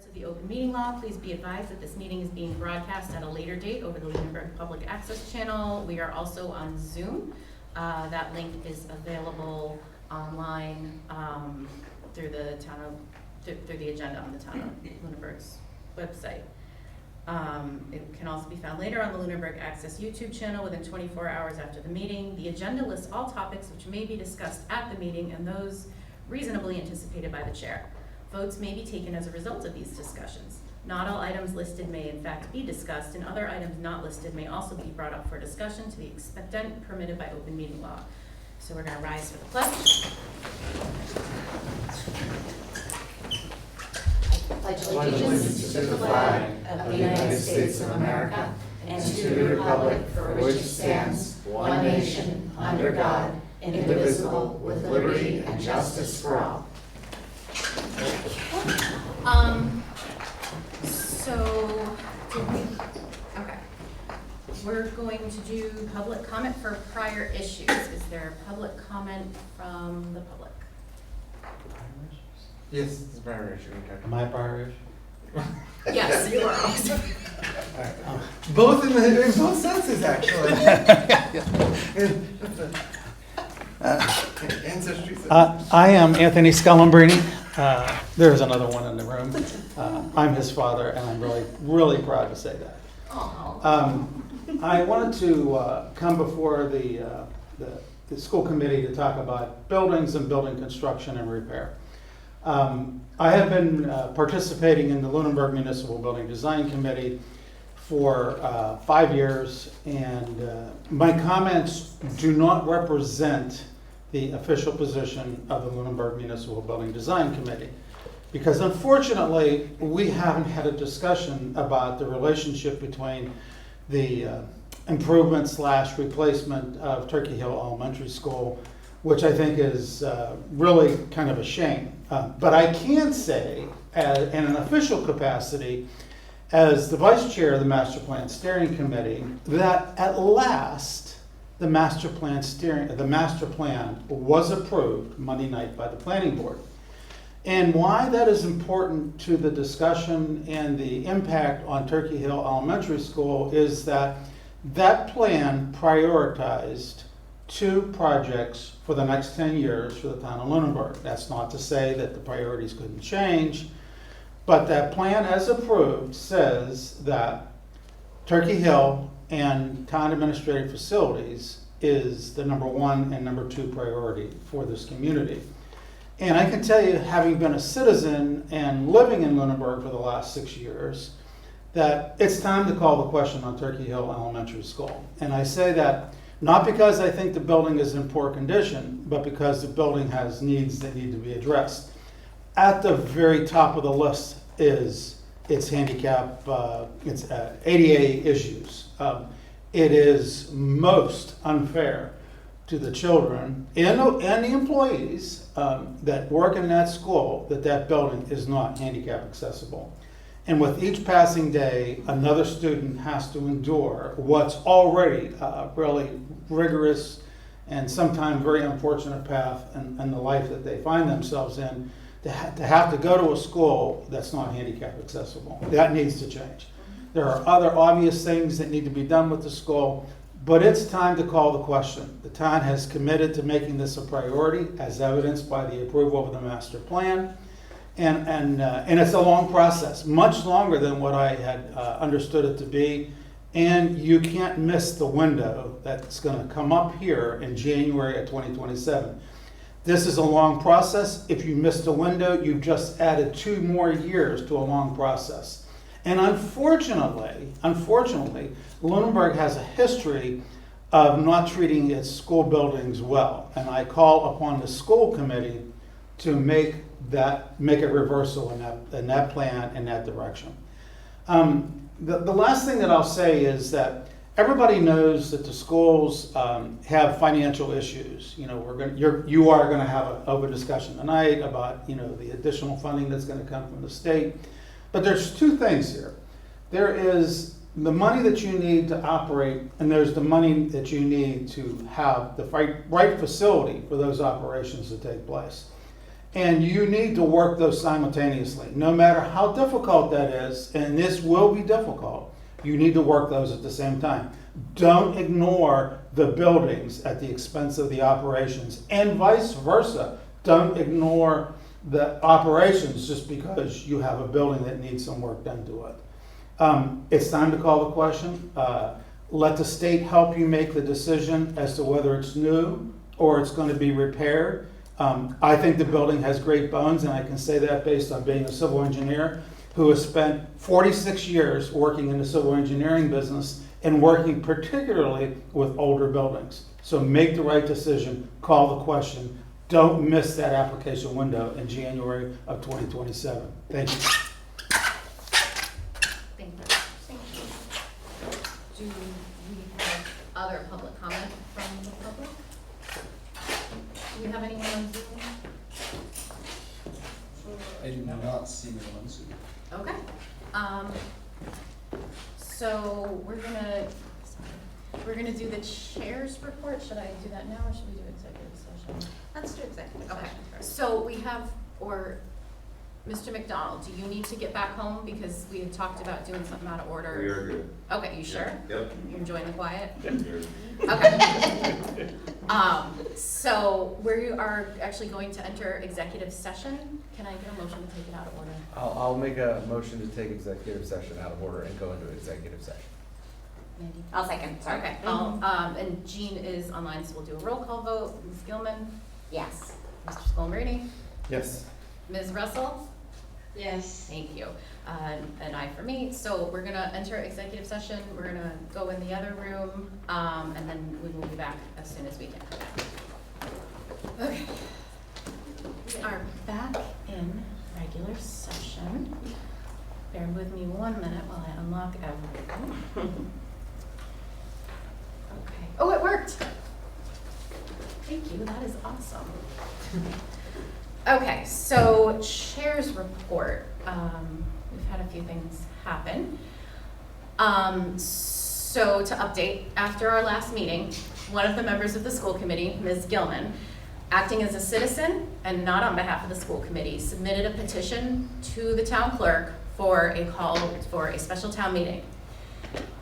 Of the open meeting law, please be advised that this meeting is being broadcast at a later date over the Lunenburg Public Access Channel. We are also on Zoom. That link is available online through the agenda on the town of Lunenburg's website. It can also be found later on the Lunenburg Access YouTube channel within 24 hours after the meeting. The agenda lists all topics which may be discussed at the meeting and those reasonably anticipated by the chair. Votes may be taken as a result of these discussions. Not all items listed may in fact be discussed, and other items not listed may also be brought up for discussion to the extent permitted by open meeting law. So we're going to rise for the pledge. I pledge allegiance to the flag of the United States of America and to the republic for which it stands, one nation, under God, indivisible, with liberty and justice for all. We're going to do public comment for prior issues. Is there public comment from the public? Yes, it's a prior issue. Okay. Am I a prior issue? Yes, you are. Both in both senses, actually. Ancestry. I am Anthony Scullambrini. There's another one in the room. I'm his father, and I'm really, really proud to say that. I wanted to come before the school committee to talk about buildings and building construction and repair. I have been participating in the Lunenburg Municipal Building Design Committee for 5 years, and my comments do not represent the official position of the Lunenburg Municipal Building Design Committee, because unfortunately we haven't had a discussion about the relationship between the improvement / replacement of Turkey Hill Elementary School, which I think is really kind of a shame. But I can say, in an official capacity, as the vice chair of the Master Plan Steering Committee, that at last the master plan was approved Monday night by the planning board. And why that is important to the discussion and the impact on Turkey Hill Elementary School is that that plan prioritized 2 projects for the next 10 years for the town of Lunenburg. That's not to say that the priorities couldn't change, but that plan as approved says that Turkey Hill and town administrative facilities is the number 1 and number 2 priority for this community. And I can tell you, having been a citizen and living in Lunenburg for the last 6 years, that it's time to call the question on Turkey Hill Elementary School. And I say that not because I think the building is in poor condition, but because the building has needs that need to be addressed. At the very top of the list is its handicap, its ADA issues. It is most unfair to the children and the employees that work in that school that building is not handicap accessible. And with each passing day, another student has to endure what's already a really rigorous and sometimes very unfortunate path in the life that they find themselves in, to have to go to a school that's not handicap accessible. That needs to change. There are other obvious things that need to be done with the school, but it's time to call the question. The town has committed to making this a priority, as evidenced by the approval of the master plan. And it's a long process, much longer than what I had understood it to be. And you can't miss the window that's going to come up here in January of 2027. This is a long process. If you missed the window, you've just added 2 more years to a long process. And unfortunately, Lunenburg has a history of not treating its school buildings well. And I call upon the school committee to make a reversal in that plan, in that direction. The last thing that I'll say is that everybody knows that the schools have financial issues. You know, you are going to have an open discussion tonight about the additional funding that's going to come from the state. But there's 2 things here. There is the money that you need to operate, and there's the money that you need to have the right facility for those operations to take place. And you need to work those simultaneously, no matter how difficult that is, and this will be difficult, you need to work those at the same time. Don't ignore the buildings at the expense of the operations, and vice versa. Don't ignore the operations just because you have a building that needs some work done to it. It's time to call the question. Let the state help you make the decision as to whether it's new or it's going to be repaired. I think the building has great bones, and I can say that based on being a civil engineer who has spent 46 years working in the civil engineering business and working particularly with older buildings. So make the right decision, call the question. Don't miss that application window in January of 2027. Thank you. Thank you. Thank you. Do we have other public comment from the public? Do we have anyone on Zoom? I do not see them on Zoom. Okay. So we're gonna do the chair's report. Should I do that now or should we do executive session? Let's do executive Okay, session first. so we have, Mr. McDonald, do you need to get back home because we had talked about doing something out of order? We are good. Okay, you sure? Yep. You're enjoying the quiet? You're- Okay. So we are actually going to enter executive session. Can I get a motion to take it out of order? I'll make a motion to take executive session out of order and go into executive session. Mandy? I'll second, sorry. Okay, and Jean is online, so we'll do a roll call vote. Ms. Gilman, Yes. Mr. Schoenbrady, Yes. Ms. Russell? Yes. Thank you. An aye for me. So we're gonna enter executive session. We're gonna go in the other room, and then we will be back as soon as we can. Okay. We are back in regular session. Bear with me 1 minute while I unlock everything. Okay. Oh, it worked. Thank you. That is awesome. Okay, so chair's report. We've had a few things happen. So to update, after our last meeting, one of the members of the school committee, Ms. Gilman, acting as a citizen and not on behalf of the school committee, submitted a petition to the town clerk for a call for a special town meeting.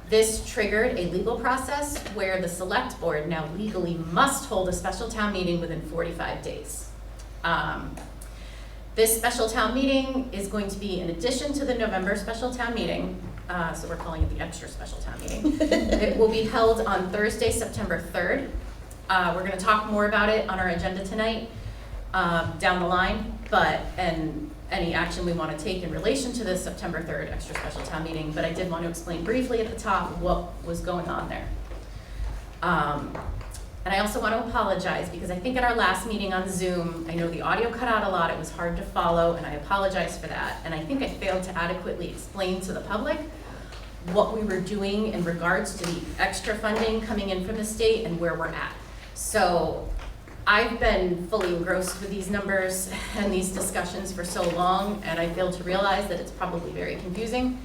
This triggered a legal process where the select board now legally must hold a special town meeting within 45 days. This special town meeting is going to be in addition to the November special town meeting, so we're calling it the extra special town meeting. It will be held on Thursday, September 3rd. We're gonna talk more about it on our agenda tonight, down the line, and any action we wanna take in relation to this September 3rd extra special town meeting, but I did want to explain briefly at the top what was going on there. And I also want to apologize because I think at our last meeting on Zoom, I know the audio cut out a lot, it was hard to follow, and I apologize for that. And I think I failed to adequately explain to the public what we were doing in regards to the extra funding coming in from the state and where we're at. So I've been fully engrossed with these numbers and these discussions for so long, and I failed to realize that it's probably very confusing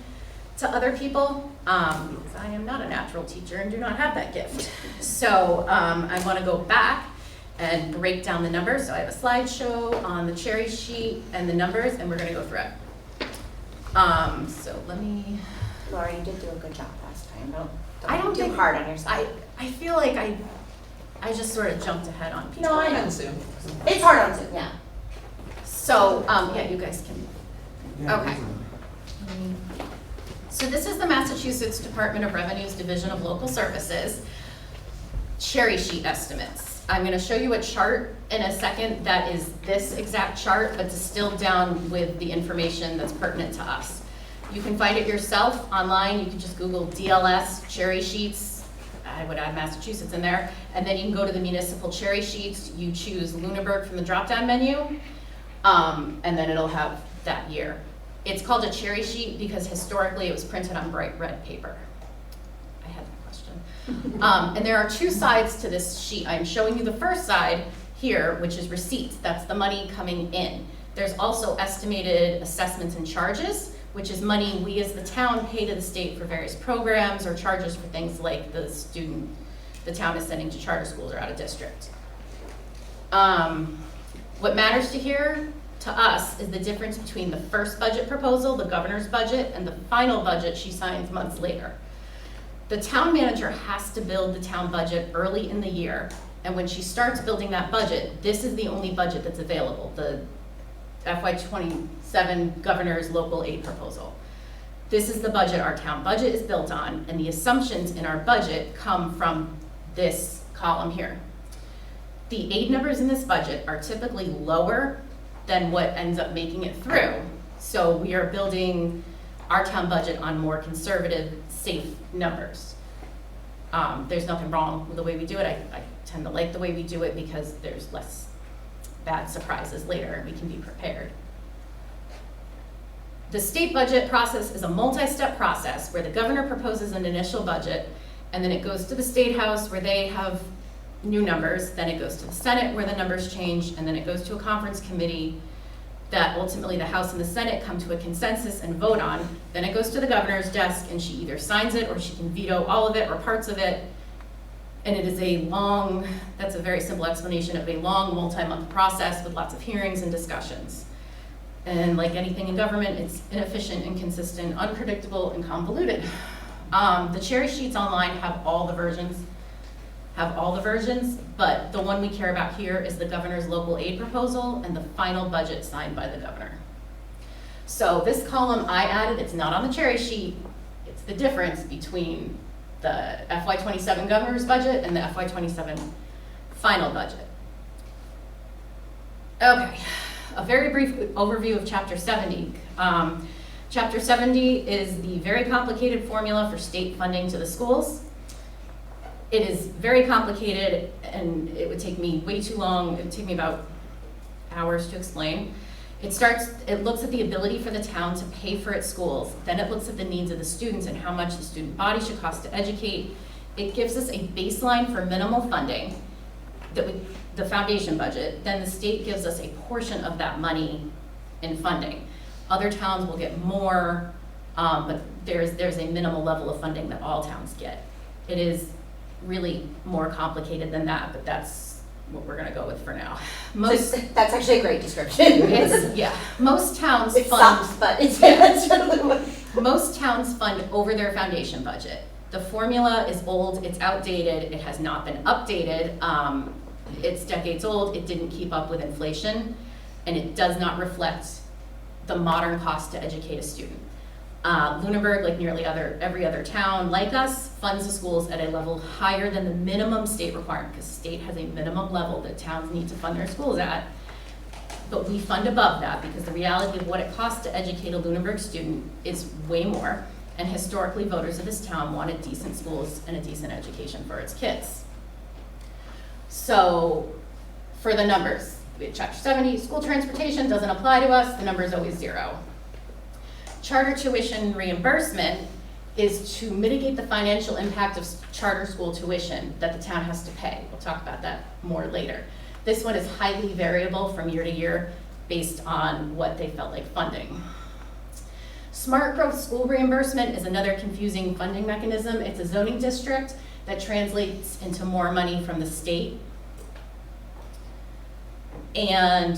to other people, because I am not a natural teacher and do not have that gift. So I want to go back and break down the numbers. So I have a slideshow on the cherry sheet and the numbers, and we're going to go through it. So let me. Laura, you did do a good job last time. I don't do think hard on yourself. I feel like I just sort of jumped ahead on people. No, I know Zoom. It's hard on Zoom, yeah. So yeah, you guys can. Yeah, Okay. So this is the Massachusetts Department of Revenue's Division of Local Services cherry sheet estimates. I'm going to show you a chart in a second that is this exact chart, but distilled down with the information that's pertinent to us. You can find it yourself online. You can just Google DLS cherry sheets. I would add Massachusetts in there. And then you can go to the municipal cherry sheets. You choose Lunenburg from the drop-down menu, and then it'll have that year. It's called a cherry sheet because historically it was printed on bright red paper. I had that question. And there are two sides to this sheet. I'm showing you the first side here, which is receipts. That's the money coming in. There's also estimated assessments and charges, which is money we as the town pay to the state for various programs or charges for things like the town is sending to charter schools or out of district. What matters to us is the difference between the first budget proposal, the governor's budget, and the final budget she signs months later. The town manager has to build the town budget early in the year, and when she starts building that budget, this is the only budget that's available, the FY27 governor's local aid proposal. This is the budget our town budget is built on, and the assumptions in our budget come from this column here. The aid numbers in this budget are typically lower than what ends up making it through. So we are building our town budget on more conservative, safe numbers. There's nothing wrong with the way we do it. I tend to like the way we do it because there's less bad surprises later and we can be prepared. The state budget process is a multi-step process where the governor proposes an initial budget, and then it goes to the State House where they have new numbers, then it goes to the Senate where the numbers change, and then it goes to a conference committee that ultimately the House and the Senate come to a consensus and vote on. Then it goes to the governor's desk and she either signs it or she can veto all of it or parts of it. And it is a long, that's a very simple explanation of a long multi-month process with lots of hearings and discussions. And like anything in government, it's inefficient, inconsistent, unpredictable, and convoluted. The cherry sheets online have all the versions, but the one we care about here is the governor's local aid proposal and the final budget signed by the governor. So this column I added, it's not on the cherry sheet, it's the difference between the FY27 governor's budget and the FY27 final budget. Okay, a very brief overview of Chapter 70. Chapter 70 is the very complicated formula for state funding to the schools. It is very complicated and it would take me way too long. It would take me about hours to explain. It looks at the ability for the town to pay for its schools. Then it looks at the needs of the students and how much the student body should cost to educate. It gives us a baseline for minimal funding, the foundation budget. Then the state gives us a portion of that money in funding. Other towns will get more, but there's a minimal level of funding that all towns get. It is really more complicated than that, but that's what we're gonna go with for now. That's actually a great description. Most towns It fund, sucks, but that's really what. most towns fund over their foundation budget. The formula is old, it's outdated, it has not been updated, it's decades old, it didn't keep up with inflation, and it does not reflect the modern cost to educate a student. Lunenburg, like nearly every other town like us, funds the schools at a level higher than the minimum state requirement, because state has a minimum level that towns need to fund their schools at. But we fund above that because the reality of what it costs to educate a Lunenburg student is way more, and historically voters of this town wanted decent schools and a decent education for its kids. So for the numbers, we have Chapter 70, school transportation doesn't apply to us, the number is always 0. Charter tuition reimbursement is to mitigate the financial impact of charter school tuition that the town has to pay. We'll talk about that more later. This one is highly variable from year to year based on what they felt like funding. Smart Growth School Reimbursement is another confusing funding mechanism. It's a zoning district that translates into more money from the state. And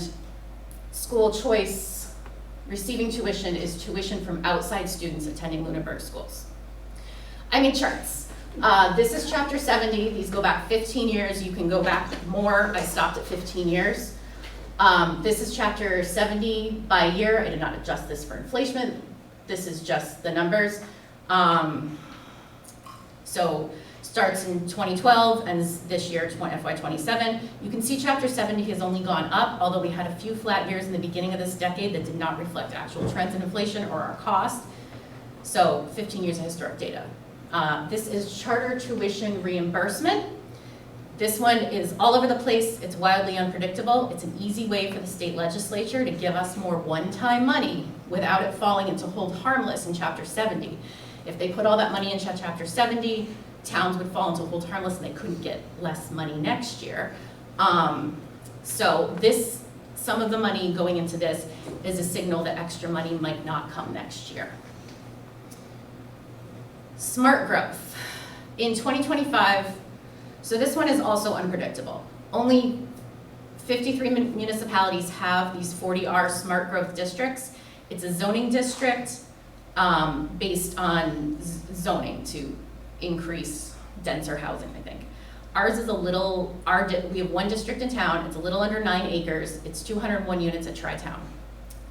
school choice receiving tuition is tuition from outside students attending Lunenburg schools. I made charts. This is Chapter 70. These go back 15 years. You can go back more. I stopped at 15 years. This is Chapter 70 by year. I did not adjust this for inflation. This is just the numbers. So starts in 2012, ends this year, FY27. You can see Chapter 70 has only gone up, although we had a few flat years in the beginning of this decade that did not reflect actual trends in inflation or our cost. So 15 years of historic data. This is charter tuition reimbursement. This one is all over the place. It's wildly unpredictable. It's an easy way for the state legislature to give us more one-time money without it falling into hold harmless in Chapter 70. If they put all that money in Chapter 70, towns would fall into hold harmless and they couldn't get less money next year. So some of the money going into this is a signal that extra money might not come next year. Smart growth. In 2025, so this one is also unpredictable. Only 53 municipalities have these 40R smart growth districts. It's a zoning district based on zoning to increase denser housing, I think. Ours is a little, we have one district in town, it's a little under 9 acres, it's 201 units at Tri-Town.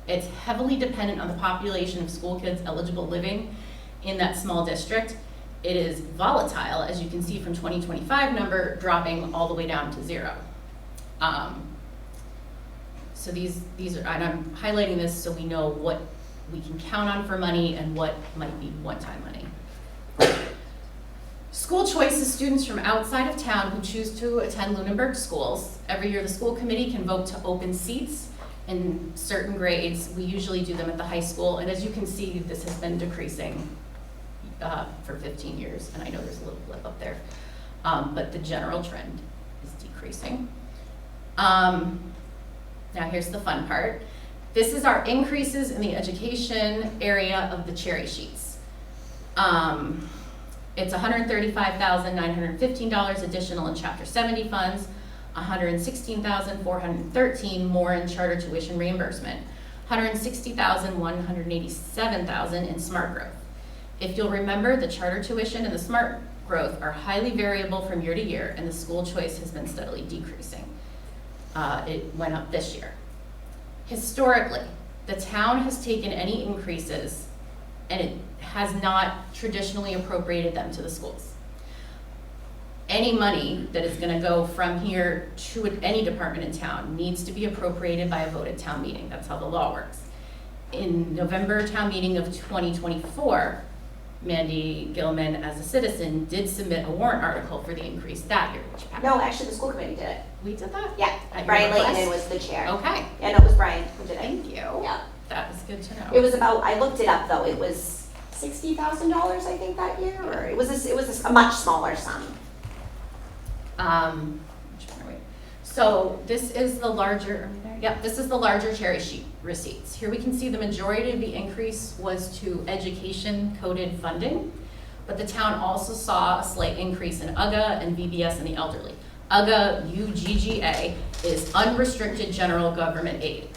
It's heavily dependent on the population of school kids eligible living in that small district. It is volatile, as you can see from 2025 number, dropping all the way down to 0. So these are, and I'm highlighting this so we know what we can count on for money and what might be one-time money. School choice is students from outside of town who choose to attend Lunenburg schools. Every year the school committee can vote to open seats in certain grades. We usually do them at the high school, and as you can see, this has been decreasing for 15 years, and I know there's a little blip up there, but the general trend is decreasing. Now here's the fun part. This is our increases in the education area of the cherry sheets. It's $135,915 additional in Chapter 70 funds, $116,413 more in charter tuition reimbursement, $160,187 in smart growth. If you'll remember, the charter tuition and the smart growth are highly variable from year to year, and the school choice has been steadily decreasing. It went up this year. Historically, the town has taken any increases and it has not traditionally appropriated them to the schools. Any money that is going to go from here to any department in town needs to be appropriated by a voted town meeting. That's how the law works. In November town meeting of 2024, Mandy Gilman, as a citizen, did submit a warrant article for the increase that year. Which passed. No, actually, the school committee did it. We did that? Yeah, At Brian your request? Layton was the chair. Okay, Yeah, no, it was Brian who did it. thank you. Yeah. That is good to know. It was about, I looked it up though, it was $60,000 I think that year, or it was a much smaller sum. So this is the larger, this is the larger cherry sheet receipts. Here we can see the majority of the increase was to education coded funding, but the town also saw a slight increase in UGA and VBS in the elderly. UGA, UGGA, is unrestricted general government aid.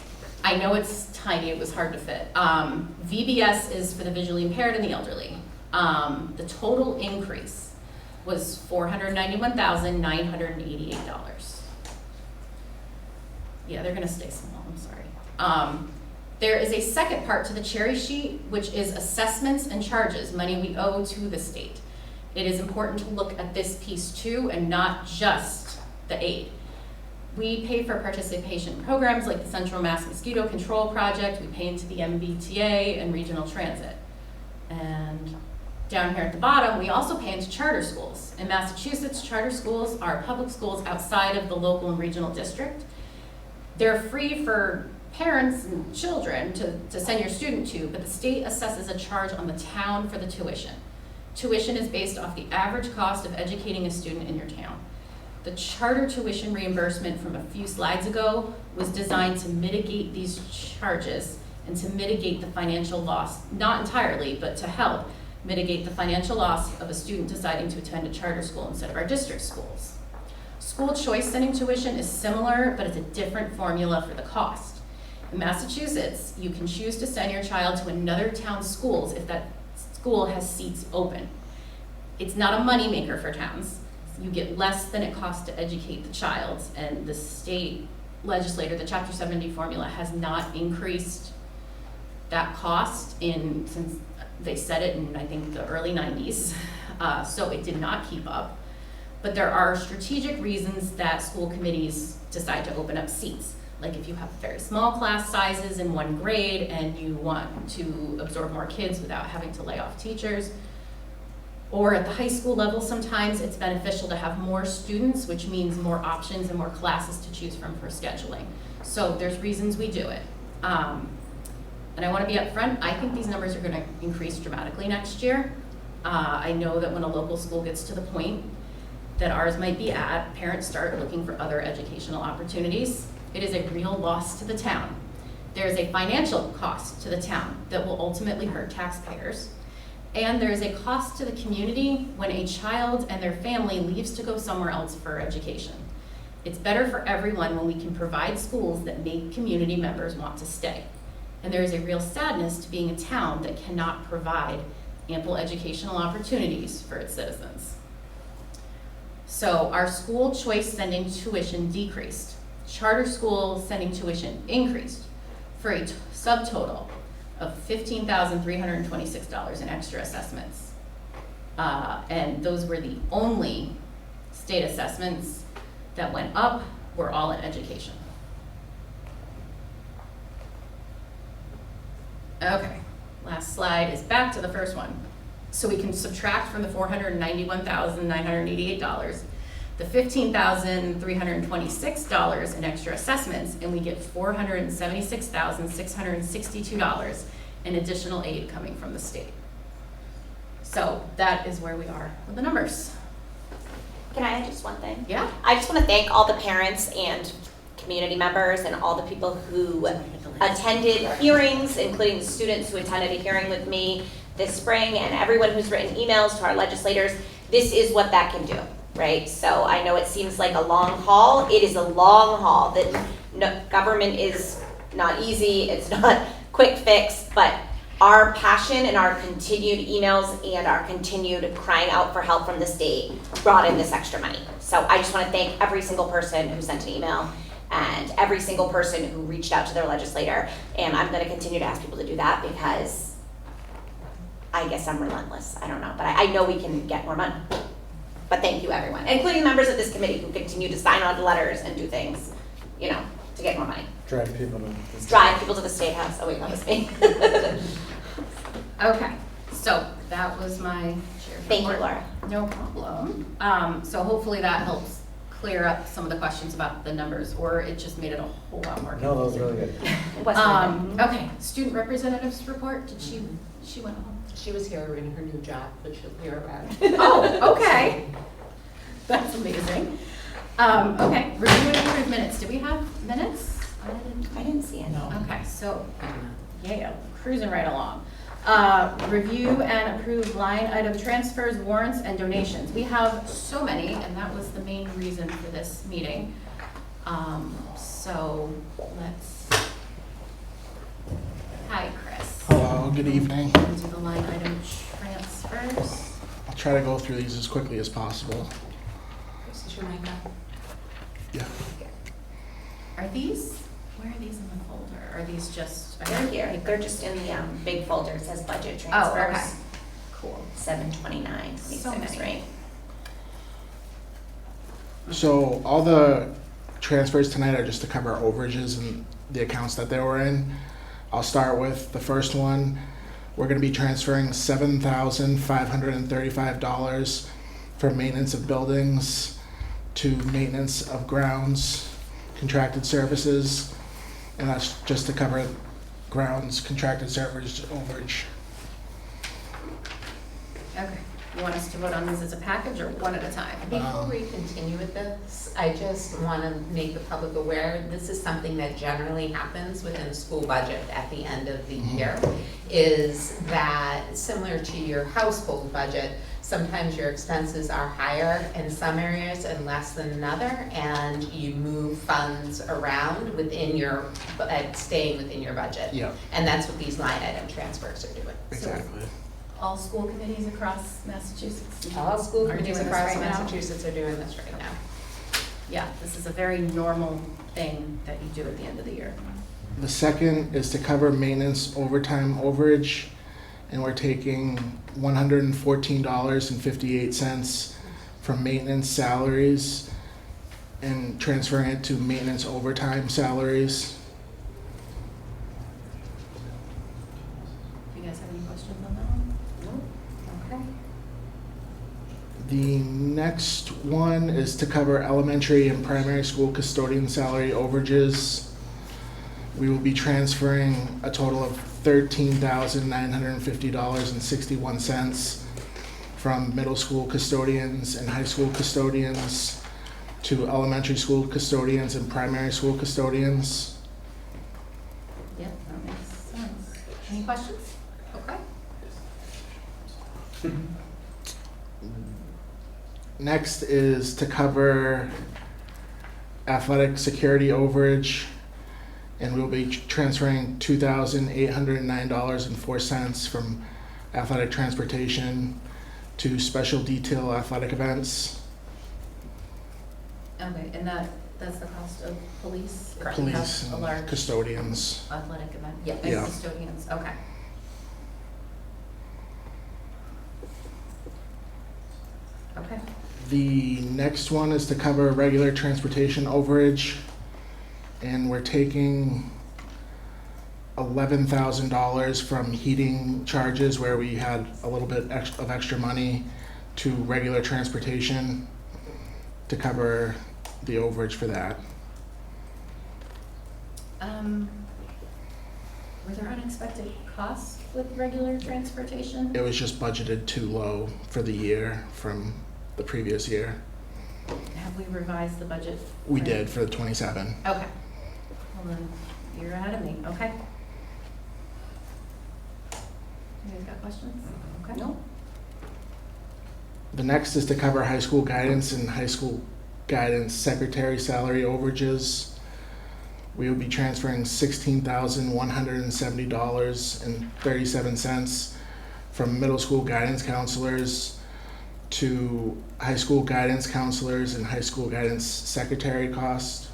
I know it's tiny, it was hard to fit. VBS is for the visually impaired and the elderly. The total increase was $491,988. Yeah, they're gonna stay small, I'm sorry. There is a second part to the cherry sheet, which is assessments and charges, money we owe to the state. It is important to look at this piece too, and not just the aid. We pay for participation programs like the Central Mass Mosquito Control Project, we pay into the MBTA and regional transit. And down here at the bottom, we also pay into charter schools. In Massachusetts, charter schools are public schools outside of the local and regional district. They're free for parents and children to send your student to, but the state assesses a charge on the town for the tuition. Tuition is based off the average cost of educating a student in your town. The charter tuition reimbursement from a few slides ago was designed to mitigate these charges and to mitigate the financial loss, not entirely, but to help mitigate the financial loss of a student deciding to attend a charter school instead of our district schools. School choice sending tuition is similar, but it's a different formula for the cost. In Massachusetts, you can choose to send your child to another town's schools if that school has seats open. It's not a moneymaker for towns. You get less than it costs to educate the child, and the state legislator, the Chapter 70 formula, has not increased that cost since they said it in, I think, the early 90s, so it did not keep up. But there are strategic reasons that school committees decide to open up seats. Like if you have very small class sizes in one grade and you want to absorb more kids without having to lay off teachers. Or at the high school level, sometimes it's beneficial to have more students, which means more options and more classes to choose from for scheduling. So there's reasons we do it. And I want to be upfront, I think these numbers are going to increase dramatically next year. I know that when a local school gets to the point that ours might be at, parents start looking for other educational opportunities. It is a real loss to the town. There's a financial cost to the town that will ultimately hurt taxpayers. And there's a cost to the community when a child and their family leaves to go somewhere else for education. It's better for everyone when we can provide schools that make community members want to stay. And there is a real sadness to being a town that cannot provide ample educational opportunities for its citizens. So our school choice sending tuition decreased. Charter school sending tuition increased for a subtotal of $15,326 in extra assessments. And those were the only state assessments that went up, were all in education. Okay, last slide is back to the first one. So we can subtract from the $491,988 the $15,326 in extra assessments, and we get $476,662 in additional aid coming from the state. So that is where we are with the numbers. Can I add just one thing? Yeah? I just want to thank all the parents and community members and all the people who attended hearings, including the students who attended a hearing with me this spring, and everyone who's written emails to our legislators. This is what that can do, right? So I know it seems like a long haul. It is a long haul. That government is not easy. It's not quick fix, but our passion and our continued emails and our continued crying out for help from the state brought in this extra money. So I just want to thank every single person who sent an email and every single person who reached out to their legislator. And I'm going to continue to ask people to do that because I guess I'm relentless. I don't know, but I know we can get more money. But thank you, everyone, including members of this committee who continue to sign on to letters and do things, you know, to get more money. Drive people to. Drive people to the State House. Oh wait, that was me. Okay, so that was my share. Thank you, report. Laura. No problem. So hopefully that helps clear up some of the questions about the numbers, or it just made it a whole lot more No, that was confusing. really good. It wasn't Okay, student representatives report, did she went home? She was here in her new job, but she'll be around. Oh, okay. That's amazing. Okay, review and approve minutes. Do we have minutes? I didn't see it. Okay, so, yeah, cruising right along. Review and approve line item transfers, warrants, and donations. We have so many, and that was the main reason for this meeting. So let's, hi, Chris. Hello, good evening. Do the line item transfers. I'll try to go through these as quickly as possible. This is your mic up. Yeah. Are these, where are these in the folder? Are these just? They're here. They're just in the big folder. It says budget Oh, transfers. okay. Cool. 729.26, So many. right? So all the transfers tonight are just to cover overages and the accounts that they were in. I'll start with the first one. We're gonna be transferring $7,535 for maintenance of buildings to maintenance of grounds, contracted services, and that's just to cover grounds, contracted service overage. Okay. You want us to vote on these as a package or one at a time? Before we continue with this, I just want to make the public aware, this is something that generally happens within a school budget at the end of the year, is that similar to your household budget, sometimes your expenses are higher in some areas and less than another, and you move funds around within your, staying within your budget. Yeah, And that's what these line item transfers are doing. exactly. All school committees across Massachusetts? All school Are committees doing this across right now? Massachusetts are doing this right now. Yeah, this is a very normal thing that you do at the end of the year. The second is to cover maintenance overtime overage, and we're taking $114.58 from maintenance salaries and transferring it to maintenance overtime salaries. Do you guys have any questions on that one? No? Okay. The next one is to cover elementary and primary school custodian salary overages. We will be transferring a total of $13,950.61 from middle school custodians and high school custodians to elementary school custodians and primary school custodians. Yep, that makes sense. Any questions? Okay. Next is to cover athletic security overage, and we'll be transferring $2,809.04 from athletic transportation to special detail athletic events. Okay, and that's the cost of police? If you Police have a and large custodians. athletic event? Yes. And Yeah. custodians, okay. Okay, The next one is to cover regular transportation overage, and we're taking $11,000 from heating charges where we had a little bit of extra money to regular transportation to cover the overage for that. were there unexpected costs with regular transportation? It was just budgeted too low for the year from the previous year. Have we revised the budget? We for- did for the 27. Okay. Well then, you're ahead of me, okay. You guys got questions? Okay. No. The next is to cover high school guidance and high school guidance secretary salary overages. We will be transferring $16,170.37 from middle school guidance counselors to high school guidance counselors and high school guidance secretary cost.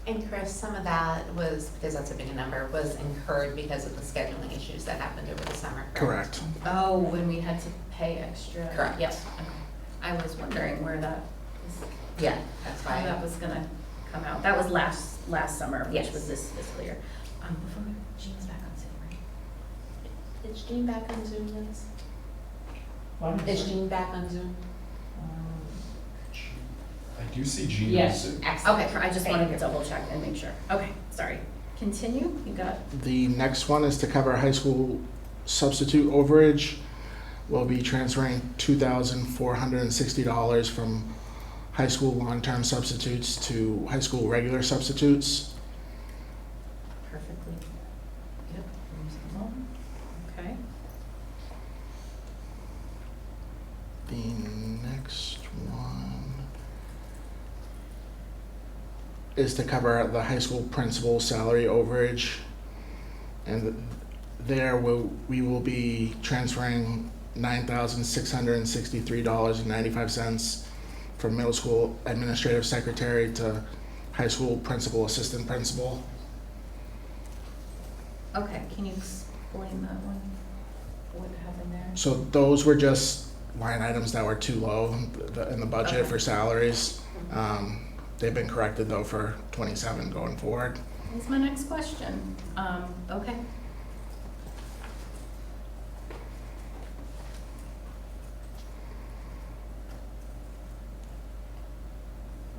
And Chris, some of that was, because that's a big number, was incurred because of the scheduling issues that happened over the summer, correct? Correct. Oh, when we had to pay extra? Correct. Yep. Okay. I was wondering where that was, Yeah, that's how that why. was gonna come out. That was last summer, which Yes. was this fiscal year. Before Jean's back on Zoom, right? Is Jean back on Zoom, Liz? Is Jean back on Zoom? I do see Jean. Yes. Yes. Excellent. Okay, I just Thank wanted to you. double check and make sure. Okay, sorry. Continue, you got, The next one is to cover high school substitute overage. We'll be transferring $2,460 from high school long-term substitutes to high school regular substitutes. perfectly. Yep, reasonable. Okay. The next one is to cover the high school principal salary overage. And there we will be transferring $9,663.95 from middle school administrative secretary to high school principal assistant principal. Okay, can you explain that one? What happened there? So those were just line items that were too low in the budget Okay. for salaries. They've been corrected though for 27 going forward. That's my next question. Okay.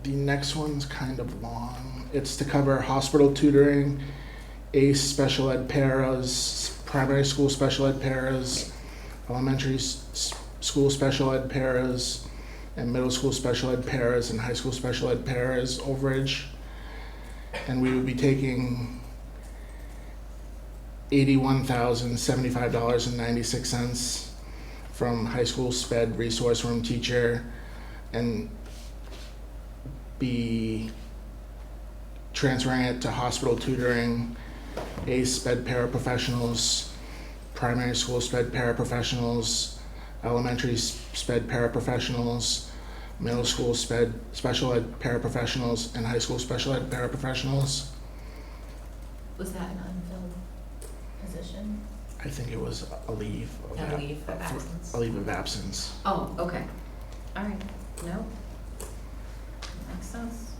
The next one's kind of long. It's to cover hospital tutoring, ACE special ed paras, primary school special ed paras, elementary school special ed paras, and middle school special ed paras and high school special ed paras overage. And we would be taking $81,075.96 from high school sped resource room teacher and be transferring it to hospital tutoring, ACE sped paraprofessionals, primary school sped paraprofessionals, elementary sped paraprofessionals, middle school sped special ed paraprofessionals, and high school special ed paraprofessionals. Was that an unfilled position? I think it was a leave of A leave of absence. A leave of absence. Oh, okay. All right. No? Makes sense.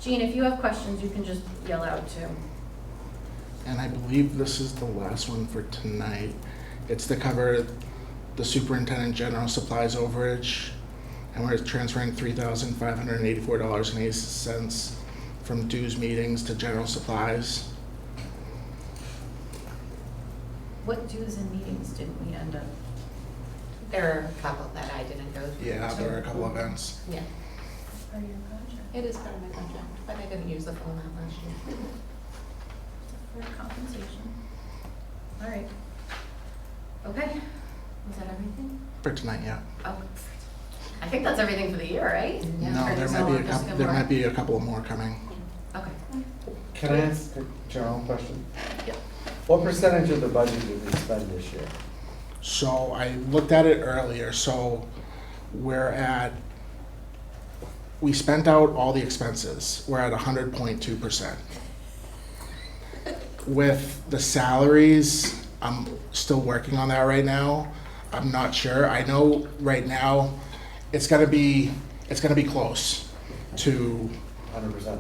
Jean, if you have questions, you can just yell out too. And I believe this is the last one for tonight. It's to cover the superintendent general supplies overage, and we're transferring $3,584.80 from dues meetings to general supplies. What dues and meetings didn't we end up? There are a couple that I didn't go through. Yeah, there were a couple events. Yeah, Part of your contract? it is part of my contract, but I didn't use the full amount last year. For compensation. All right. Okay. Was that everything? For tonight, yeah. Oh. I think that's everything for the year, right? No, Or there is might be a just couple, gonna there more? might be a couple more coming. Okay. Can I ask a general question? Yep. What percentage of the budget did we spend this year? So I looked at it earlier, so we spent out all the expenses, we're at 100.2%. With the salaries, I'm still working on that right now. I'm not sure. I know right now, it's gonna be close to, 100%.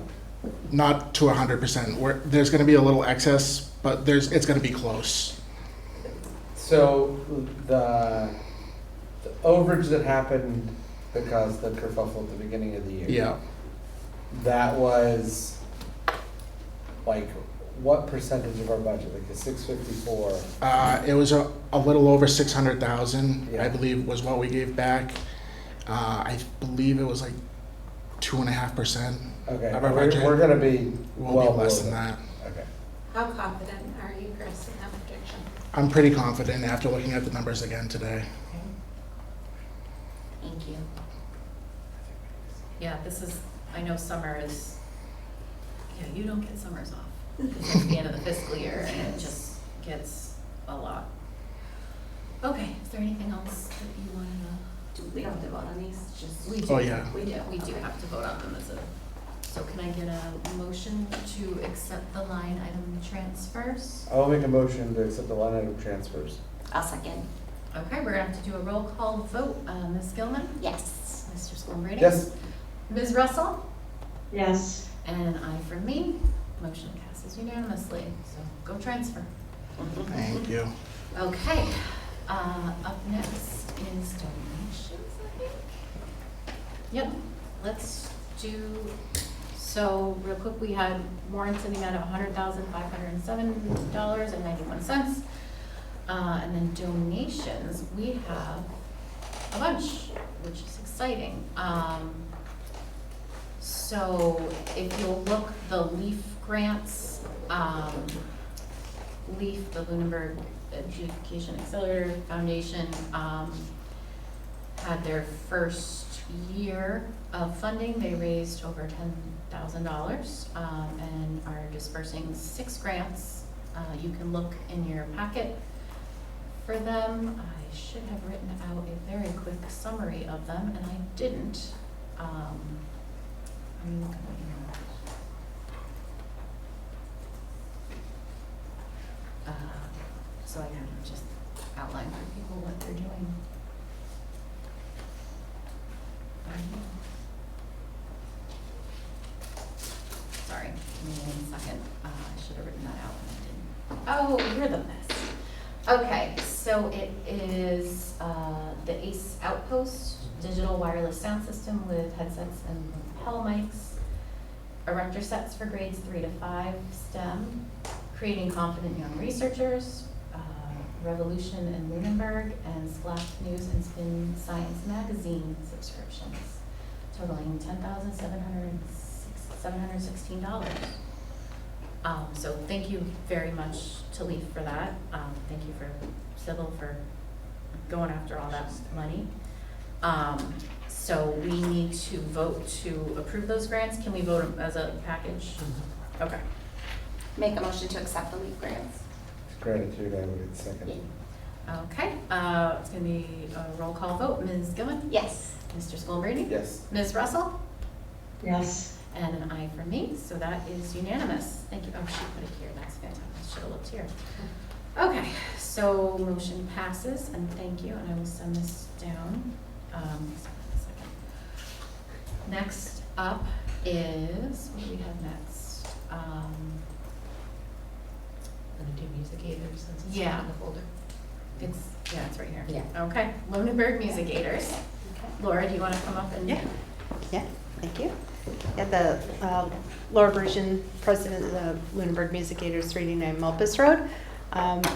not to 100%. There's gonna be a little excess, but it's gonna be close. So the overage that happened because the kerfuffle at the beginning of the year. Yeah. That was like what percentage of our budget? Like the 654? It was a little over 600,000, Yeah. I believe, was what we gave back. I believe it was like 2.5%. Okay, Of our budget. we're gonna be Will well be less below than that. Okay. How confident are you, Chris, in that prediction? I'm pretty confident after looking at the numbers again today. Thank you. Yeah, this is, I know summer is, yeah, you don't get summers off. Because it's the end of the fiscal year and it just gets a lot. Okay, is there anything else that you wanted Do we have to vote on these? Just to? We do. Oh, yeah. We do have to vote on them as a, so can I get a motion to accept the line item transfers? I'll make a motion to accept the line item transfers. I'll second. Okay, we're gonna have to do a roll call vote. Ms. Gilman? Yes. Mr. Schoenbreding? Yes, Ms. Russell? Yes. And an aye for me. Motion passes unanimously, so go transfer. Thank you. Okay, up next is donations, I think. Yep, let's do, so real quick, we had warrant sitting at $100,507.91. And then donations, we have a bunch, which is exciting. So if you'll look, the LEAF grants, LEAF, the Lunenburg Education Accelerator Foundation, had their first year of funding. They raised over $10,000 and are dispersing 6 grants. You can look in your packet for them. I should have written out a very quick summary of them, and I didn't. I'm looking at your so I can just outline for people what they're doing. Sorry, give me 1 second. I should have written that out and I didn't. Oh, you're the best. Okay, so it is the ACE Outpost digital wireless sound system with headsets and lapel mics, erector sets for grades 3 to 5 STEM, creating confident young researchers, Revolution in Lunenburg, and Splash News and Spin Science magazine subscriptions, totaling $10,716. So thank you very much to LEAF for that. Thank you for Sybil for going after all that money. So we need to vote to approve those grants. Can we vote them as a package? Okay. Make a motion to accept the LEAF grants. gratitude, I would second. Okay, it's gonna be a roll call vote. Ms. Gilman? Yes. Mr. Schoenbreding? Yes. Ms. Russell? Yes. And an aye for me, so that is unanimous. Thank you. Oh, she put it here. That's fantastic. Should have looked here. Okay, so motion passes, and thank you, and I will send this down. Second. Next up is, what do we have next? Gonna do music aiders since it's Yeah. in the folder. It's right here. Yeah. Okay, Lunenburg Music Aiders. Laura, do you want to come up and? Yeah. Yeah, thank you. Yeah, the Laura Bergen, president of the Lunenburg Music Aiders, 389 Milpas Road.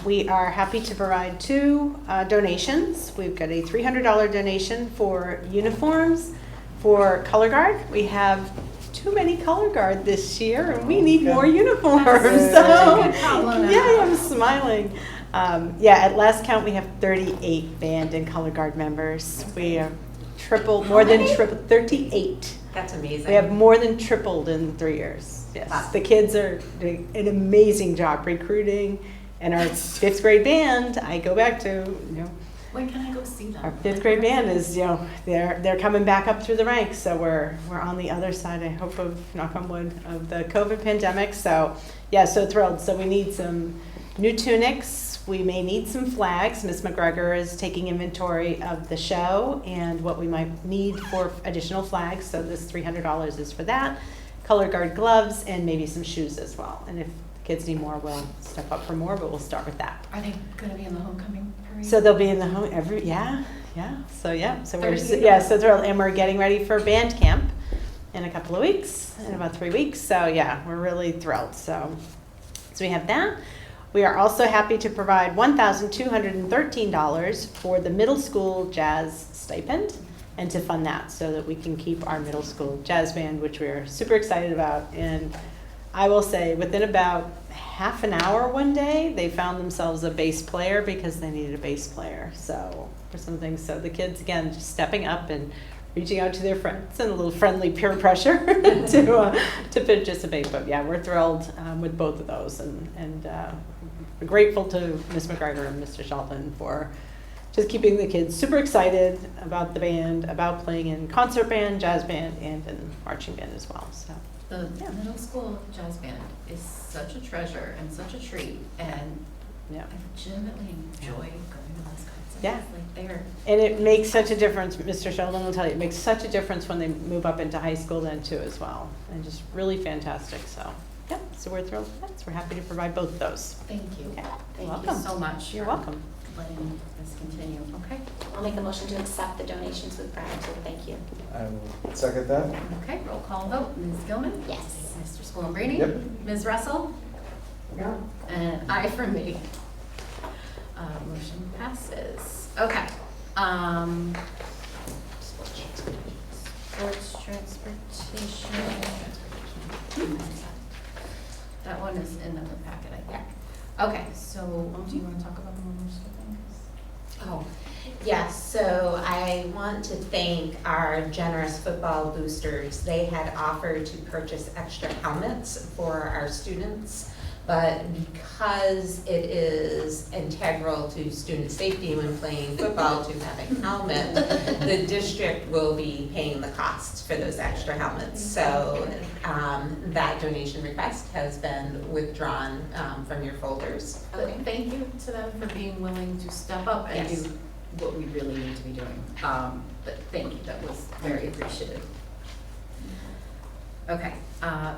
We are happy to provide 2 donations. We've got a $300 donation for uniforms for Color Guard. We have too many Color Guard this year, and we need more uniforms. That's So, such a good problem to yeah, have. I'm smiling. At last count, we have 38 band and Color Guard members. We are tripled, more than tripled, 38. That's amazing. We have more than tripled in 3 years. Yes, Wow. the kids are doing an amazing job recruiting, and our 5th grade band, I go back to, When can I go see them? our 5th grade band is, they're coming back up through the ranks, so we're on the other side, I hope, of, knock on wood, of the COVID pandemic, so, yeah, so thrilled. So we need some new tunics, we may need some flags. Ms. McGregor is taking inventory of the show and what we might need for additional flags, so this $300 is for that. Color guard gloves and maybe some shoes as well, and if kids need more, we'll step up for more, but we'll start with that. Are they gonna be in the homecoming parade? So they'll be in the home so we're, Thursday. so thrilled, and we're getting ready for band camp in a couple of weeks, in about 3 weeks, so yeah, we're really thrilled, so we have that. We are also happy to provide $1,213 for the middle school jazz stipend and to fund that so that we can keep our middle school jazz band, which we're super excited about. And I will say, within about half an hour one day, they found themselves a bass player because they needed a bass player. So for some things, so the kids, again, just stepping up and reaching out to their friends and a little friendly peer pressure to participate. But yeah, we're thrilled with both of those, and we're grateful to Ms. McGregor and Mr. Shelton for just keeping the kids super excited about the band, about playing in concert band, jazz band, and in marching band as well. So The middle school jazz band is such a treasure and such a treat, and yeah. I legitimately enjoy going to those concerts. Yeah. Like they're, And it makes such a difference, Mr. Sheldon will tell you, it makes such a difference when they move up into high school then too as well. And just really fantastic, so, yeah, so we're thrilled with that. So we're happy to provide both of those. thank you. Okay. Thank Welcome. you so much. You're for welcome. Letting this continue, okay? I'll make a motion to accept the donations with gratitude. Thank you. I will second that. Okay, roll call vote. Ms. Gilman? Yes. Mr. Schoenbrini? Yep. Ms. Russell? No. And aye for me. Motion passes. Okay. Sports transportation. That one is in the packet, I think. Okay, so do you want to talk about the membership thing? Oh, yes, so I want to thank our generous football boosters. They had offered to purchase extra helmets for our students, but because it is integral to student safety when playing football to have a helmet, the district will be paying the costs for those extra helmets. So that donation request has been withdrawn from your folders. But thank you to them for being willing to step up and Yes. do what we really need to be doing. But thank you, that was very appreciative. Okay,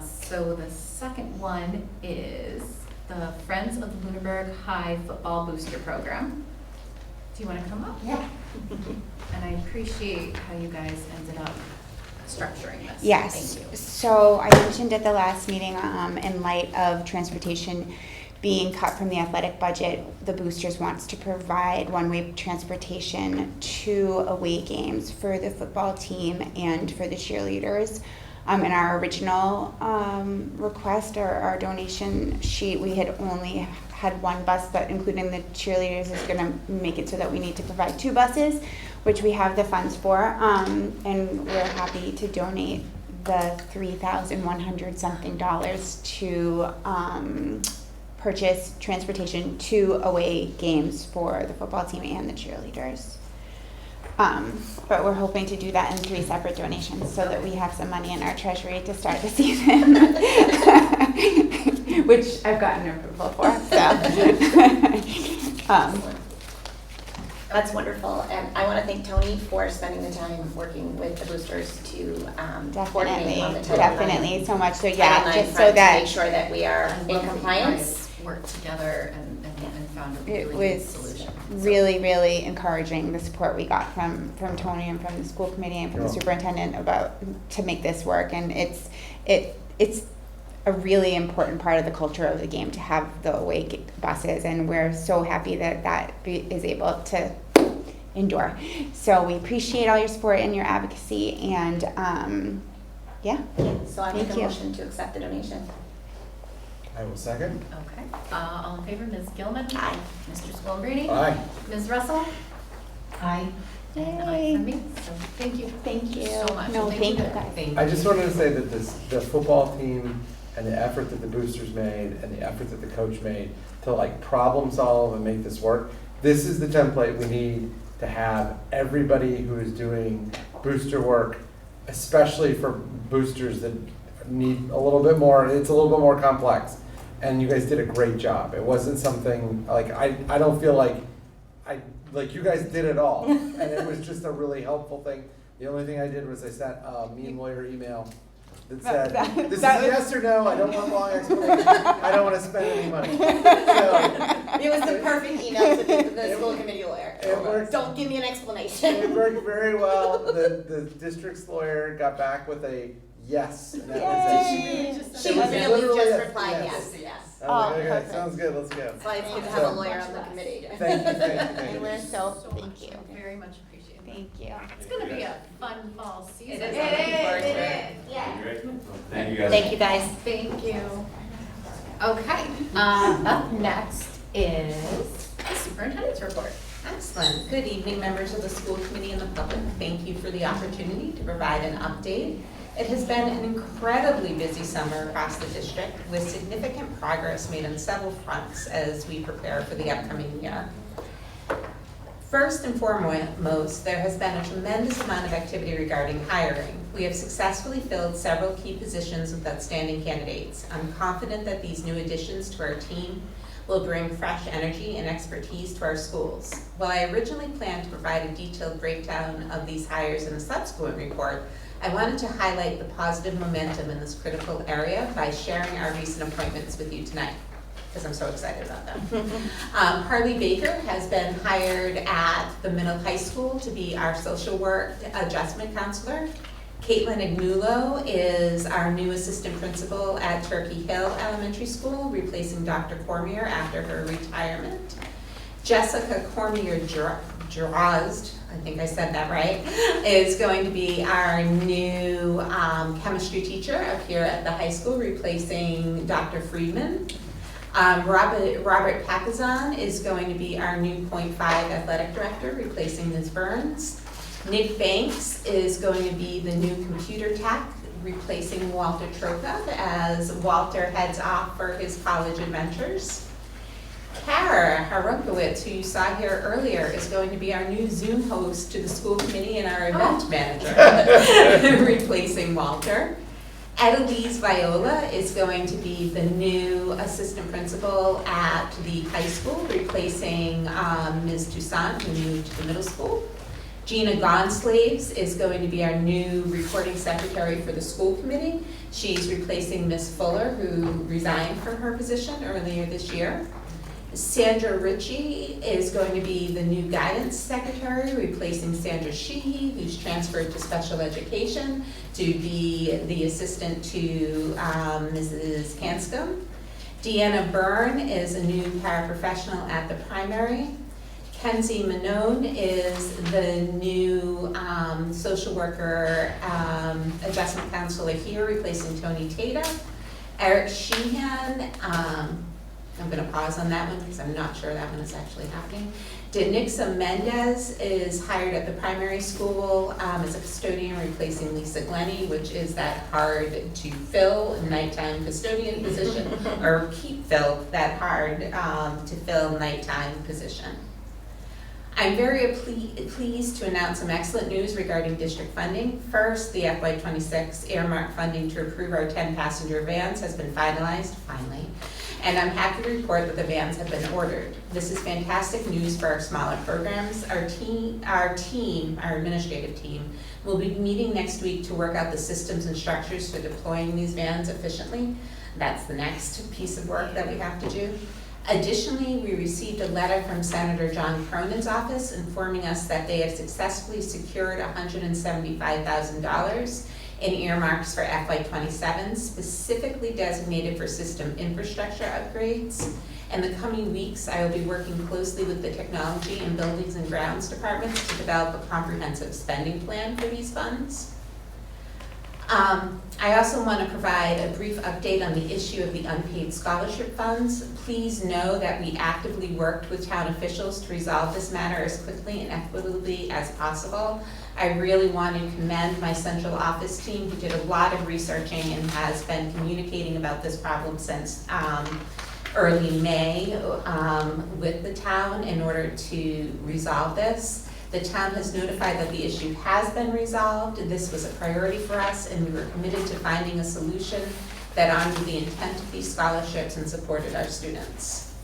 so the second one is the Friends of the Lunenburg High Football Booster Program. Do you want to come up? Yeah. And I appreciate how you guys ended up structuring this. Yes, Thank you. so I mentioned at the last meeting, in light of transportation being cut from the athletic budget, the Boosters wants to provide one-way transportation to away games for the football team and for the cheerleaders. In our original request or our donation sheet, we had only had one bus, but including the cheerleaders is gonna make it so that we need to provide 2 buses, which we have the funds for, and we're happy to donate the $3,100 something to purchase transportation to away games for the football team and the cheerleaders. But we're hoping to do that in 3 separate donations so that we have some money in our treasury to start the season, which I've gotten approval for, so. That's wonderful, and I want to thank Tony for spending the time working with the boosters to coordinate on the Definitely, so much, so timeline yeah, just front so to that make sure that we are I love in that you compliance. guys worked together and found a it really good was solution. really, really encouraging, the support we got from Tony and from the school committee and from the Yeah. superintendent to make this work, and it's a really important part of the culture of the game to have the away buses, and we're so happy that is able to endure. So we appreciate all your support and your advocacy, and yeah. So I make Thank a you. motion to accept the donation. I will second. Okay, all in favor, Ms. Gilman? Aye. Mr. Schoenbrini? Aye. Ms. Russell? Aye. And I Yay. from me, so thank you. Thank you. So much. No, Thank thank you you to- guys. Thank I just wanted to say that the football team and the effort that the boosters made and the effort that the coach made to like problem solve and make this work, this is the template we need to have everybody who is doing booster work, especially for boosters that need a little bit more, it's a little bit more complex. And you guys did a great job. It wasn't something, like, I don't feel like, you guys did it all. And it was just a really helpful thing. The only thing I did was I sent a mean lawyer email that said, this is a yes or no, I don't want long explanation, I don't want to spend any money. So, It was the perfect email to the school committee lawyer. It worked. Don't give me an explanation. it worked very well. The district's lawyer got back with a yes, and that was it. Yay. She It was really literally just a replied yes. yes. I was like, Oh, okay, perfect. sounds good, let's go. That's why it's good to have a lawyer on the committee. Thank you, thank you, And thank you. we're so, much. thank you. Very much appreciate it. Thank you. It's gonna be a fun fall season. It is. I'm looking forward to it. Yeah. Thank you guys. Thank you, guys. Thank you. Okay, up next is the superintendent's report. Excellent. Good evening, members of the school committee and the public. Thank you for the opportunity to provide an update. It has been an incredibly busy summer across the district with significant progress made on several fronts as we prepare for the upcoming year. First and foremost, there has been a tremendous amount of activity regarding hiring. We have successfully filled several key positions with outstanding candidates. I'm confident that these new additions to our team will bring fresh energy and expertise to our schools. While I originally planned to provide a detailed breakdown of these hires in a subsequent report, I wanted to highlight the positive momentum in this critical area by sharing our recent appointments with you tonight, because I'm so excited about them. Harley Baker has been hired at the middle high school to be our social work adjustment counselor. Caitlin Agnulo is our new assistant principal at Turkey Hill Elementary School, replacing Dr. Cormier after her retirement. Jessica Cormier-Drozd, I think I said that right, is going to be our new chemistry teacher up here at the high school, replacing Dr. Friedman. Robert Pakazan is going to be our new .5 athletic director, replacing Ms. Burns. Nick Banks is going to be the new computer tech, replacing Walter Troca as Walter heads off for his college adventures. Kara Harunkowitz, who you saw here earlier, is going to be our new Zoom host to the school committee and our event manager, replacing Walter. Edelise Viola is going to be the new assistant principal at the high school, replacing Ms. Toussaint, who moved to the middle school. Gina Gonslaves is going to be our new reporting secretary for the school committee. She's replacing Ms. Fuller, who resigned from her position earlier this year. Sandra Ritchie is going to be the new guidance secretary, replacing Sandra Sheehy, who's transferred to special education to be the assistant to Mrs. Hanscom. Deanna Byrne is a new paraprofessional at the primary. Kenzie Manone is the new social worker adjustment counselor here, replacing Tony Tata. Eric Sheehan, I'm going to pause on that one because I'm not sure that one is actually happening. Denixa Mendez is hired at the primary school as a custodian, replacing Lisa Glenny, which is that hard to fill nighttime custodian position, or keep filled that hard to fill nighttime position. I'm very pleased to announce some excellent news regarding district funding. First, the FY26 earmark funding to approve our 10-passenger vans has been finalized, finally, and I'm happy to report that the vans have been ordered. This is fantastic news for our smaller programs. Our administrative team, will be meeting next week to work out the systems and structures for deploying these vans efficiently. That's the next piece of work that we have to do. Additionally, we received a letter from Senator John Cronin's office informing us that they have successfully secured $175,000 in earmarks for FY27, specifically designated for system infrastructure upgrades. In the coming weeks, I will be working closely with the Technology and Buildings and Grounds departments to develop a comprehensive spending plan for these funds. I also want to provide a brief update on the issue of the unpaid scholarship funds. Please know that we actively worked with town officials to resolve this matter as quickly and equitably as possible. I really want to commend my central office team who did a lot of researching and has been communicating about this problem since early May with the town in order to resolve this. The town has notified that the issue has been resolved. This was a priority for us, and we were committed to finding a solution that honored the intent of these scholarships and supported our students.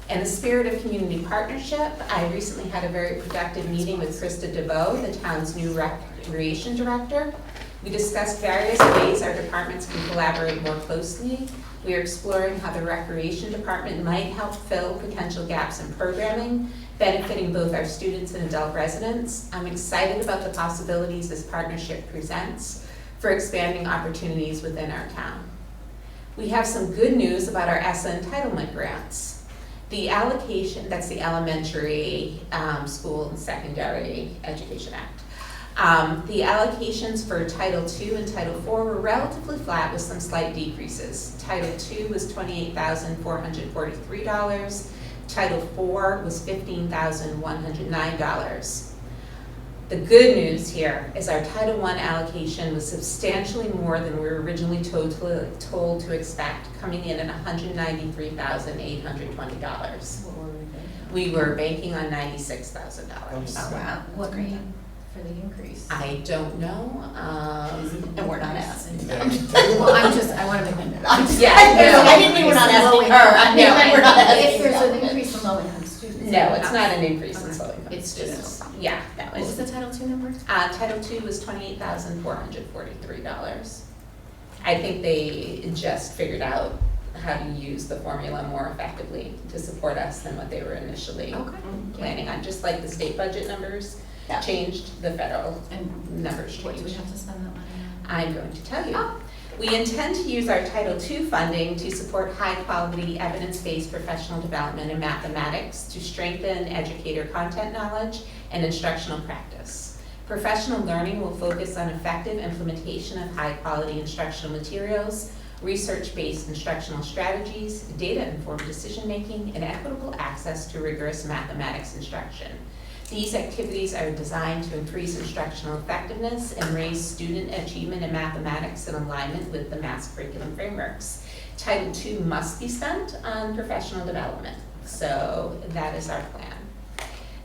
In the spirit of community partnership, I recently had a very productive meeting with Krista DeVoe, the town's new recreation director. We discussed various ways our departments can collaborate more closely. We are exploring how the recreation department might help fill potential gaps in programming, benefiting both our students and adult residents. I'm excited about the possibilities this partnership presents for expanding opportunities within our town. We have some good news about our ESSA entitlement grants. The allocation, that's the Elementary School and Secondary Education Act. The allocations for Title II and Title IV were relatively flat with some slight decreases. Title II was $28,443. Title IV was $15,109. The good news here is our Title I allocation was substantially more than we were originally told to expect, coming in at $193,820. We were banking on $96,000. Oh, wow. What reason for the increase? I don't know. And we're not asking. Yeah. Well, I want to make a note. Yeah, I didn't mean we're not asking her. I mean, No, we're not If asking there's her. an increase in low-income students. No, it's not an increase in low income. It's just, Yeah, no, what was it's, the Title II number? Title II was $28,443. I think they just figured out how to use the formula more effectively to support us than what they were initially planning on. Just like the state budget numbers Yeah. changed, the federal And numbers what do we changed. have to spend that money on? I'm going to tell you. We intend to use our Title II funding to support high-quality, evidence-based professional development in mathematics to strengthen educator content knowledge and instructional practice. Professional learning will focus on effective implementation of high-quality instructional materials, research-based instructional strategies, data-informed decision-making, and equitable access to rigorous mathematics instruction. These activities are designed to increase instructional effectiveness and raise student achievement in mathematics in alignment with the Mass curriculum frameworks. Title II must be spent on professional development, so that is our plan.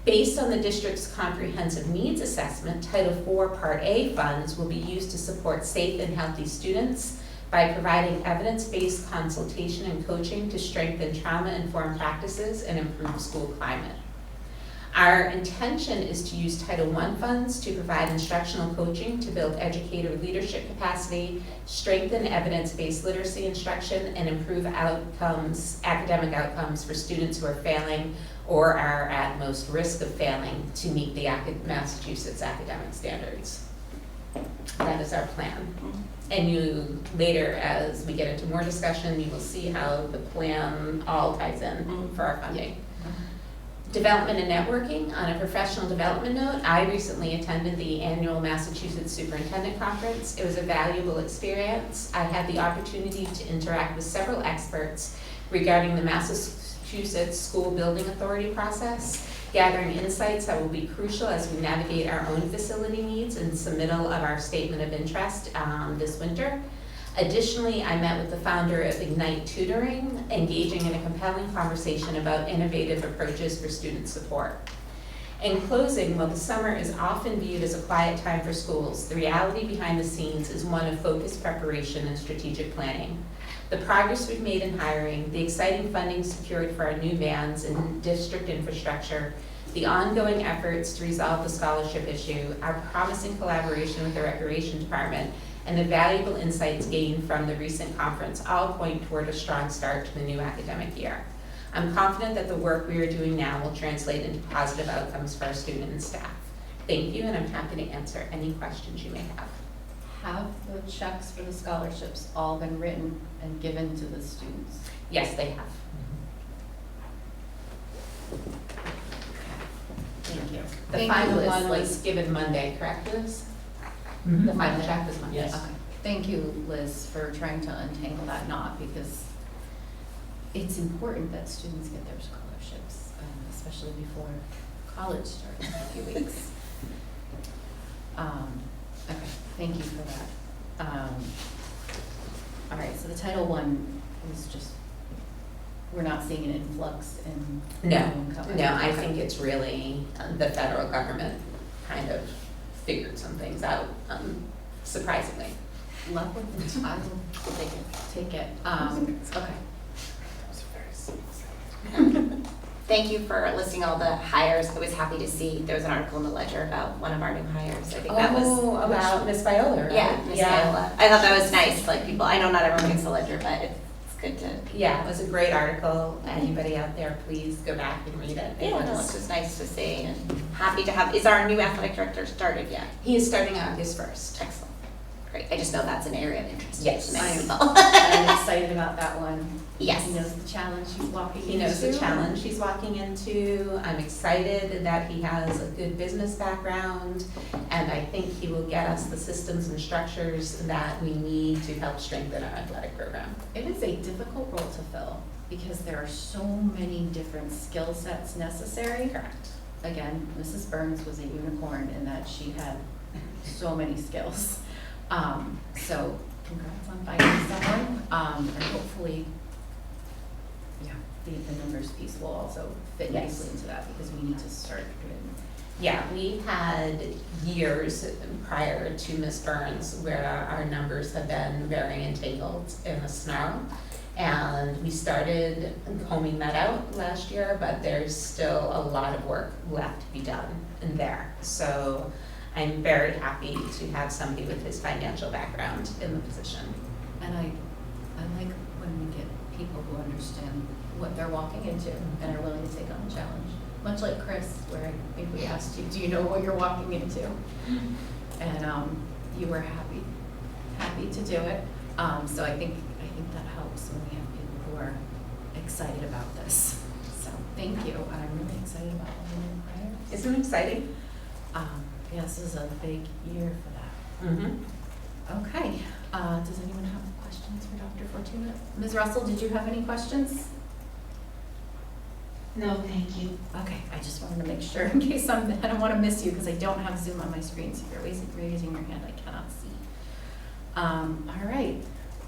Based on the district's comprehensive needs assessment, Title IV Part A funds will be used to support safe and healthy students by providing evidence-based consultation and coaching to strengthen trauma-informed practices and improve school climate. Our intention is to use Title I funds to provide instructional coaching to build educator leadership capacity, strengthen evidence-based literacy instruction, and improve outcomes, academic outcomes for students who are failing or are at most risk of failing to meet the Massachusetts academic standards. That is our plan. And you, later, as we get into more discussion, you will see how the plan all ties in for our funding. Development and networking. On a professional development note, I recently attended the annual Massachusetts Superintendent Conference. It was a valuable experience. I had the opportunity to interact with several experts regarding the Massachusetts School Building Authority process, gathering insights that will be crucial as we navigate our own facility needs and submittal of our statement of interest this winter. Additionally, I met with the founder of Ignite Tutoring, engaging in a compelling conversation about innovative approaches for student support. In closing, while the summer is often viewed as a quiet time for schools, the reality behind the scenes is one of focused preparation and strategic planning. The progress we've made in hiring, the exciting funding secured for our new vans and district infrastructure, the ongoing efforts to resolve the scholarship issue, our promising collaboration with the Recreation Department, and the valuable insights gained from the recent conference all point toward a strong start to the new academic year. I'm confident that the work we are doing now will translate into positive outcomes for our students and staff. Thank you, and I'm happy to answer any questions you may have. Have the checks for the scholarships all been written and given to the students? Yes, they have. Thank you. The Thank final you, one Liz. was given Monday, correct, Liz? Mhm. The final check was Monday. Yes. Okay. thank you, Liz, for trying to untangle that knot, because it's important that students get their scholarships, especially before college starts in a few weeks. Okay, thank you for that. All right, so the Title I is just, we're not seeing an influx in No, income. no, I Okay. think it's really the federal government kind of figured some things out, surprisingly. Luck with the I will take it. Okay. Thank you for listing all the hires. I was happy to see there was an article in the Ledger about one of our new hires. I think that was. Oh, about Miss Viola, right? Yeah, Miss Viola. I thought that was nice, like people, I know not everyone gets the Ledger, but it's good to. Yeah, it was a great article. Anybody out there, please go back and read it. It Yeah, no, was- it's just nice to see and happy to have, is our new athletic director started yet? He is starting August 1st. Excellent. Great. I just know that's an area of interest Yes. to many I'm- people. I'm excited about that one. Yes. He knows the challenge he's walking into. He knows the challenge he's walking into. I'm excited that he has a good business background, and I think he will get us the systems and structures that we need to help strengthen our athletic program. It is a difficult role to fill because there are so many different skill sets necessary. Correct. Again, Mrs. Burns was a unicorn in that she had so many skills. So congrats on finding someone, and hopefully, yeah, the numbers piece will also fit Yes. nicely into that because we need to start doing. Yeah, we had years prior to Ms. Burns where our numbers have been very entangled in a snarl. And we started combing that out last year, but there's still a lot of work left to be done in there. So I'm very happy to have somebody with his financial background in the position. And I like when we get people who understand what they're walking into and are willing to take on the challenge. Much like Chris, where I think we asked you, do you know what you're walking into? And you were happy to do it. So I think that helps when we have people who are excited about this. So thank you, and I'm really excited about all the new hires. Isn't it exciting? Yeah, this is a big year for that. Mm-hmm. Okay, does anyone have questions for Dr. Fortuna? Ms. Russell, did you have any questions? No, thank you. Okay, I just wanted to make sure in case I don't want to miss you because I don't have Zoom on my screen, so if you're raising your hand, I cannot see. All right,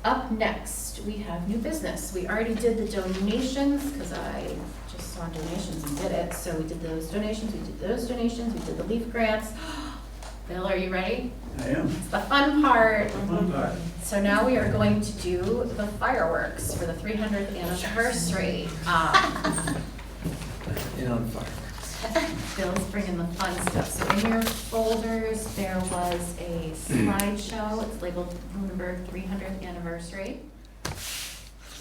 up next, we have new business. We already did the donations because I just saw donations and did it. So we did those donations, we did the LEAF grants. Bill, are you ready? I am. It's the fun part. Fun part. So now we are going to do the fireworks for the 300th anniversary. In on fireworks. Bill's bringing the fun stuff. So in your folders, there was a slideshow. It's labeled Lunenburg 300th anniversary.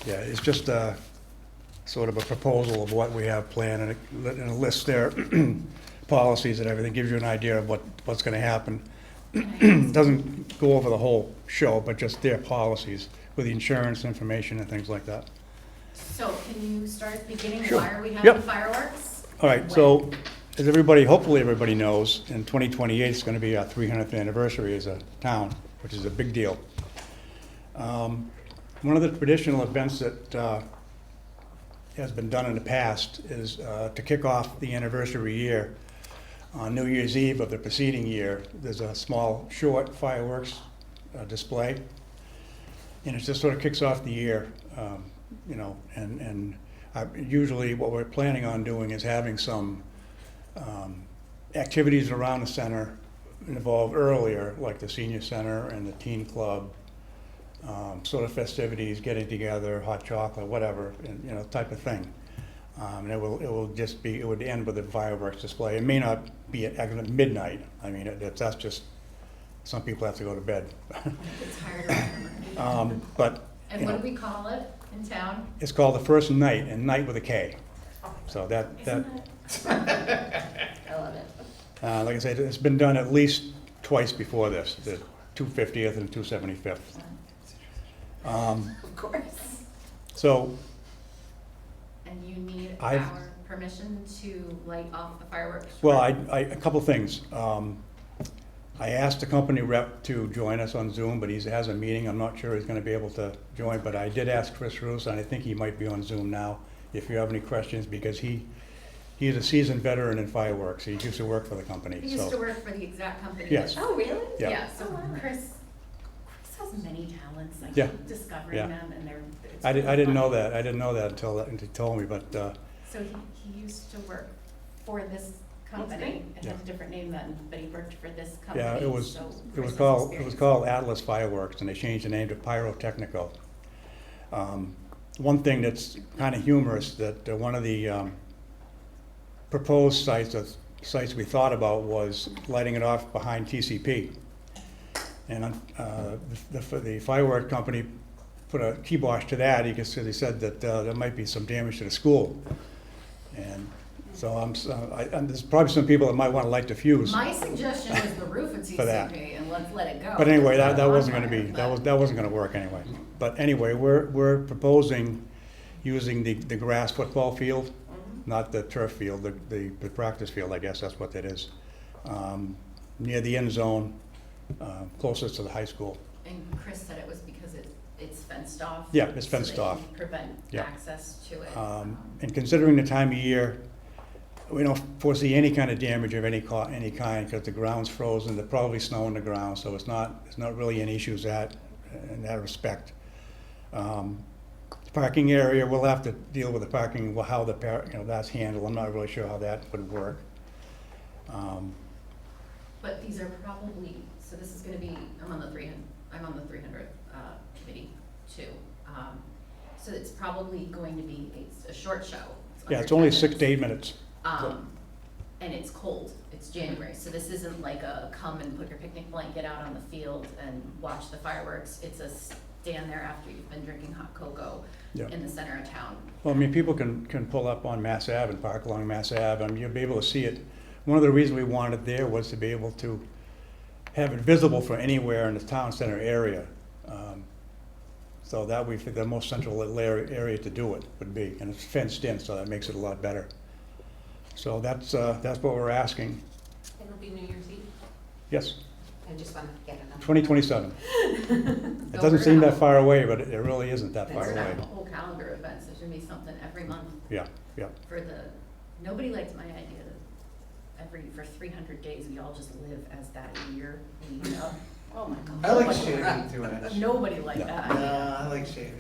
Yeah, it's just a sort of a proposal of what we have planned, and a list there, policies and everything, gives you an idea of what's gonna happen. Doesn't go over the whole show, but just their policies with the insurance information and things like that. So can you start at the beginning? Sure. Why are we having Yep. fireworks? All right, so as everybody, hopefully everybody knows, in 2028 is gonna be our 300th anniversary as a town, which is a big deal. One of the traditional events that has been done in the past is to kick off the anniversary year. On New Year's Eve of the preceding year, there's a small, short fireworks display. And it just sort of kicks off the year, you know, and usually what we're planning on doing is having some activities around the center involved earlier, like the senior center and the teen club, sort of festivities, getting together, hot chocolate, whatever, and, you know, type of thing. And it would end with a fireworks display. It may not be at midnight. I mean, that's just, some people have to go to bed. It's hard to remember. But, And you what know, do we call it in town? it's called the First Night, and night with a K. So that, Isn't it? I love it. like I said, it's been done at least twice before this, the 250th and 275th. Of course. So, And you need I've- our permission to light off the fireworks? well, a couple things. I asked the company rep to join us on Zoom, but he has a meeting. I'm not sure he's going to be able to join, but I did ask Chris Roos, and I think he might be on Zoom now, if you have any questions, because he's a seasoned veteran in fireworks. He used to work for the company. He used to work for the exact company. Yes. Oh, really? Yeah. Yeah, so Oh, wow. Chris has many talents. I Yeah. keep discovering Yeah. them, and it's I really didn't know fun. that. I didn't know that until he told me, but So he used to work for this company. great. It had a different name then, but he worked for this company. yeah, it was so it Chris was has called experience. Atlas Fireworks, and they changed the name to Pyrotechnico. One thing that's kind of humorous, that one of the proposed sites we thought about was lighting it off behind TCP. And the firework company put a kibosh to that because they said that there might be some damage to the school. And so there's probably some people that might want to light the fuse. My suggestion was the roof of For that. TCP, and let's let it go. But anyway, that It's wasn't on gonna be, fire, that wasn't gonna work anyway. But anyway, we're proposing using the grass football field, not the turf field, the practice field, I guess that's what that is. Near the end zone, closest to the high school. And Chris said it was because it's fenced off. Yeah, it's so fenced they off. can prevent Yeah. access to it. And considering the time of year, we don't foresee any kind of damage of any kind, because the ground's frozen, there's probably snow on the ground, so it's not really any issues in that respect. Parking area, we'll have to deal with the parking, how that's handled. I'm not really sure how that would work. But these are probably, so this is gonna be, I'm on the 300th committee too. So it's probably going to be a short show. Yeah, under it's only 10 6 to minutes. 8 minutes. And it's cold, it's January, so this isn't like a come and put your picnic blanket out on the field and watch the fireworks. It's a stand there after you've been drinking hot cocoa Yeah. in the center of town. Well, I mean, people can pull up on Mass Ave and park along Mass Ave, and you'll be able to see it. One of the reasons we wanted it there was to be able to have it visible from anywhere in the town center area. So that we think the most central area to do it would be, and it's fenced in, so that makes it a lot better. So that's what we're asking. It'll be New Year's Eve. Yes, I just wanted to get it on. 2027. It So doesn't we're seem gonna- that far away, but it really isn't that It's far gonna away. have a whole calendar of events, there's gonna be something every month Yeah, yeah. for nobody likes my idea that for 300 days, we all just live as that year leading up. Oh my God. I like Nobody- shaving too much. Nobody liked Yeah. that. I like shaving.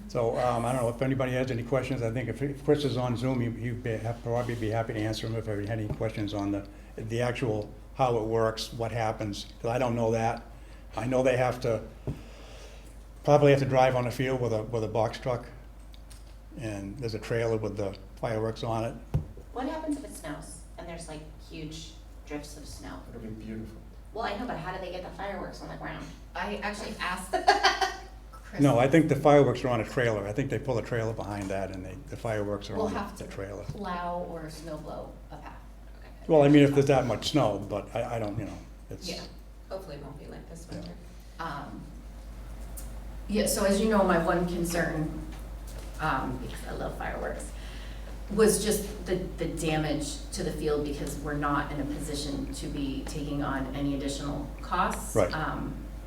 So, I don't know if anybody has any questions. I think if Chris is on Zoom, he'd probably be happy to answer them if he had any questions on the actual, how it works, what happens, because I don't know that. I know they probably have to drive on the field with a box truck, and there's a trailer with the fireworks on it. What happens if it snows and there's like huge drifts of snow? It'll be beautiful. Well, I know, but how do they get the fireworks on the ground? I actually asked Chris. No, I think the fireworks are on a trailer. I think they pull a trailer behind that, and the fireworks are We'll on have the to trailer. plow or snow blow a path. Well, I mean, if there's that much snow, but I don't, it's. Yeah. Hopefully it won't be like this winter. Yeah, so as you know, my one concern, because I love fireworks, was just the damage to the field, because we're not in a position to be taking on any additional costs. Right.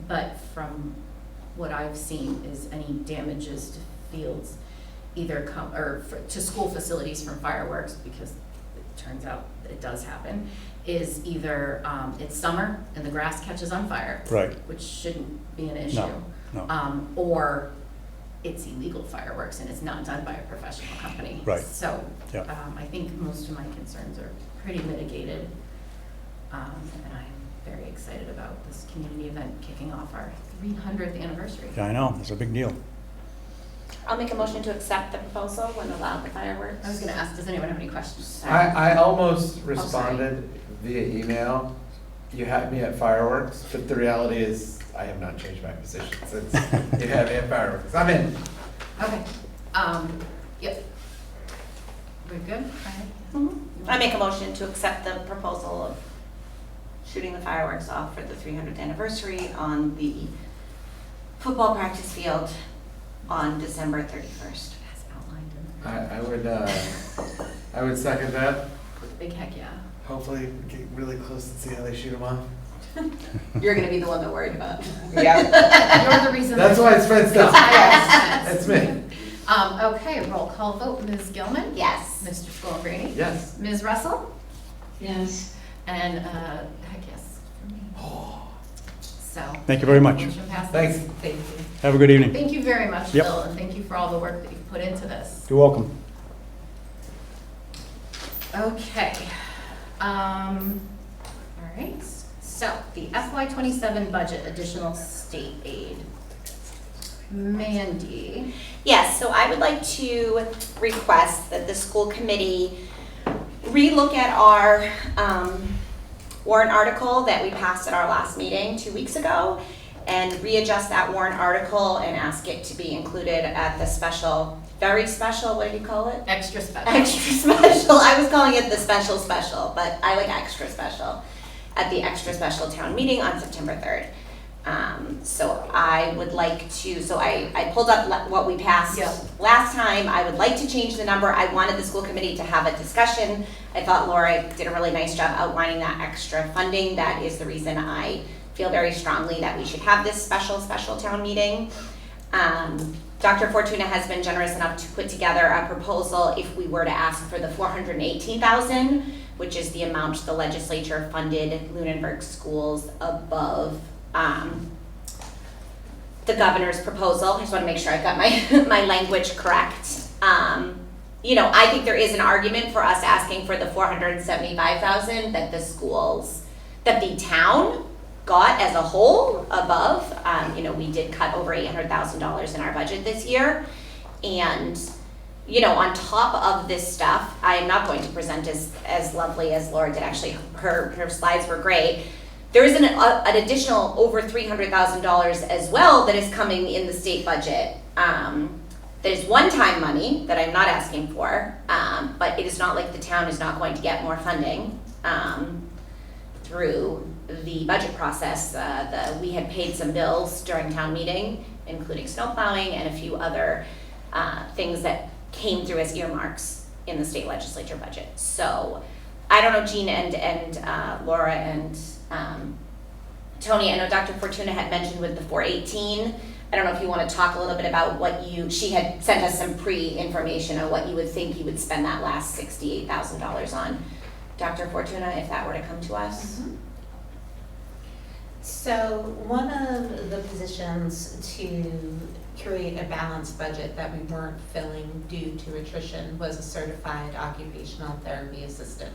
But from what I've seen is any damages to fields either to school facilities from fireworks, because it turns out it does happen, is either, it's summer and the grass catches on fire. Right. Which shouldn't be an issue. No. Or it's illegal fireworks and it's not done by a professional company. Right. So, Yeah. I think most of my concerns are pretty mitigated. And I'm very excited about this community event kicking off our 300th anniversary. Yeah, I know, it's a big deal. I'll make a motion to accept the proposal when allowed the fireworks. I was gonna ask, does anyone have any questions? I almost responded via email. You had me at fireworks, but the reality is I have not changed my position since you had me at fireworks. I'm in. Okay, yep. We're good? I make a motion to accept the proposal of shooting the fireworks off for the 300th anniversary on the football practice field on December 31st. As outlined in I would second that. the big heck yeah. Hopefully we get really close and see how they shoot them off. You're gonna be the one that worried about. You're the reason. That's why it's fenced up. Yes. That's me. Okay, roll call vote, Ms. Gilman? Yes. Mr. Schoenbrini? Yes. Ms. Russell? Yes. And, heck yes, for me. So. Thank you very much. Motion passes. Thanks. Thank you. Have a good evening. Thank you very much, Yep. Bill, and thank you for all the work that you've put into this. You're welcome. Okay. All right, so the FY '27 budget, additional state aid. Mandy? Yes, so I would like to request that the school committee relook at our warrant article that we passed at our last meeting 2 weeks ago and readjust that warrant article and ask it to be included at the special, very special, what did you call it? Extra special. Extra special. I was calling it the special special, but I like extra special at the extra special town meeting on September 3rd. So I would like to, so I pulled up what we passed Yep. last time. I would like to change the number. I wanted the school committee to have a discussion. I thought Laura did a really nice job outlining that extra funding. That is the reason I feel very strongly that we should have this special town meeting. Dr. Fortuna has been generous enough to put together a proposal if we were to ask for the $418,000, which is the amount the legislature funded Lunenburg schools above the governor's proposal. I just want to make sure I've got my language correct. You know, I think there is an argument for us asking for the $475,000 that that the town got as a whole above. You know, we did cut over $800,000 in our budget this year. And, you know, on top of this stuff, I am not going to present as lovely as Laura did. Actually, her slides were great. There is an additional over $300,000 as well that is coming in the state budget. That is one-time money that I'm not asking for, but it is not like the town is not going to get more funding through the budget process. We had paid some bills during town meeting, including snow plowing and a few other things that came through as earmarks in the state legislature budget. So I don't know, Jean and Laura and Tony, I know Dr. Fortuna had mentioned with the 418. I don't know if you want to talk a little bit about she had sent us some pre-information on what you would think you would spend that last $68,000 on. Dr. Fortuna, if that were to come to us. Mm-hmm. So one of the positions to create a balanced budget that we weren't filling due to attrition was a certified occupational therapy assistant.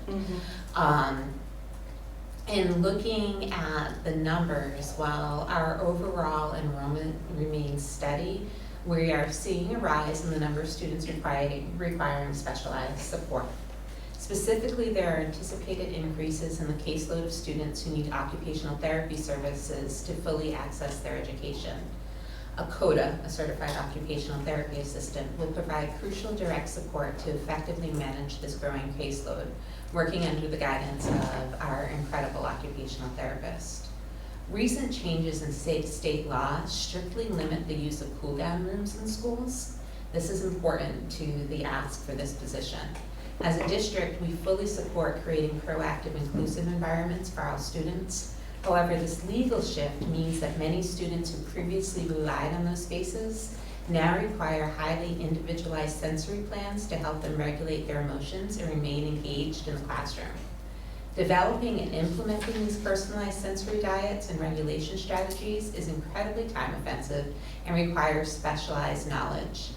In looking at the numbers, while our overall enrollment remains steady, we are seeing a rise in the number of students requiring specialized support. Specifically, there are anticipated increases in the caseload of students who need occupational therapy services to fully access their education. A CODA, a Certified Occupational Therapy Assistant, will provide crucial direct support to effectively manage this growing caseload, working under the guidance of our incredible occupational therapist. Recent changes in state law strictly limit the use of cool-down rooms in schools. This is important to the ask for this position. As a district, we fully support creating proactive, inclusive environments for our students. However, this legal shift means that many students who previously relied on those spaces now require highly individualized sensory plans to help them regulate their emotions and remain engaged in the classroom. Developing and implementing these personalized sensory diets and regulation strategies is incredibly time-intensive and requires specialized knowledge.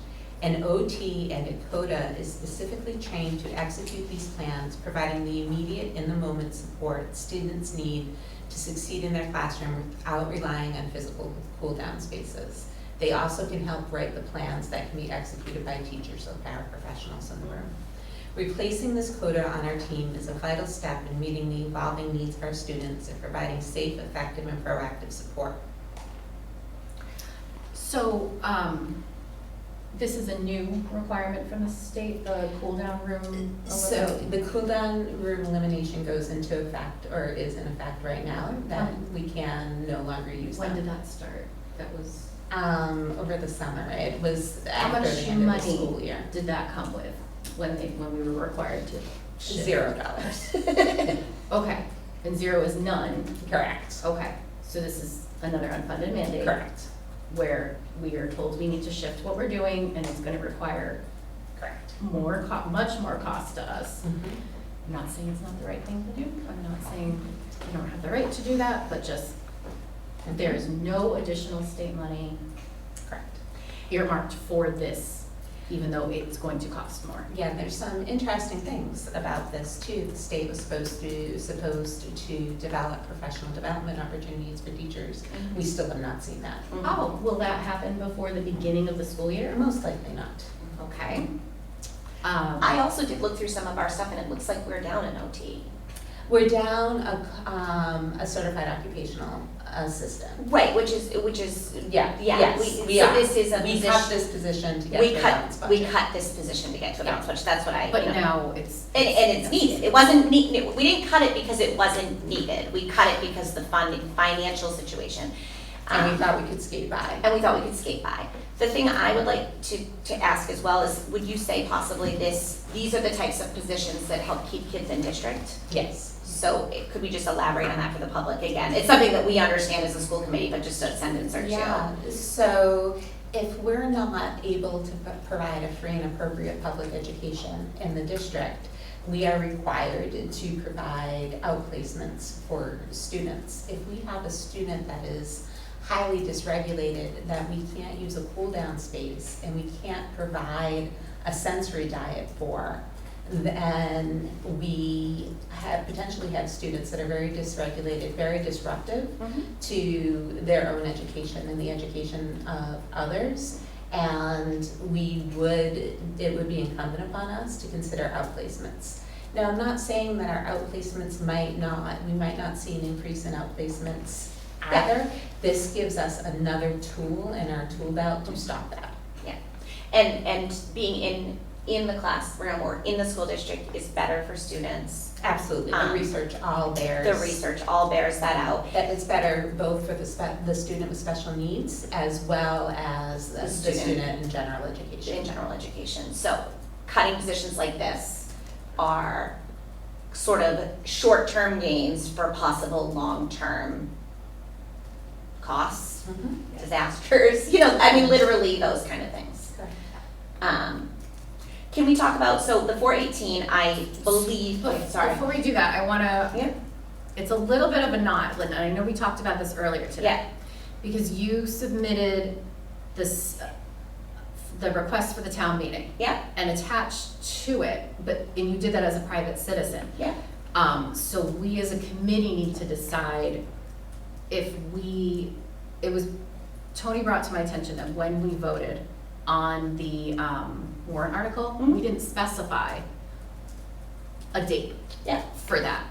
An OT and a CODA is specifically trained to execute these plans, providing the immediate in-the-moment support students need to succeed in their classroom without relying on physical cool-down spaces. They also can help write the plans that can be executed by teachers or paraprofessionals in the room. Replacing this CODA on our team is a vital step in meeting the evolving needs of our students and providing safe, effective, and proactive support. So, this is a new requirement from the state, the cool-down room? So the cool-down room elimination goes into effect, or is in effect right now, that we can no longer use them. When did that start? That was? Over the summer. It was How after much the end of the school money year. did that come with when we were required to shift? $0. Okay, And 0 is none. Correct. Okay, so this is another unfunded mandate. Correct. Where we are told we need to shift what we're doing, and it's gonna require Correct. much more cost to us. Mhm. I'm not saying it's not the right thing to do, I'm not saying you don't have the right to do that, but just, there is no additional state money Correct. earmarked for this, even though it's going to cost more. Yeah, there's some interesting things about this too. The state was supposed to develop professional development opportunities for teachers. We still have not seen that. Oh, will that happen before the beginning of the school year? Most likely not. Okay. I also did look through some of our stuff, and it looks like we're down in OT. We're down a certified occupational assistant. Right, which is, Yeah, yeah, yes, we, we so are. this is a We position. cut this position to get We the cut, balance we budget. cut this position to get to a balance budget, that's what I, But you know. now it's. And it's needed, it wasn't need, we didn't cut it because it wasn't needed, we cut it because the financial situation. And we thought we could skate by. And we thought we could skate by. The thing I would like to ask as well is, would you say possibly these are the types of positions that help keep kids in district? Yes. So could we just elaborate on that for the public again? It's something that we understand as a school committee, but just a sentence or two. Yeah, so if we're not able to provide a free and appropriate public education in the district, we are required to provide outplacements for students. If we have a student that is highly dysregulated, that we can't use a cool down space and we can't provide a sensory diet for, then we potentially have students that are very dysregulated, very disruptive to their own education and the education of others. And it would be incumbent upon us to consider outplacements. Now, I'm not saying that our outplacements we might not see an increase in outplacements either. This gives us another tool in our tool belt to stop that. Yeah, and being in the classroom or in the school district is better for students. Absolutely, the research all bears. The research all bears that out. That it's better both for the student with special needs as well as the student in general education. In general education. So cutting positions like this are sort of short-term gains for possible long-term costs, disasters, I mean, literally those kind of things. Correct. Can we talk about, so the 418, I believe, sorry. Before we do that, I wanna, Yeah. it's a little bit of a knot, Linda, I know we talked about this earlier today. Yeah. Because you submitted this, the request for the town meeting. Yeah. And attached to it, and you did that as a private citizen. Yeah. So we as a committee need to decide if Tony brought to my attention that when we voted on the warrant article, we didn't specify a date for that.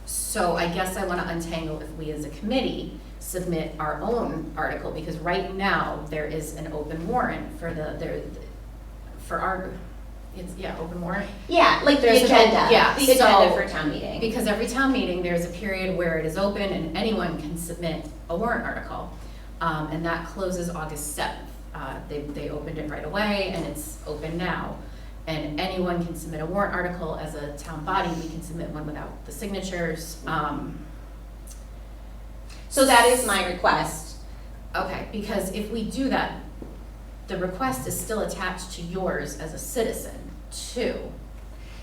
So I guess I wanna untangle if we as a committee submit our own article, because right now there is an open warrant for open warrant. Yeah, like the There's an agenda. open- yeah, The agenda so- for town meeting. Because every town meeting, there's a period where it is open and anyone can submit a warrant article. And that closes August 7th. They opened it right away and it's open now. And anyone can submit a warrant article. As a town body, we can submit one without the signatures. So that is my request. Okay, because if we do that, the request is still attached to yours as a citizen too.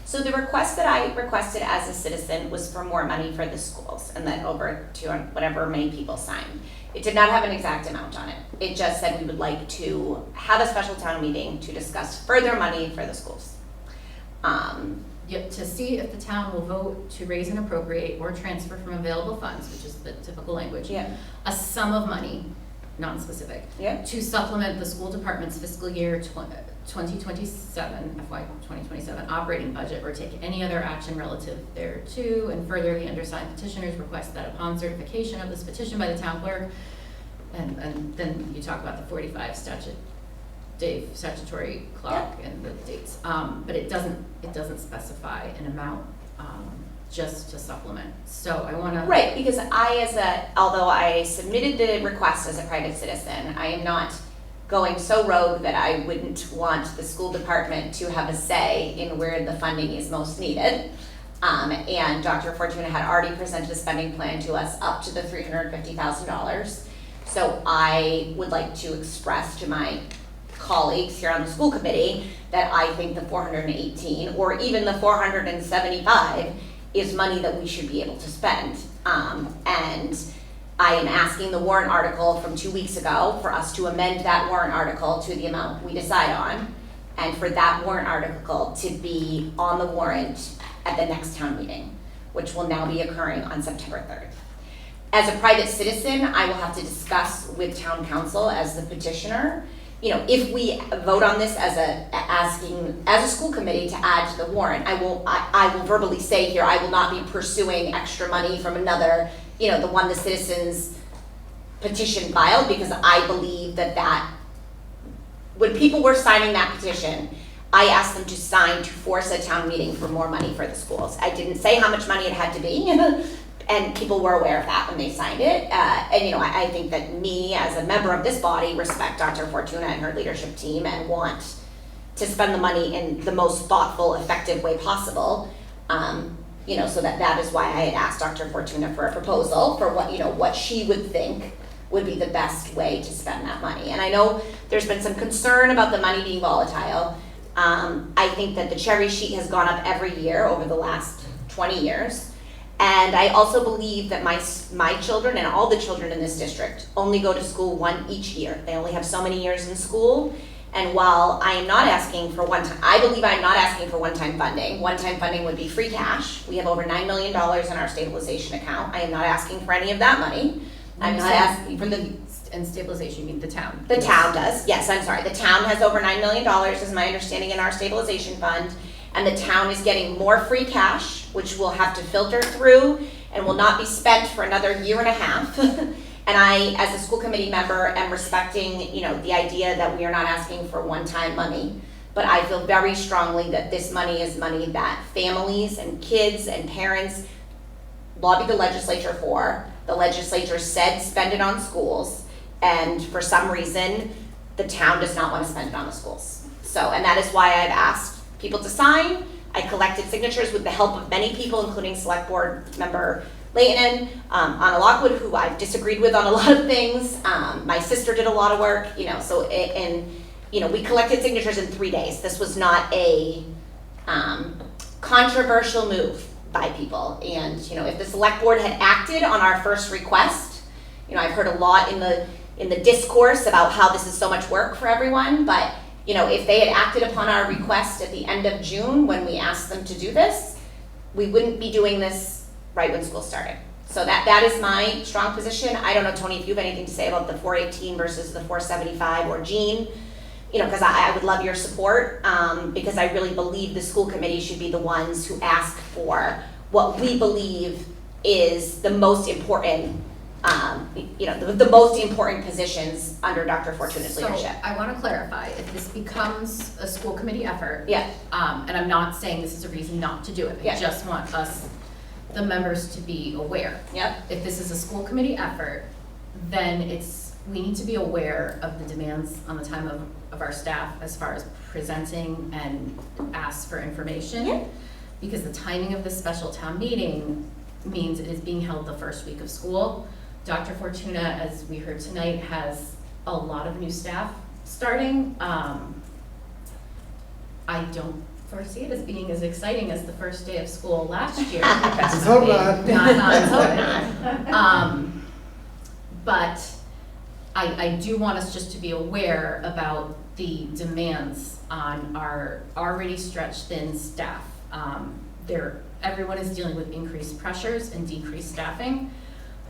So the request that I requested as a citizen was for more money for the schools, and that over to whatever many people signed. It did not have an exact amount on it. It just said we would like to have a special town meeting to discuss further money for the schools. Yet to see if the town will vote to raise and appropriate or transfer from available funds, which is the typical language. Yeah. A sum of money, non-specific. Yeah. To supplement the school department's fiscal year 2027, FY 2027 operating budget, or take any other action relative thereto, and further the undersigned petitioners request that upon certification of this petition by the town clerk, and then you talk about the 45 statutory clock and the dates, but it doesn't specify an amount, just to supplement. So I wanna. Right, because although I submitted the request as a private citizen, I am not going so rogue that I wouldn't want the school department to have a say in where the funding is most needed. And Dr. Fortuna had already presented a spending plan to us up to the $350,000. So I would like to express to my colleagues here on the school committee that I think the 418 or even the 475 is money that we should be able to spend. And I am asking the warrant article from 2 weeks ago for us to amend that warrant article to the amount we decide on, and for that warrant article to be on the warrant at the next town meeting, which will now be occurring on September 3rd. As a private citizen, I will have to discuss with town council as the petitioner. You know, if we vote on this as a school committee to add to the warrant, I will verbally say here, I will not be pursuing extra money from another, you know, the one the citizens petition filed, because I believe that when people were signing that petition, I asked them to sign to force a town meeting for more money for the schools. I didn't say how much money it had to be, and people were aware of that when they signed it. And you know, I think that me as a member of this body respect Dr. Fortuna and her leadership team and want to spend the money in the most thoughtful, effective way possible. You know, so that is why I had asked Dr. Fortuna for a proposal for what she would think would be the best way to spend that money. And I know there's been some concern about the money being volatile. I think that the cherry sheet has gone up every year over the last 20 years. And I also believe that my children and all the children in this district only go to school one each year. They only have so many years in school. And while I am not asking for I believe I'm not asking for one-time funding. One-time funding would be free cash. We have over $9 million in our stabilization account. I am not asking for any of that money. I'm not asking for the... And stabilization, you mean the town? The town does, yes, I'm sorry. The town has over $9 million, is my understanding, in our stabilization fund. And the town is getting more free cash, which will have to filter through and will not be spent for another year and a half. And I, as a school committee member, am respecting, you know, the idea that we are not asking for one-time money. But I feel very strongly that this money is money that families and kids and parents lobbied the legislature for. The legislature said spend it on schools, and for some reason, the town does not want to spend it on the schools. So, and that is why I've asked people to sign. I collected signatures with the help of many people, including Select Board Member Layton, Anna Lockwood, who I've disagreed with on a lot of things. My sister did a lot of work, you know, so, we collected signatures in 3 days. This was not a controversial move by people. And, you know, if the Select Board had acted on our first request, you know, I've heard a lot in the discourse about how this is so much work for everyone, but, you know, if they had acted upon our request at the end of June when we asked them to do this, we wouldn't be doing this right when school started. So that is my strong position. I don't know, Tony, if you have anything to say about the 418 versus the 475, or Jean, you know, because I would love your support, because I really believe the school committee should be the ones who ask for what we believe is the most important, the most important positions under Dr. Fortuna's leadership. So I want to clarify, if this becomes a school committee effort, Yeah. And I'm not saying this is a reason not to do it, Yeah. I just want us, the members, to be aware. Yep. If this is a school committee effort, then we need to be aware of the demands on the time of our staff as far as presenting and ask for information. Yeah. Because the timing of this special town meeting means it is being held the first week of school. Dr. Fortuna, as we heard tonight, has a lot of new staff starting. I don't foresee it as being as exciting as the first day of school last year. Let's hope not. Let's hope. But I do want us just to be aware about the demands on our already stretched thin staff. Everyone is dealing with increased pressures and decreased staffing.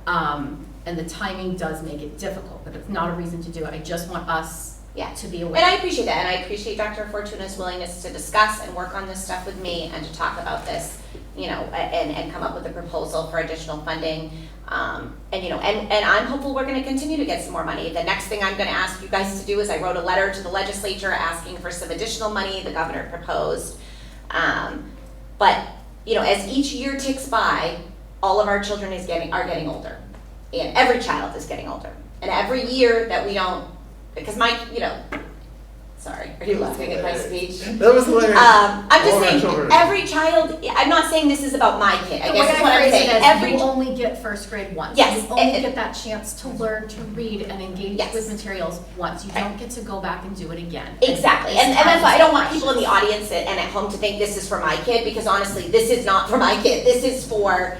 And the timing does make it difficult, but it's not a reason to do it. I just want us to be aware. And I appreciate that, and I appreciate Dr. Fortuna's willingness to discuss and work on this stuff with me and to talk about this, you know, and come up with a proposal for additional funding. And I'm hopeful we're going to continue to get some more money. The next thing I'm going to ask you guys to do is I wrote a letter to the legislature asking for some additional money the governor proposed. But, you know, as each year ticks by, all of our children are getting older. And every child is getting older. And every year that we don't, because Sorry, are you laughing at my speech? That was hilarious. I'm All just of our saying, children. every child, I'm not saying this is about my kid, I The way guess is what I'm phrase it saying. is, Every you only get first grade once. Yes, You only and- get that chance to learn to read and engage Yes. with materials once. You don't get to go back and do it again. Exactly, and It's that's why I don't want precious. people in the audience and at home to think this is for my kid, because honestly, this is not for my kid. This is for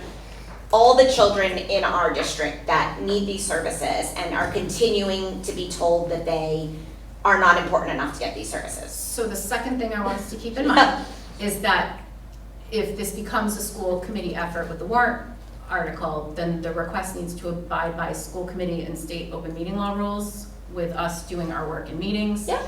all the children in our district that need these services and are continuing to be told that they are not important enough to get these services. So the second thing I want us to keep in mind is that if this becomes a school committee effort with the warrant article, then the request needs to abide by school committee and state open meeting law rules with us doing our work in meetings. Yeah.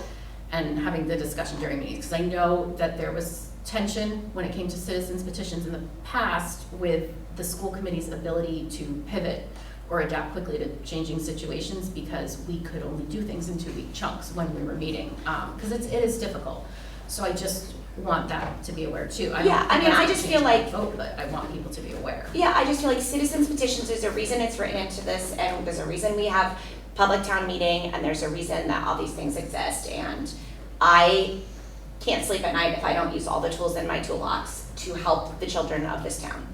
And having the discussion during meetings, because I know that there was tension when it came to citizens petitions in the past with the school committee's ability to pivot or adapt quickly to changing situations, because we could only do things in 2-week chunks when we were meeting, because it is difficult. So I just want that to be aware too. Yeah, I mean, I just feel like- vote, but I want people to be aware. Yeah, I just feel like citizens petitions, there's a reason it's written into this, and there's a reason we have public town meeting, and there's a reason that all these things exist, and I can't sleep at night if I don't use all the tools in my toolbox to help the children of this town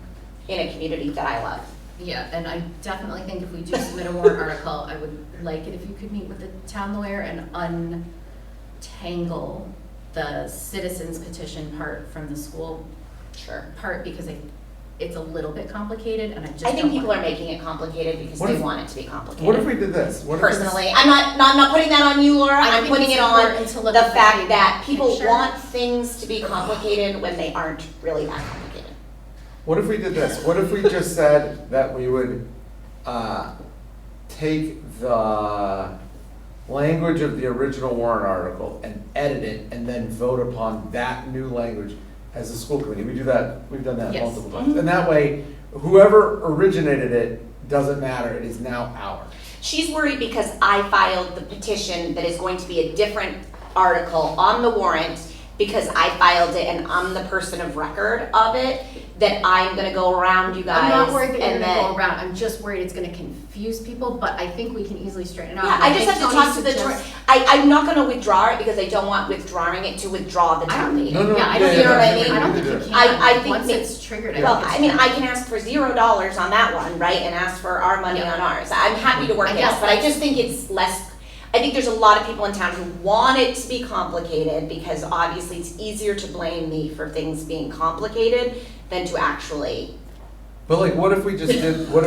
in a community that I love. Yeah, and I definitely think if we do submit a warrant article, I would like it if you could meet with the town lawyer and untangle the citizens petition part from the school Sure. part, because it's a little bit complicated, and I just I think don't people want- are making it complicated because What they if- want it to be complicated. What if we did this? What if it's- Personally, I'm not putting that on you, Laura, I I'm think putting it's it on important to look the at the fact big that people picture. want things to be complicated when they aren't really that complicated. What if we did this? What if we just said that we would take the language of the original warrant article and edit it and then vote upon that new language as a school committee? We do that, we've done that Yes. multiple times. And that way, whoever originated it doesn't matter, it is now ours. She's worried because I filed the petition that is going to be a different article on the warrant because I filed it and I'm the person of record of it, that I'm gonna go around you guys I'm not worried that you're and gonna then. go around, I'm just worried it's gonna confuse people, but I think we can easily straighten it out. Yeah, And I just think have to Tony talk to the, suggests- I'm not gonna withdraw it because I don't want withdrawing it to withdraw the I town don't think, meeting. No, no, yeah, I yeah, don't yeah, think, you know what I I mean? don't think you can. I think Once may- it's triggered, I Well, think it's I mean, I fine. can ask for $0 on that one, right, and ask for our money Yeah. on ours. I'm happy to work I it guess out, but I that's- just think it's less, I think there's a lot of people in town who want it to be complicated because obviously it's easier to blame me for things being complicated than to actually. But like, what if we just did what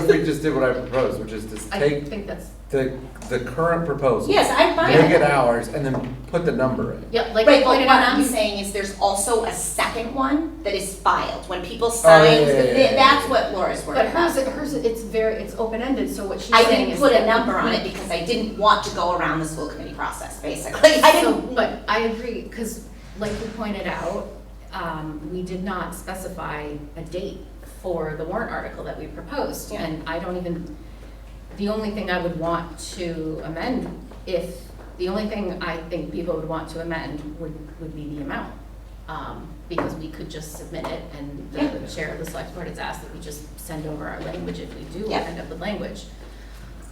I proposed, which is to I take think that's, the current proposal, Yes, I'm fine. make it ours, and then put the number in. yeah, like I Right, but pointed what out, I'm you saying is there's also a second one that is filed. When people Oh, sign, yeah. that's what Laura's worried but about. hers, it's open-ended, so what she's I saying didn't is put a that number on we- it because I didn't want to go around the school committee process, basically. I So, didn't. but I agree, because like you pointed out, we did not specify a date for the warrant article that we proposed. Yeah. And I don't even, the only thing I would want to amend, the only thing I think people would want to amend would be the amount. Because we could just submit it, and the chair of the select board has asked that we just send over our language if we do Yeah. end up with language.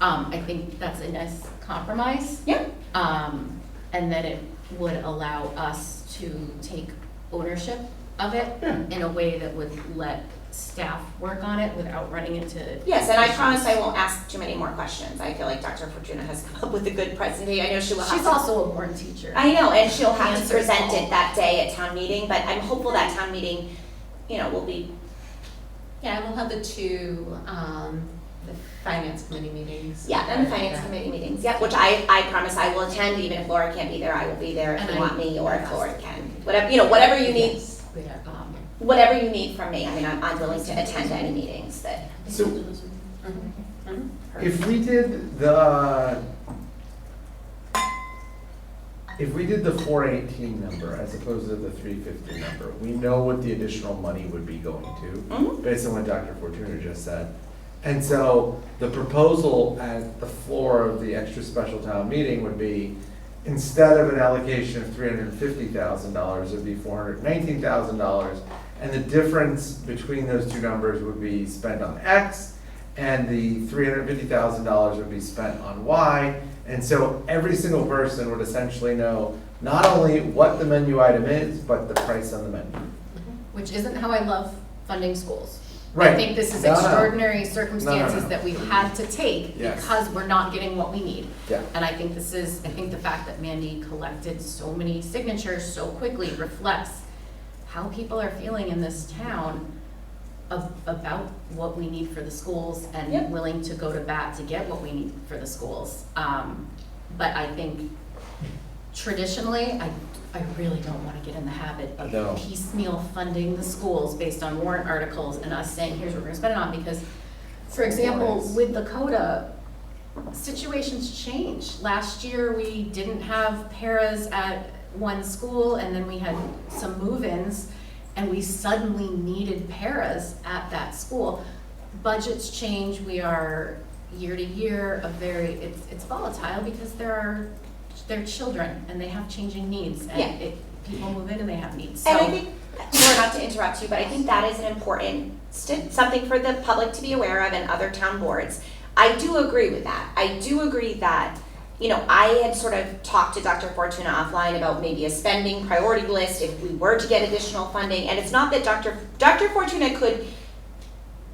I think that's a nice compromise. Yeah. And then it would allow us to take ownership of it in a way that would let staff work on it without running into. Yes, and I issues. promise I won't ask too many more questions. I feel like Dr. Fortuna has come up with a good presentation. I know she will have She's to. also a born teacher. I know, and she'll have to Answers present all. it that day at town meeting, but I'm hopeful that town meeting, will be. Yeah, we'll have the two, the finance committee meetings. Yeah, and the finance committee meetings, yep, which I promise I will attend, even if Laura can't be there, I will be there if And you I- want me, or if Laura can. Whatever you need, Yes. whatever you need from me, I mean, I'm willing to attend any meetings that. So, if we did the 418 number as opposed to the 350 number, we know what the additional money would be going to, Mhm. based on what Dr. Fortuna just said. And so the proposal at the floor of the extra special town meeting would be, instead of an allocation of $350,000, it'd be $419,000. And the difference between those two numbers would be spent on X, and the $350,000 would be spent on Y. And so every single person would essentially know not only what the menu item is, but the price on the menu. Which isn't how I love funding schools. I Right. think this is No, no. extraordinary circumstances No. that we've had to take Yes. because we're not getting what we need. Yeah. And I think the fact that Mandy collected so many signatures so quickly reflects how people are feeling in this town about what we need for the schools Yep. and willing to go to bat to get what we need for the schools. But I think traditionally, I really don't want to get in the habit No. of piecemeal funding the schools based on warrant articles and us saying, here's what we're gonna spend it on, because, for example, with the CODA, situations change. Last year, we didn't have paras at one school, and then we had some move-ins, and we suddenly needed paras at that school. Budgets change, we are year to year, it's volatile because they're children and they have changing needs, Yeah. and people move in and they have needs, And I so. think, sorry not to interrupt you, but I think that is an important, something for the public to be aware of and other town boards. I do agree with that. I do agree that, you know, I had sort of talked to Dr. Fortuna offline about maybe a spending priority list if we were to get additional funding. And it's not that Dr. Fortuna could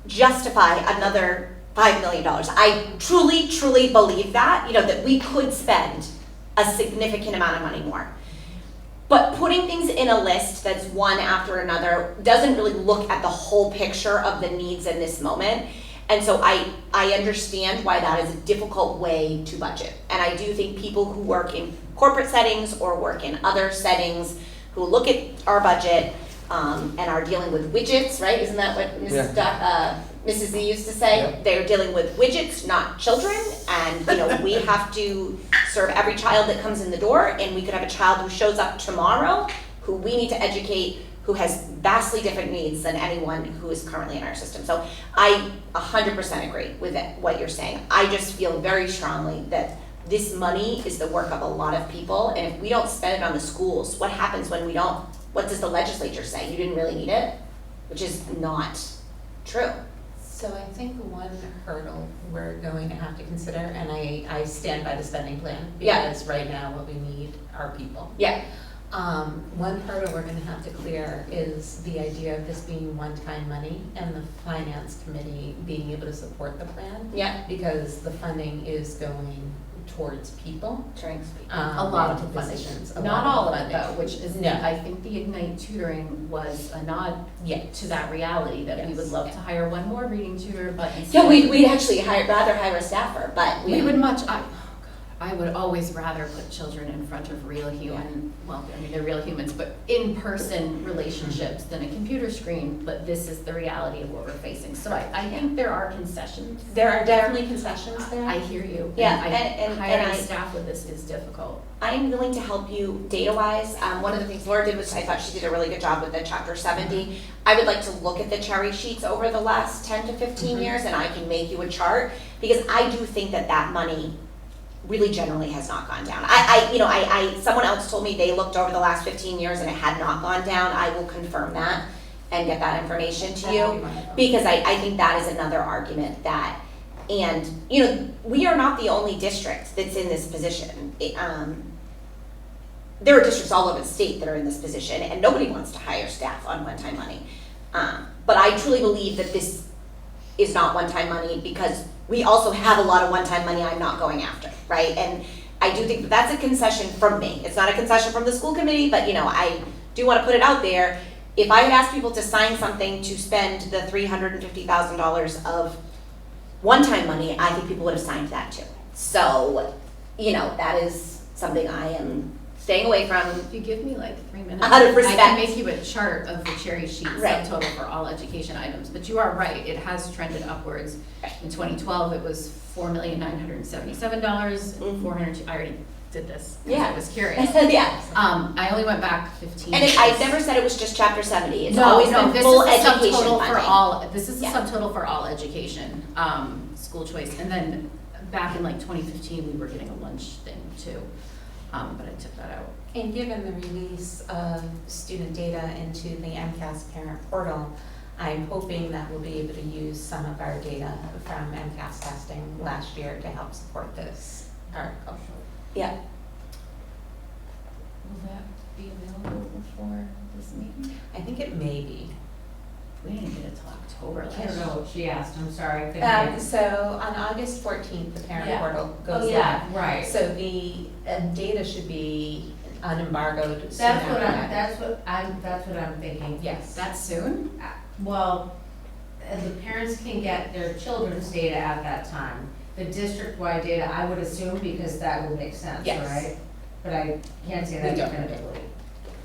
justify another $5 million. I truly, truly believe that, you know, that we could spend a significant amount of money more. But putting things in a list that's one after another doesn't really look at the whole picture of the needs in this moment. And so I understand why that is a difficult way to budget. And I do think people who work in corporate settings or work in other settings who look at our budget and are dealing with widgets, right? Isn't that what Mrs. Z used to say? Yep. They're dealing with widgets, not children. And you know, we have to serve every child that comes in the door, and we could have a child who shows up tomorrow who we need to educate, who has vastly different needs than anyone who is currently in our system. So I 100% agree with what you're saying. I just feel very strongly that this money is the work of a lot of people, and if we don't spend it on the schools, what happens when we don't? What does the legislature say? You didn't really need it? Which is not true. So I think one hurdle we're going to have to consider, and I stand by the spending plan, Yeah. because right now what we need are people. Yeah. One hurdle we're gonna have to clear is the idea of this being one-time money and the finance committee being able to support the plan. Yeah. Because the funding is going towards people. A lot of and the positions. funding, not all of it though, which is, No. I think the Ignite tutoring was a nod Yeah. to that reality, that we would Yes. love to hire one more reading tutor, but Yeah, instead. we'd actually rather hire a staffer, but We would I would always rather put children in front of real human, well, I mean, they're real humans, but in-person relationships than a computer screen, but this is the reality of what we're facing. So I think there are concessions. there are definitely concessions there. I hear you. Yeah, And and hiring I- staff with this is difficult. I'm willing to help you data-wise. One of the things Laura did, which I thought she did a really good job with the Chapter 70, I would like to look at the cherry sheets over the last 10 to 15 years, and I can make you a chart, because I do think that money really generally has not gone down. Someone else told me they looked over the last 15 years and it had not gone down. I will confirm that and get that information to you, because I think that is another argument that, and, you know, we are not the only district that's in this position. There are districts all over the state that are in this position, and nobody wants to hire staff on one-time money. But I truly believe that this is not one-time money, because we also have a lot of one-time money I'm not going after, right? And I do think that that's a concession from me. It's not a concession from the school committee, but, you know, I do want to put it out there. If I had asked people to sign something to spend the $350,000 of one-time money, I think people would have signed that too. So, you know, that is something I am staying away from. If you give me like 3 minutes, Out of respect. I can make you a chart of the cherry sheet Right. subtotal for all education items. But you are right, it has trended upwards. In 2012, it was $4,977. Mhm. 400. I already did this. 'Cause Yeah. I was curious. Yeah. I only went back 15. And years. I've never said it was just Chapter 70. It's No, always no, been this full is a education subtotal for funding. all. This is a Yeah. subtotal for all education, school choice. And then back in like 2015, we were getting a lunch thing too, but I took that out. And given the release of student data into the MCAS parent portal, I'm hoping that we'll be able to use some of our data from MCAS testing last year to help support this article. Yeah. Will that be available before this meeting? I think it may be. We didn't get it till October I last don't year. know what she asked, I'm sorry. I couldn't hear. So on August 14th, the parent Yeah. portal goes Oh, live. yeah, right. So the data should be unembargoed soon That's after what that. that's what I'm thinking. Yes. That's soon? Well, the parents can get their children's data at that time. The district-wide data, I would assume, because that would make sense, Yes. right? But I can't say that We don't. definitively.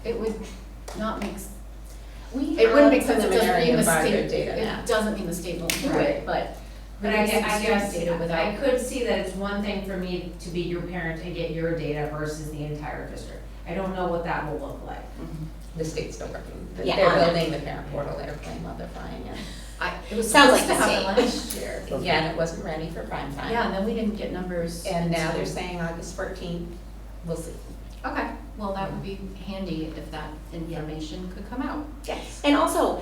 It would not make, we. It wouldn't make have sense if it was preliminary already embargoed embargoed data now. It doesn't mean the state won't do Right. it, but. But I guess, releasing student data I without. could see that it's one thing for me to be your parent and get your data versus the entire district. I don't know what that will look like. The state's still working. Yeah, They're on it. building the parent portal airplane while they're flying it. It was Sounds supposed like to the happen last year. Yeah, and it wasn't ready for prime time. Yeah, and then we didn't get numbers. And now they're until- saying August 14th, we'll see. Okay, well, that would be handy if that information could come out. Yes, and also,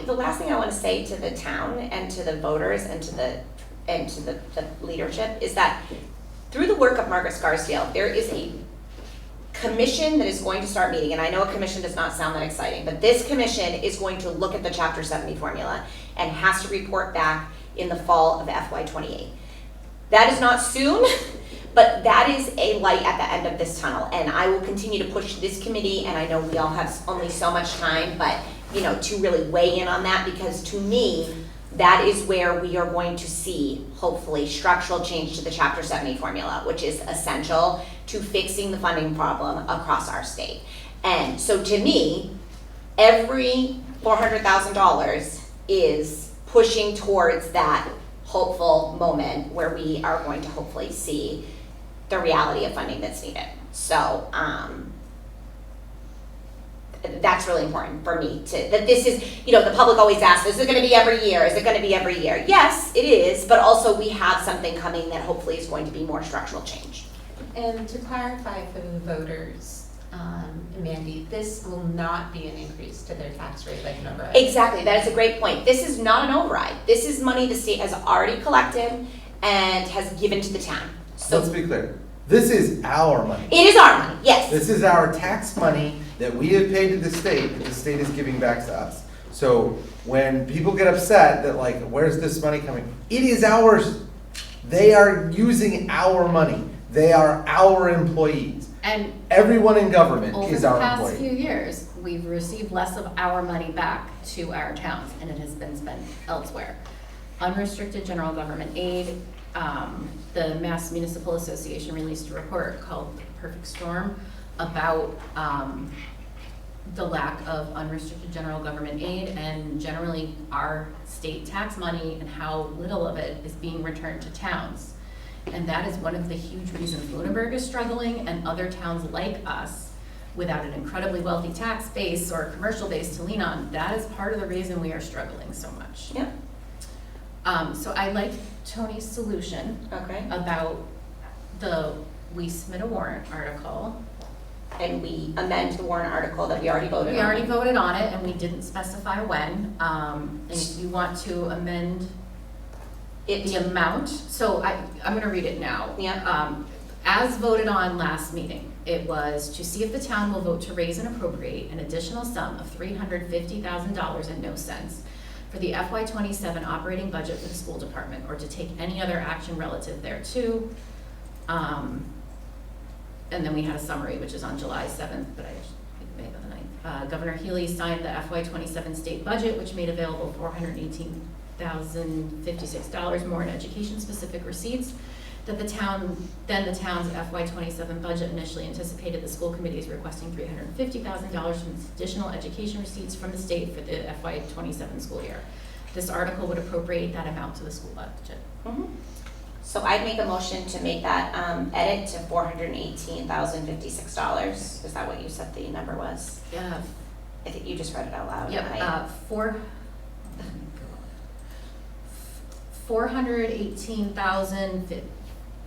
the last thing I wanna say to the town and to the voters and to the leadership is that through the work of Margaret Scarsdale, there is a commission that is going to start meeting, and I know a commission does not sound that exciting, but this commission is going to look at the Chapter 70 formula and has to report back in the fall of FY '28. That is not soon, but that is a light at the end of this tunnel, and I will continue to push this committee, and I know we all have only so much time, but, to really weigh in on that, because to me, that is where we are going to see, hopefully, structural change to the Chapter 70 formula, which is essential to fixing the funding problem across our state. And so to me, every $400,000 is pushing towards that hopeful moment where we are going to hopefully see the reality of funding that's needed. So, that's really important for me that this is, the public always asks, is it gonna be every year? Is it gonna be every year? Yes, it is, but also we have something coming that hopefully is going to be more structural change. And to clarify for the voters, Mandy, this will not be an increase to their tax rate like an override. Exactly, that is a great point. This is not an override. This is money the state has already collected and has given to the town. Let's So be clear. This is our money. it is our money, yes. This is our tax money that we have paid to the state, that the state is giving back to us. So when people get upset that like, where's this money coming? It is ours. They are using our money. They are our employees. And Everyone in government over is the our past employee. few years, we've received less of our money back to our towns, and it has been spent elsewhere. Unrestricted general government aid, the Mass Municipal Association released a report called Perfect Storm about the lack of unrestricted general government aid and generally our state tax money and how little of it is being returned to towns. And that is one of the huge reasons Lunenburg is struggling and other towns like us without an incredibly wealthy tax base or commercial base to lean on. That is part of the reason we are struggling so much. Yep. So I like Tony's solution Okay. about we submit a warrant article. And we amend the warrant article that we already voted on. We already voted on it and we didn't specify when. And if you want to amend the amount, so I'm gonna read it now. Yeah. As voted on last meeting, it was to see if the town will vote to raise and appropriate an additional sum of $350,000 and no cents for the FY '27 operating budget for the school department, or to take any other action relative thereto. And then we had a summary, which is on July 7th, but I think it may have been the 9th. Governor Healy signed the FY '27 state budget, which made available $418,056 more in education-specific receipts that the town's FY '27 budget initially anticipated. The school committee is requesting $350,000 from additional education receipts from the state for the FY '27 school year. This article would appropriate that amount to the school budget. Mhm. So I'd make a motion to make that edit to $418,056. Is that what you said the number was? Yeah. I think you just read it out loud. Yep, right?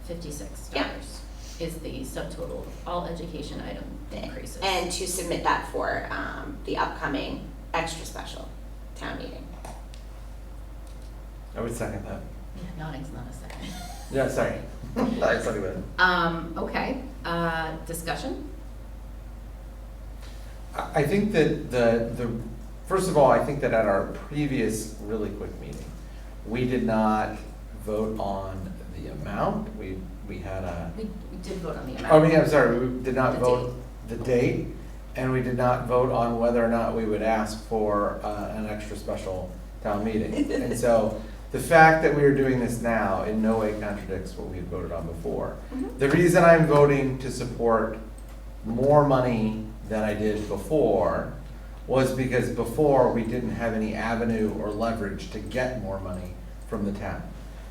$418,056 is the subtotal of all education item increases. And to submit that for the upcoming extra special town meeting. I would second that. Yeah, nodding's not a second. Yeah, sorry. I second that. Okay, discussion? I think that first of all, I think that at our previous really quick meeting, we did not vote on the amount. We had a, We did vote on the amount. I mean, I'm sorry, we did not The vote the date, and we did not vote on whether or not we would ask for an extra special town meeting. And so the fact that we are doing this now in no way contradicts what we had voted on before. Mhm. The reason I'm voting to support more money than I did before was because before we didn't have any avenue or leverage to get more money from the town.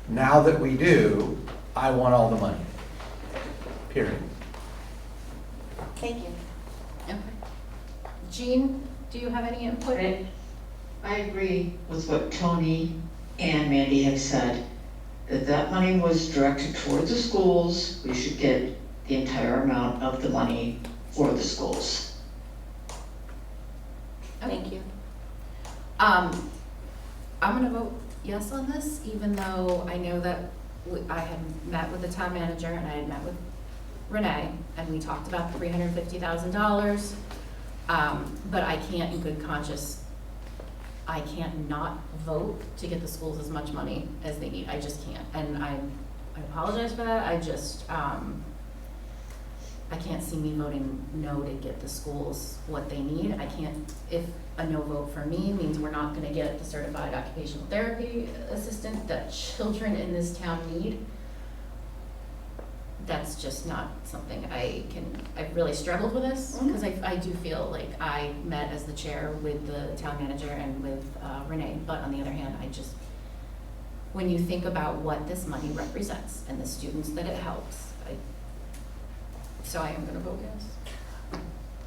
Now that we do, I want all the money. Period. Thank you. Okay. Jean, do you have any input? I agree with what Tony and Mandy have said, that money was directed toward the schools. We should get the entire amount of the money for the schools. Thank you. I'm gonna vote yes on this, even though I know that I had met with the town manager and I had met with Renee, and we talked about the $350,000. But I can't in good conscience, I can't not vote to get the schools as much money as they need. I just can't. And I apologize for that. I just, I can't see me voting no to get the schools what they need. I can't, if a no vote for me means we're not gonna get the certified occupational therapy assistant that children in this town need, that's just not something I've really struggled with this, because I do feel like I met as the chair with the town manager and with Renee, but on the other hand, when you think about what this money represents and the students that it helps, so I am gonna vote yes.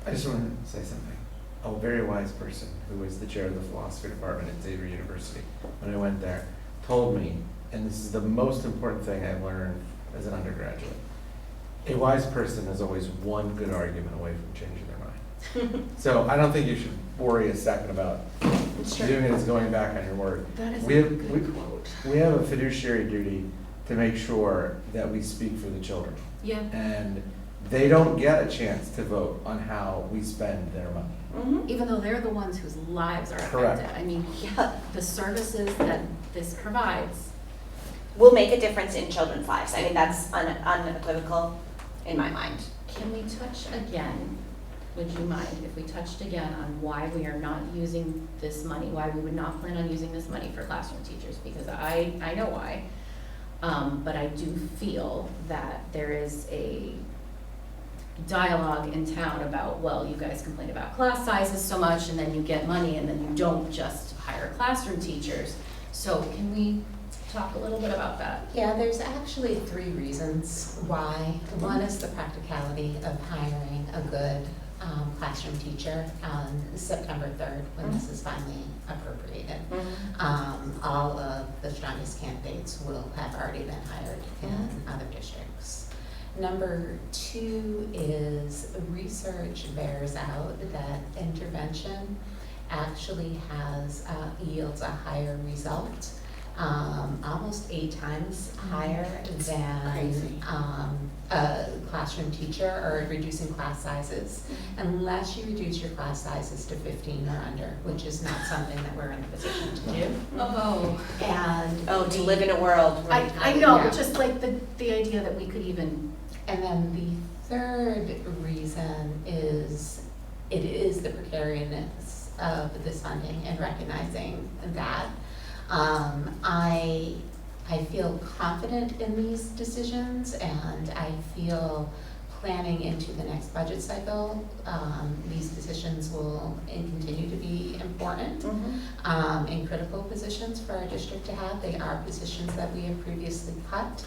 I just want to say something. A very wise person who was the chair of the philosophy department at Xavier University, when I went there, told me, and this is the most important thing I learned as an undergraduate, a wise person is always one good argument away from changing their mind. So I don't think you should worry a second about doing it as going back on your word. That is We a have- good quote. We have a fiduciary duty to make sure that we speak for the children. Yeah. And they don't get a chance to vote on how we spend their money. Even though they're the ones whose lives are Correct. affected. I mean, Yeah. the services that this provides. Will make a difference in children's lives. I mean, that's unequivocal in my mind. Can we touch again, would you mind if we touched again on why we are not using this money, why we would not plan on using this money for classroom teachers? Because I know why, but I do feel that there is a dialogue in town about, well, you guys complain about class sizes so much and then you get money and then you don't just hire classroom teachers. So can we talk a little bit about that? Yeah, there's actually 3 reasons why. One is the practicality of hiring a good classroom teacher on September 3rd, when this is finally appropriated. All of the strongest candidates will have already been hired in other districts. Number 2 is research bears out that intervention actually yields a higher result, almost 8 times higher than a classroom teacher, or reducing class sizes, unless you reduce your class sizes to 15 or under, which is not something that we're in a position to do. Oh. And To live in a world where. I know, Yeah. but just like the idea that we could even. And then the 3rd reason is, it is the precariousness of this funding, and recognizing that. I feel confident in these decisions, and I feel planning into the next budget cycle, these positions will continue to be important, and critical positions for our district to have. They are positions that we have previously cut.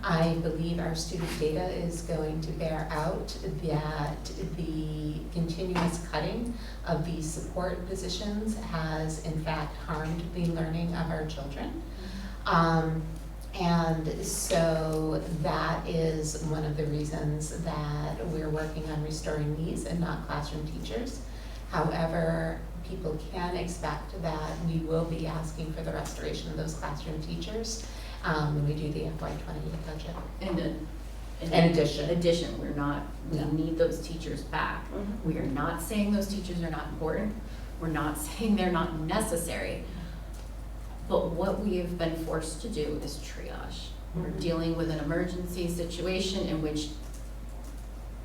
I believe our student data is going to bear out that the continuous cutting of these support positions has in fact harmed the learning of our children. And so that is one of the reasons that we're working on restoring these and not classroom teachers. However, people can expect that we will be asking for the restoration of those classroom teachers when we do the FY '28 budget. In addition. Addition, we're not, we No. need those teachers back. Mhm. We are not saying those teachers are not important. We're not saying they're not necessary. But what we have been forced to do is triage. We're Mhm. dealing with an emergency situation in which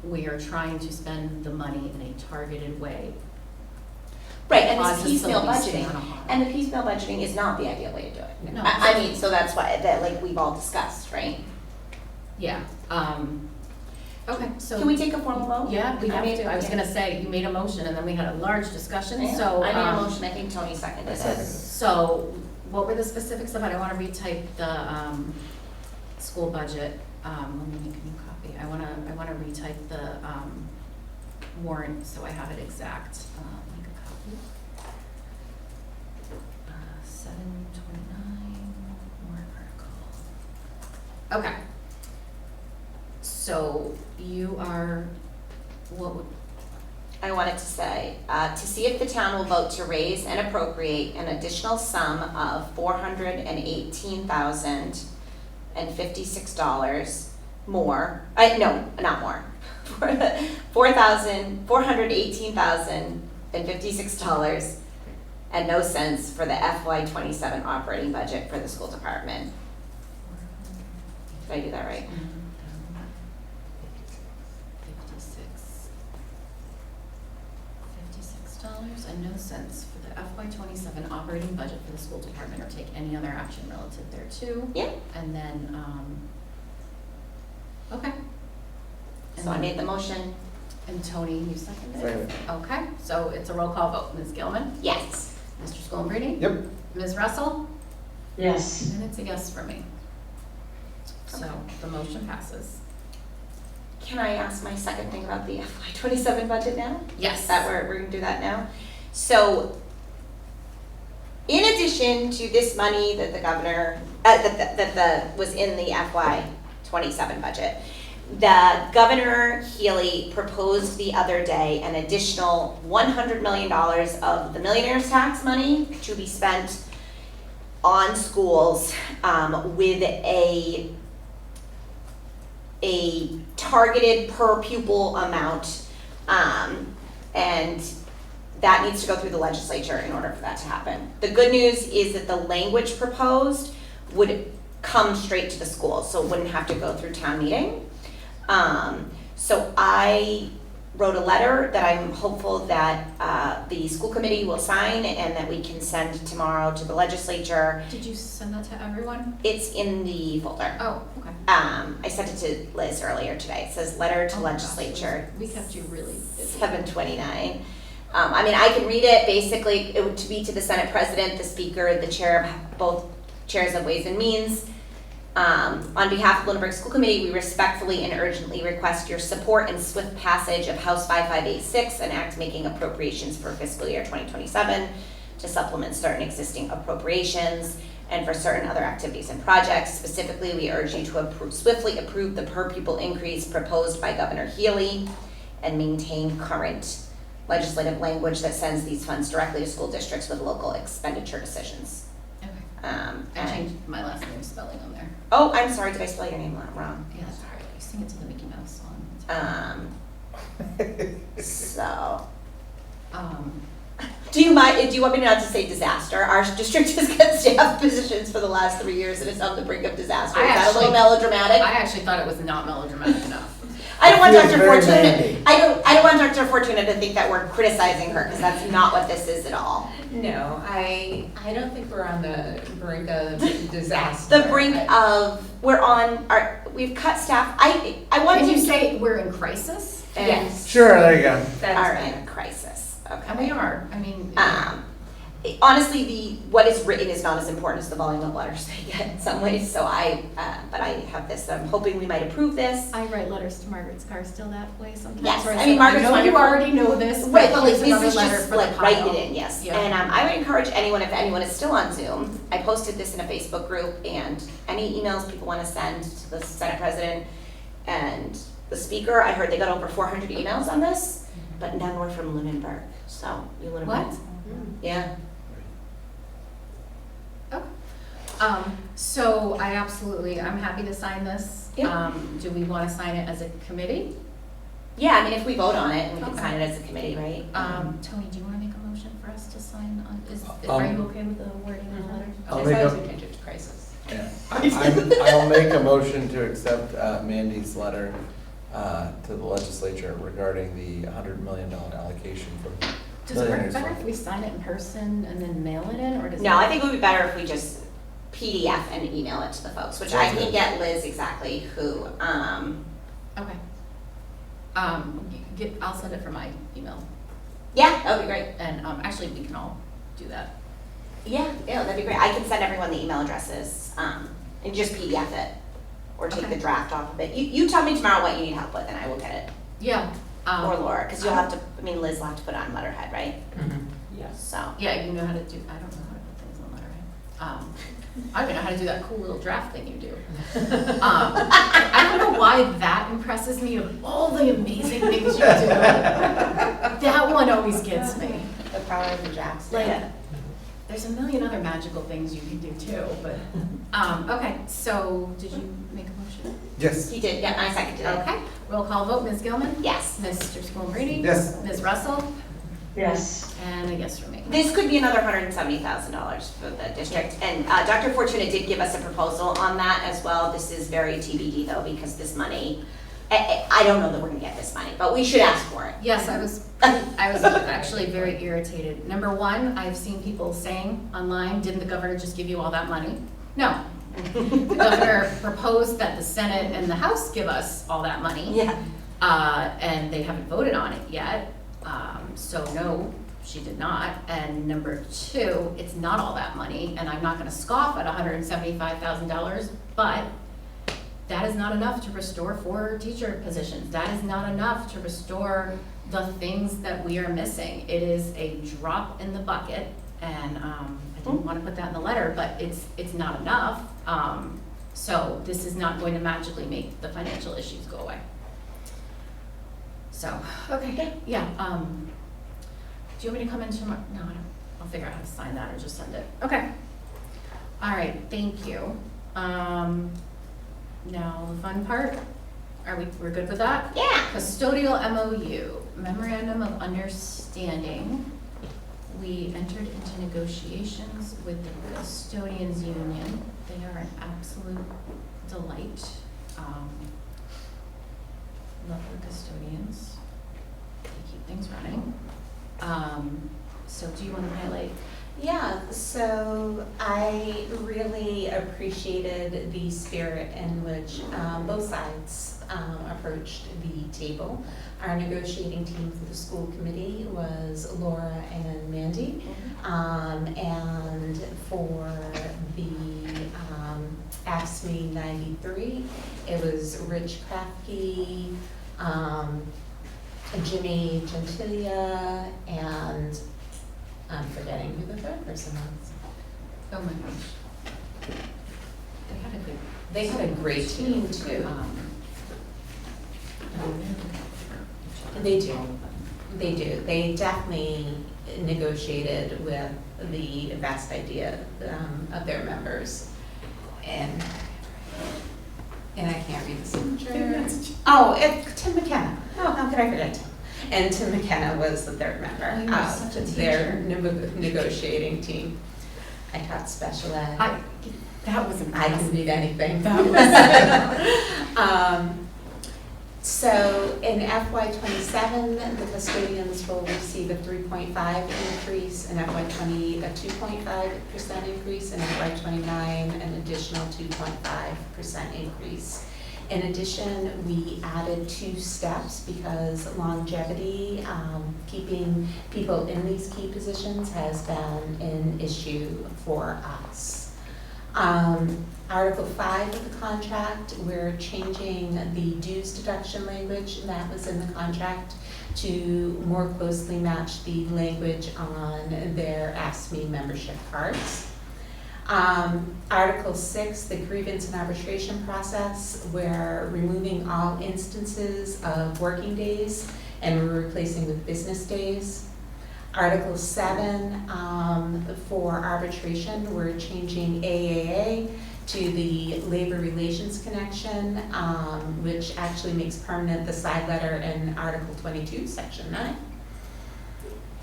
we are trying to spend the money in a targeted way. Right, and Causes this piecemeal somebody's budgeting, span of harm. and the piecemeal budgeting is not the ideal way to do it. No. I mean, so that's why, that like we've all discussed, right? Yeah, okay, so. Can we take a formal vote? Yeah, we I have mean, to. I was yeah. gonna say, you made a motion and then we had a large discussion, Yeah, so. I made a motion, I think Tony seconded it. So, what were the specifics of it? I wanna retype the, school budget. Let me make a new copy. I wanna retype the, warrant, so I have it exact. Make a copy. 729, warrant article. Okay. So, you are, what would, I wanted to say, to see if the town will vote to raise and appropriate an additional sum of $418,056 more, no, not more, $418,056 and no cents for the FY27 operating budget for the school department. Did I do that right? 56 and no cents for the FY27 operating budget for the school department, or take any other action relative thereto. Yeah. And then, okay. And So I then- made the motion, And Tony, you seconded it? Second. Okay, so it's a roll call vote. Ms. Gilman? yes. Mr. Schoenbrini? Yep. Ms. Russell? Yes. And it's a yes for me. So the motion passes. Can I ask my second thing about the FY27 budget now? Yes. That we're gonna do that now? So, in addition to this money that the governor, was in the FY27 budget, the Governor Healy proposed the other day an additional $100 million of the millionaire's tax money to be spent on schools, with a targeted per pupil amount, and that needs to go through the legislature in order for that to happen. The good news is that the language proposed would come straight to the schools, so it wouldn't have to go through town meeting. So I wrote a letter that I'm hopeful that the school committee will sign and that we can send tomorrow to the legislature. Did you send that to everyone? It's in the folder. Oh, okay. I sent it to Liz earlier today. It says letter to Oh my gosh, legislature. We kept you really busy. 729. I mean, I can read it. Basically, it would be to the Senate President, the Speaker, the Chair of both chairs of Ways and Means. On behalf of Lunenburg School Committee, we respectfully and urgently request your support and swift passage of House 5586, an act making appropriations for fiscal year 2027 to supplement certain existing appropriations and for certain other activities and projects. Specifically, we urge you to swiftly approve the per pupil increase proposed by Governor Healy and maintain current legislative language that sends these funds directly to school districts with local expenditure decisions. Okay. I And- changed my last name spelling on there. Oh, I'm sorry, did I spell your name wrong? Yeah, that's all right. You sing it to the Mickey Mouse song. So, Um, do you want me not to say disaster? Our district has got staff positions for the last 3 years and it's on the brink of disaster. I Is that a little actually- melodramatic? I actually thought it was not melodramatic enough. I don't want Feels Dr. very Fortuna, manly. I don't want Dr. Fortuna to think that we're criticizing her, because that's not what this is at all. No, I don't think we're on the brink of disaster. The brink of, we've cut staff, I want Can to you say we're in crisis? Yes. Sure, there you go. That's are in a crisis, okay. And we are. I mean, Honestly, what is written is not as important as the volume of letters they get in some ways, so but I have this, I'm hoping we might approve this. I write letters to Margaret Scarsdale that way sometimes. Yes, where I say, mean, Margaret's I know you wonderful. already know this, but Right, but like, here's this another is letter just for the like write pile. it in, yes. Yeah. And I would encourage anyone, if anyone is still on Zoom, I posted this in a Facebook group, and any emails people want to send to the Senate President and the Speaker, I heard they got over 400 emails on this, but none were from Lunenburg, so you Lunenburg. What? Yeah. So I'm happy to sign this. Yeah. Do we want to sign it as a committee? Yeah, I mean, if we vote on it, we can Okay. sign it as a committee, right? Tony, do you want to make a motion for us to sign on, are you okay with the wording of the letter? I'll As make long as a- we change it to crisis. I'll make a motion to accept Mandy's letter to the legislature regarding the $100 million allocation from Does it work Millionaires better Fund. if we sign it in person and then mail it in, or does it? No, I think it would be better if we just PDF and email it to the folks, which I Sounds can good. get Liz exactly who, Okay. I'll send it from my email, yeah, that would be great. and actually, we can all do that. Yeah, that'd be great. I can send everyone the email addresses, and just PDF it, or take Okay. the draft off of it. You tell me tomorrow what you need help with, and I will get it. Yeah. Or Laura, because you'll have to, Liz will have to put it on letterhead, right? Yes. So, Yeah, you know how to do, I don't know how to put things on letterhead. I don't even know how to do that cool little draft thing you do. I don't know why that impresses me of all the amazing things you do. That one always gets me. The power of the drafts. Like, Yeah. there's a million other magical things you can do too, but, okay, so did you make a motion? Yes. he did, yeah, I seconded it. Okay, roll call vote, Ms. Gilman? Yes. Mr. Schoenbrini? Yes. Ms. Russell? Yes. And a yes from me. This could be another $170,000 for the district, and Dr. Fortuna did give us a proposal on that as well. This is very TBD though, because this money, I don't know that we're gonna get this money, but we should ask for it. Yes, I was actually very irritated. Number one, I've seen people saying online, didn't the governor just give you all that money? No. The governor proposed that the Senate and the House give us all that money. Yeah. And they haven't voted on it yet. So no, she did not. And number two, it's not all that money, and I'm not gonna scoff at $175,000, but that is not enough to restore 4 teacher positions. That is not enough to restore the things that we are missing. It is a drop in the bucket, and I didn't want to put that in the letter, but it's not enough. So this is not going to magically make the financial issues go away. So, okay, yeah, do you want me to come in tomorrow? No, I don't, I'll figure out how to sign that or just send it. Okay. All right, thank you. Now, the fun part, we're good with that? Yeah. Custodial MOU, Memorandum of Understanding. We entered into negotiations with the custodians union. They are an absolute delight. Love the custodians. They keep things running. So do you want to highlight? Yeah, so I really appreciated the spirit in which both sides approached the table. Our negotiating team for the school committee was Laura and Mandy. And for the AFSCME 93, it was Rich Krafke, Jimmy Gentilia, and I'm forgetting who the third person was. Oh my gosh. They had a great team too. They do. They do. They definitely negotiated with the best idea of their members. And I can't read the signature. Oh, Tim McKenna. Oh, how could I forget Tim? And Tim McKenna was the third member Oh, you were such a of their negotiating team. I taught special ed. That was I impressive. can read anything. That was. So in FY '27, the custodians will receive a 3.5 increase, in FY '20, a 2.5% increase, and FY '29, an additional 2.5% increase. In addition, we added 2 steps because longevity, keeping people in these key positions has been an issue for us. Article 5 of the contract, we're changing the dues deduction language that was in the contract to more closely match the language on their AFSCME membership cards. Article 6, the grievance and arbitration process, we're removing all instances of working days and we're replacing with business days. Article 7, for arbitration, we're changing AAA to the Labor Relations Connection, which actually makes permanent the side letter in Article 22, Section 9.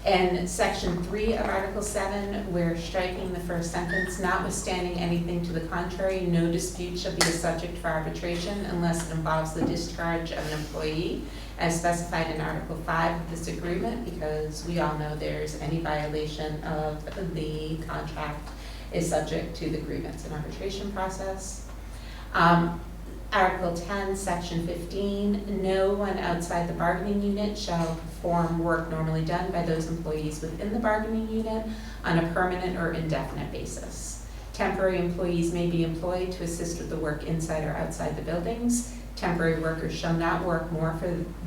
And Section 3 of Article 7, we're striking the first sentence, notwithstanding anything to the contrary, no dispute shall be a subject for arbitration unless it involves the discharge of an employee, as specified in Article 5 of this agreement, because we all know there's any violation of the contract is subject to the grievance and arbitration process. Article 10, Section 15, no one outside the bargaining unit shall perform work normally done by those employees within the bargaining unit on a permanent or indefinite basis. Temporary employees may be employed to assist with the work inside or outside the buildings. Temporary workers shall not work more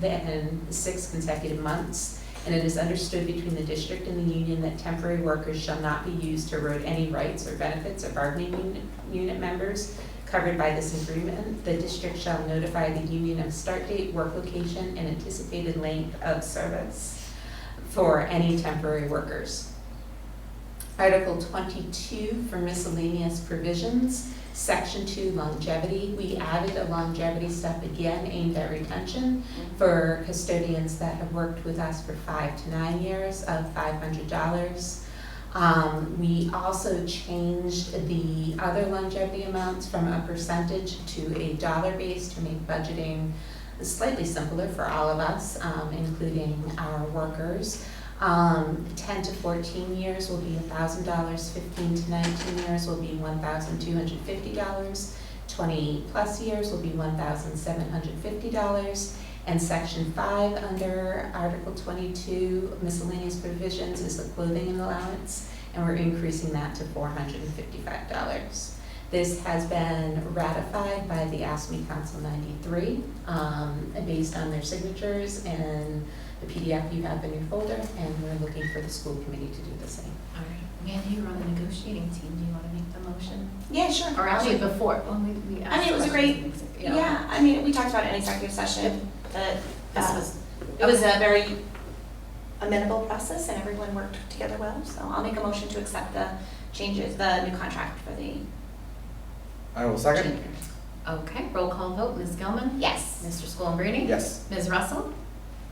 than 6 consecutive months, and it is understood between the district and the union that temporary workers shall not be used to erode any rights or benefits of bargaining unit members covered by this agreement. The district shall notify the union of start date, work location, and anticipated length of service for any temporary workers. Article 22 for miscellaneous provisions, Section 2 longevity. We added a longevity step again aimed at retention for custodians that have worked with us for 5 to 9 years of $500. We also changed the other longevity amounts from a percentage to a dollar base to make budgeting slightly simpler for all of us, including our workers. 10 to 14 years will be $1,000, 15 to 19 years will be $1,250, 20 plus years will be $1,750, and Section 5 under Article 22 miscellaneous provisions is the clothing allowance, and we're increasing that to $455. This has been ratified by the ASME Council 93 based on their signatures, and the PDF you have in your folder, and we're looking for the school committee to do the same. All right, Mandy, you're on the negotiating team. Do you want to make the motion? Yeah, sure. Or actually before, well, we I mean, it was a great, yeah, I mean, we talked about it in executive session, that it was a very amenable process and everyone worked together well, so I'll make a motion to accept the changes, the new contract for the. I will second. Okay, roll call vote. Ms. Gilman? Yes. Mr. Schoenbrady? Yes. Ms. Russell?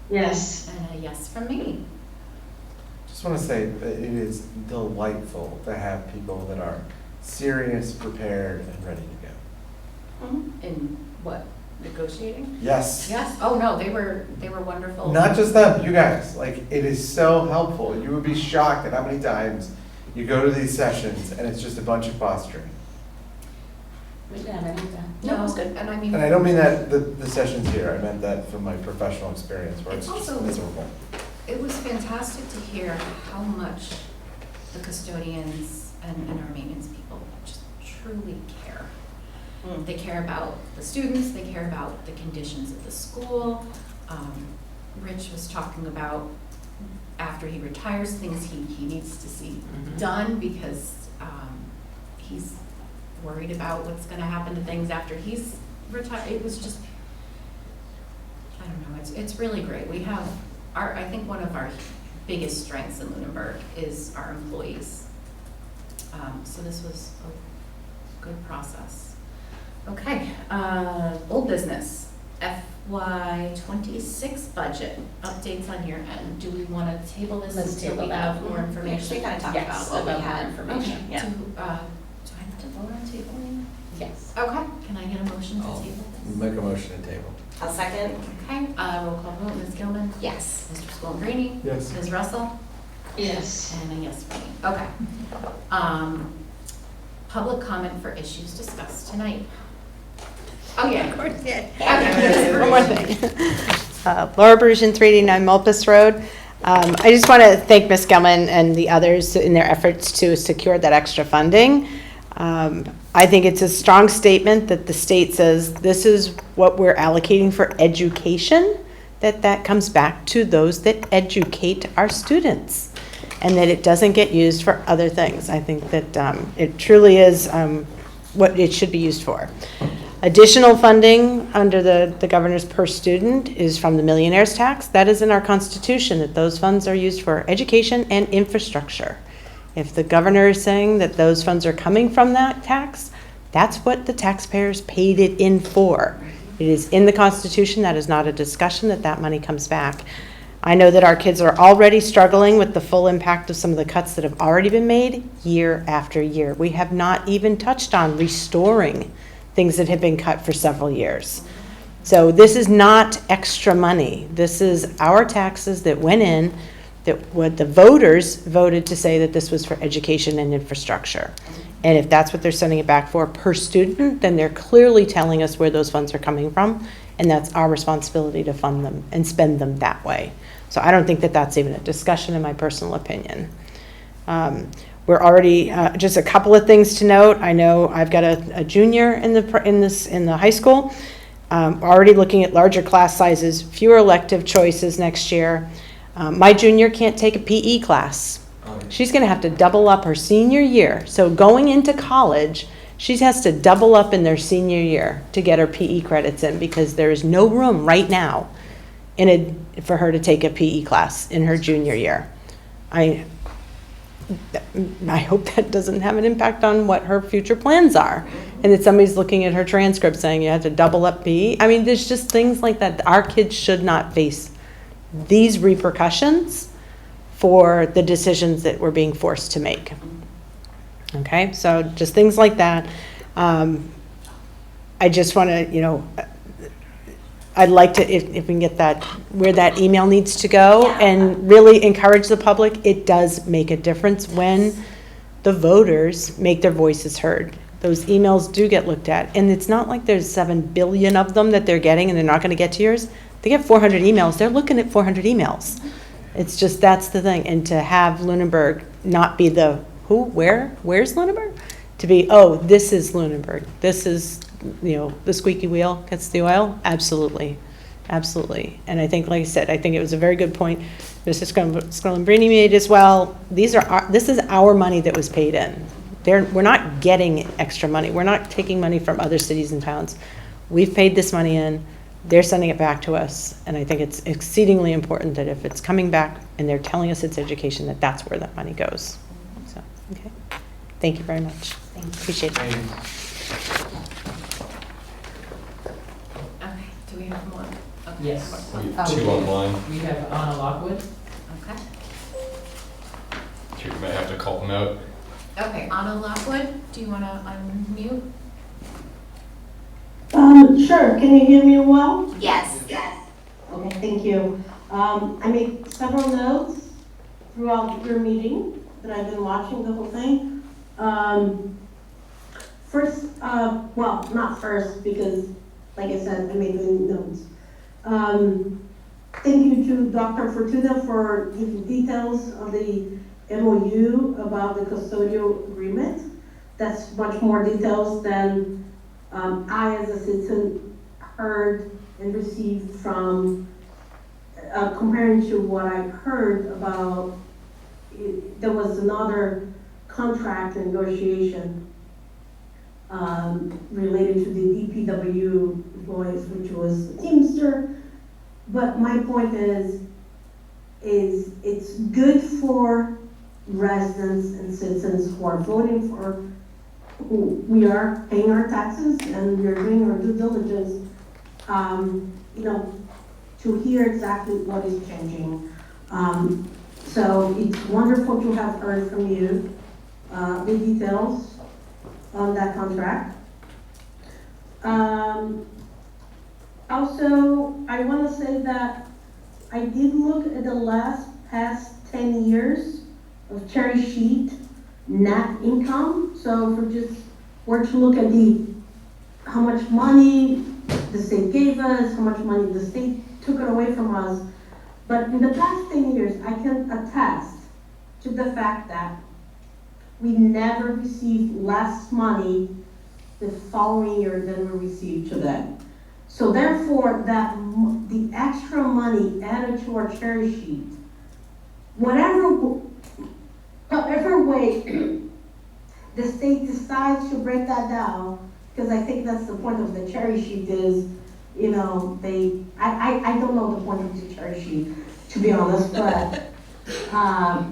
Yes. And a yes from me. Just want to say that it is delightful to have people that are serious, prepared, and ready to go. In what, negotiating? Yes. Yes, oh no, they were wonderful. Not just them, you guys. Like, it is so helpful. You would be shocked at how many times you go to these sessions and it's just a bunch of posturing. We didn't have any of that. No, it was good, and I mean. And I don't mean that the sessions here. I meant that from my professional experience where it's It's just also- miserable. It was fantastic to hear how much the custodians and our maintenance people just truly care. They care about the students, they care about the conditions of the school. Rich was talking about after he retires, things he needs to see done because he's worried about what's gonna happen to things after he's retired. It was just, I don't know, it's really great. We have I think one of our biggest strengths in Lunenburg is our employees. So this was a good process. Okay, old business, FY26 budget, updates on your end. Do we want to table this Let's until table we that. have more information? We kind of talked Yes, about what we about more had. information, Okay, yeah. Do I have to vote on tabling? Yes. Okay, can I get a motion to I'll table this? Make a motion to table. I'll second. Okay, roll call vote, Ms. Gilman? Yes. Mr. Schoenbrady? Yes. Ms. Russell? Yes. And a yes for me. Okay. Public comment for issues discussed tonight. Oh, yeah. Of course, yeah. Okay. One more thing. Laura Brusian, 389 Mulpus Road. I just want to thank Ms. Gelman and the others in their efforts to secure that extra funding. I think it's a strong statement that the state says this is what we're allocating for education, that comes back to those that educate our students, and that it doesn't get used for other things. I think that it truly is what it should be used for. Additional funding under the governor's per student is from the millionaire's tax. That is in our Constitution, that those funds are used for education and infrastructure. If the governor is saying that those funds are coming from that tax, that's what the taxpayers paid it in for. It is in the Constitution. That is not a discussion, that money comes back. I know that our kids are already struggling with the full impact of some of the cuts that have already been made year after year. We have not even touched on restoring things that have been cut for several years. So this is not extra money. This is our taxes that went in, that what the voters voted to say that this was for education and infrastructure. And if that's what they're sending it back for per student, then they're clearly telling us where those funds are coming from, and that's our responsibility to fund them and spend them that way. So I don't think that that's even a discussion, in my personal opinion. We're already, just a couple of things to note. I know I've got a junior in the high school. Already looking at larger class sizes, fewer elective choices next year. My junior can't take a PE class. She's gonna have to double up her senior year. So going into college, she has to double up in their senior year to get her PE credits in, because there is no room right now for her to take a PE class in her junior year. I hope that doesn't have an impact on what her future plans are, and that somebody's looking at her transcript saying you have to double up PE. I mean, there's just things like that. Our kids should not face these repercussions for the decisions that we're being forced to make. Okay, so just things like that. I just want to, I'd like to, if we can get that, where that email needs to go, and really encourage the public. It does make a difference when the voters make their voices heard. Those emails do get looked at, and it's not like there's 7 billion of them that they're getting and they're not going to get to yours. They get 400 emails. They're looking at 400 emails. It's just, that's the thing. And to have Lunenburg not be the where's Lunenburg? To be, oh, this is Lunenburg. This is, the squeaky wheel gets the oil. Absolutely. Absolutely. And I think, like I said, I think it was a very good point Mrs. Scalabrini made as well. This is our money that was paid in. We're not getting extra money. We're not taking money from other cities and towns. We've paid this money in. They're sending it back to us. And I think it's exceedingly important that if it's coming back and they're telling us it's education, that that's where that money goes. So, okay. Thank you very much. Appreciate it. Okay, do we have more? Okay. Yes. We have 2 online. We have Anna Lockwood. Okay. You might have to call them out. Okay, Anna Lockwood, do you want to unmute? Sure. Can you hear me well? Yes. Okay, thank you. I made several notes throughout your meeting that I've been watching the whole thing. First, well, not first, because like I said, I made the notes. Thank you to Dr. Fortuna for giving details of the MOU about the custodial agreement. That's much more details than I, as a citizen, heard and received from, comparing to what I heard about, there was another contract negotiation related to the DPW employees, which was the Teamster. But my point is it's good for residents and citizens who are voting for, who we are paying our taxes and we are doing our due diligence, to hear exactly what is changing. So it's wonderful to have heard from you the details on that contract. Also, I want to say that I did look at the past 10 years of cherry sheet net income. So if we just were to look at how much money the state gave us, how much money the state took it away from us. But in the past 10 years, I can attest to the fact that we never received less money the following year than we received today. So therefore, the extra money added to our cherry sheet, however way the state decides to break that down, because I think that's the point of the cherry sheet is, you know, I don't know the point of the cherry sheet, to be honest, but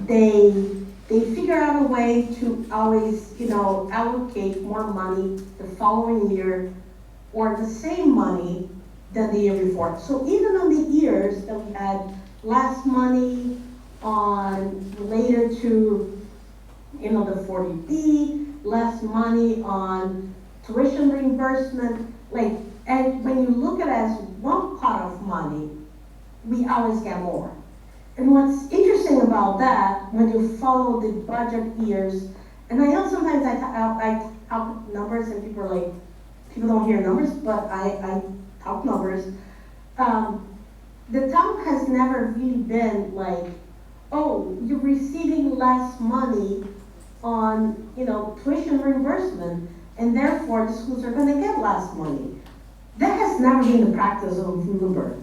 they figure out a way to always, you know, allocate more money the following year or the same money than the year before. So even on the years that we had less money on related to, you know, the 40B, less money on tuition reimbursement, like, and when you look at it as one pot of money, we always get more. And what's interesting about that, when you follow the budget years, and I know sometimes I talk numbers and people are like, people don't hear numbers, but I talk numbers. The town has never really been like, oh, you're receiving less money on, you know, tuition reimbursement, and therefore the schools are gonna get less money. That has never been the practice of Lunenburg.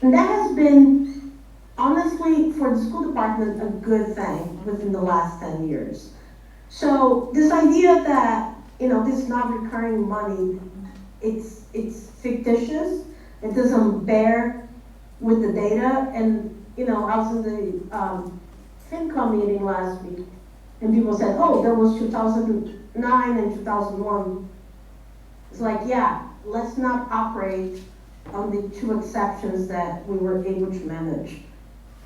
And that has been, honestly, for the school department, a good thing within the last 10 years. So this idea that, you know, this is not recurring money, it's fictitious, it doesn't bear with the data. And, you know, I was in the FinCom meeting last week, and people said, oh, there was 2009 and 2001. It's like, yeah, let's not operate on the two exceptions that we were able to manage.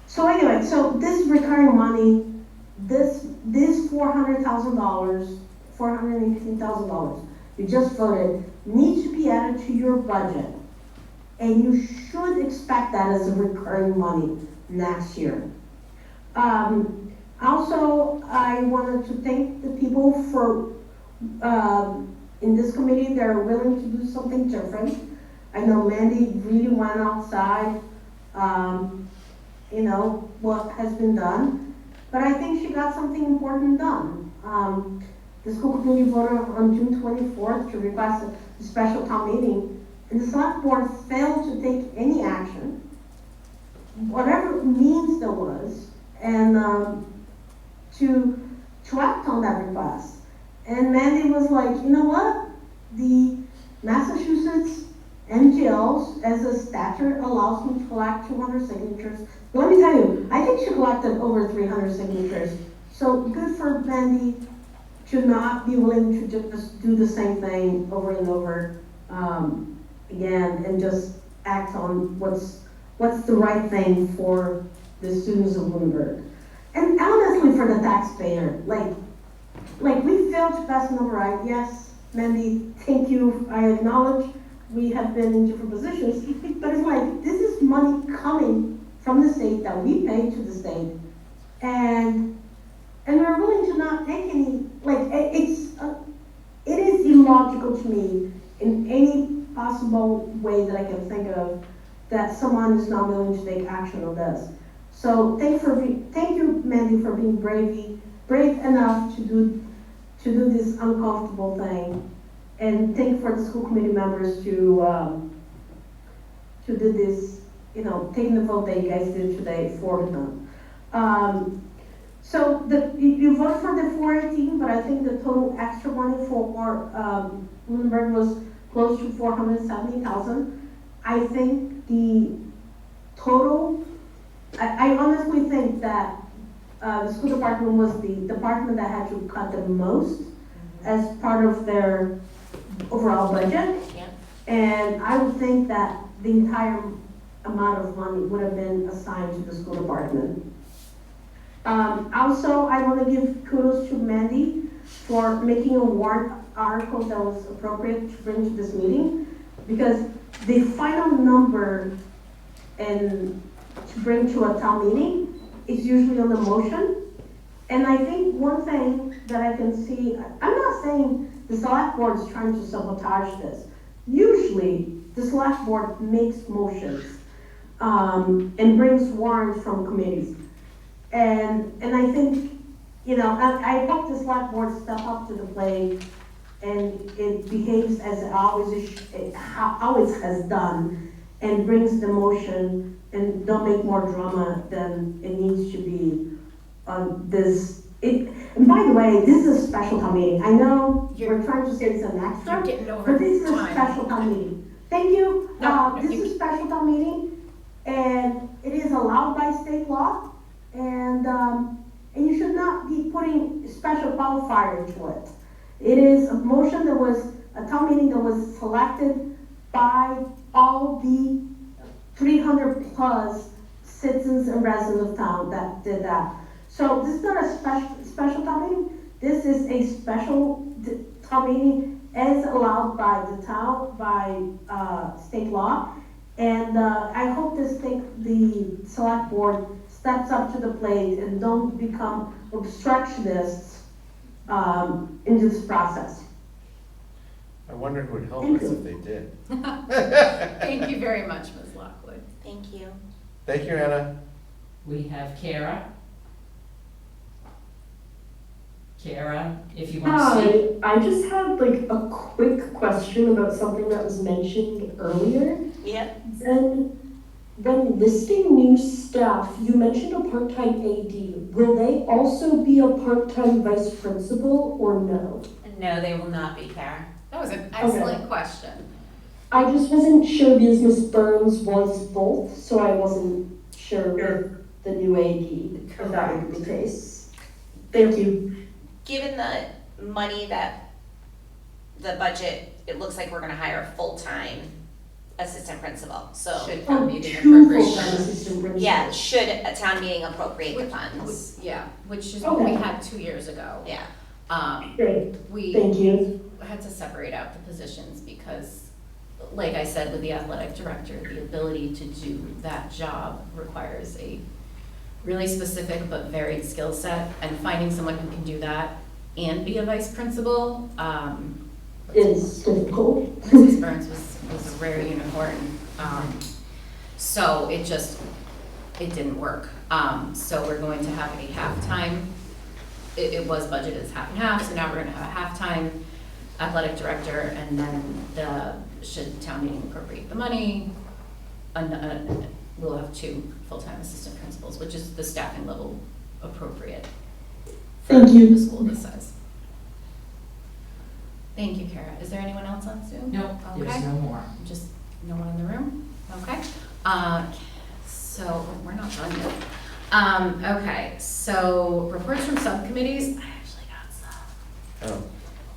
So anyway, so this recurring money, this $400,000, $418,000 you just voted, needs to be added to your budget. And you should expect that as a recurring money next year. Also, I wanted to thank the people for, in this committee, they're willing to do something different. I know Mandy really went outside, you know, what has been done, but I think she got something important done. The school committee voted on June 24th to request a special town meeting, and the select board failed to take any action, whatever means there was, and to act on that request. And Mandy was like, you know what? The Massachusetts MGLs, as a statute, allows me to collect 200 signatures. Let me tell you, I think she collected over 300 signatures. So good for Mandy to not be willing to just do the same thing over and over again, and just act on what's the right thing for the students of Lunenburg. And honestly, for the taxpayer, like we failed to pass an override. Yes, Mandy, thank you. I acknowledge we have been in different positions, but it's like, this is money coming from the state that we pay to the state, and we're willing to not take any, like, it is illogical to me in any possible way that I can think of that someone is not willing to take action on this. So thank you, Mandy, for being brave enough to do this uncomfortable thing, and thank for the school committee members to do this, you know, taking the vote that you guys did today for them. So you voted for the 418, but I think the total extra money for Lunenburg was close to 470,000. I think the total, I honestly think that the school department was the department that had to cut the most as part of their overall budget. Yeah. And I would think that the entire amount of money would have been assigned to the school department. Also, I want to give kudos to Mandy for making a warrant article that was appropriate to bring to this meeting, because the final number and to bring to a town meeting is usually on the motion. And I think one thing that I can see, I'm not saying the select board is trying to sabotage this. Usually, the select board makes motions and brings warrants from committees. And I think, you know, I hope the select board step up to the plate and it behaves as it always has done, and brings the motion and don't make more drama than it needs to be on this And by the way, this is a special town meeting. I know You're- we're trying to say some You're extra, getting over but this is a time. special town meeting. Thank you. No, This you- is a special town meeting, and it is allowed by state law, and you should not be putting special qualifier into it. It is a motion that was, a town meeting that was selected by all the 300 plus citizens and residents of town that did that. So this is not a special town meeting. This is a special town meeting as allowed by the town, by state law. And I hope the select board steps up to the plate and don't become obstructionists in this process. I wonder who would help Thank us you. if they did. Thank you very much, Ms. Lockwood. Thank you. Thank you, Anna. We have Kara. Kara, if you want to speak. Hi, I just had like a quick question about something that was mentioned earlier. Yeah. When listing new staff, you mentioned a part-time AD. Will they also be a part-time vice principal or no? No, they will not be, Kara. That was an excellent question. I just wasn't sure because Ms. Burns was both, so I wasn't sure with the new AD, if that would be the case. Thank you. Given the money that the budget, it looks like we're gonna hire a full-time assistant principal, so. Should Oh, town meeting two appropriate full-time funds. assistant principals. Yeah, should a town meeting appropriate the funds? Yeah, which is what we Okay. had 2 years ago. Yeah. Great, We thank you. had to separate out the positions because, like I said, with the athletic director, the ability to do that job requires a really specific but varied skill set, and finding someone who can do that and be a vice principal, It's difficult. Mrs. Burns was a rare unicorn. So it didn't work. So we're going to have a halftime, it was budgeted as half and half, so now we're gonna have a halftime athletic director, and then should town meeting appropriate the money, we'll have 2 full-time assistant principals, which is the staffing level appropriate for Thank you. the school this size. Thank you, Kara. Is there anyone else on Zoom? Nope, there's Okay. no more. Just no one in the room? Okay. So we're not done yet. Okay, so reports from subcommittees. I actually got some. Oh,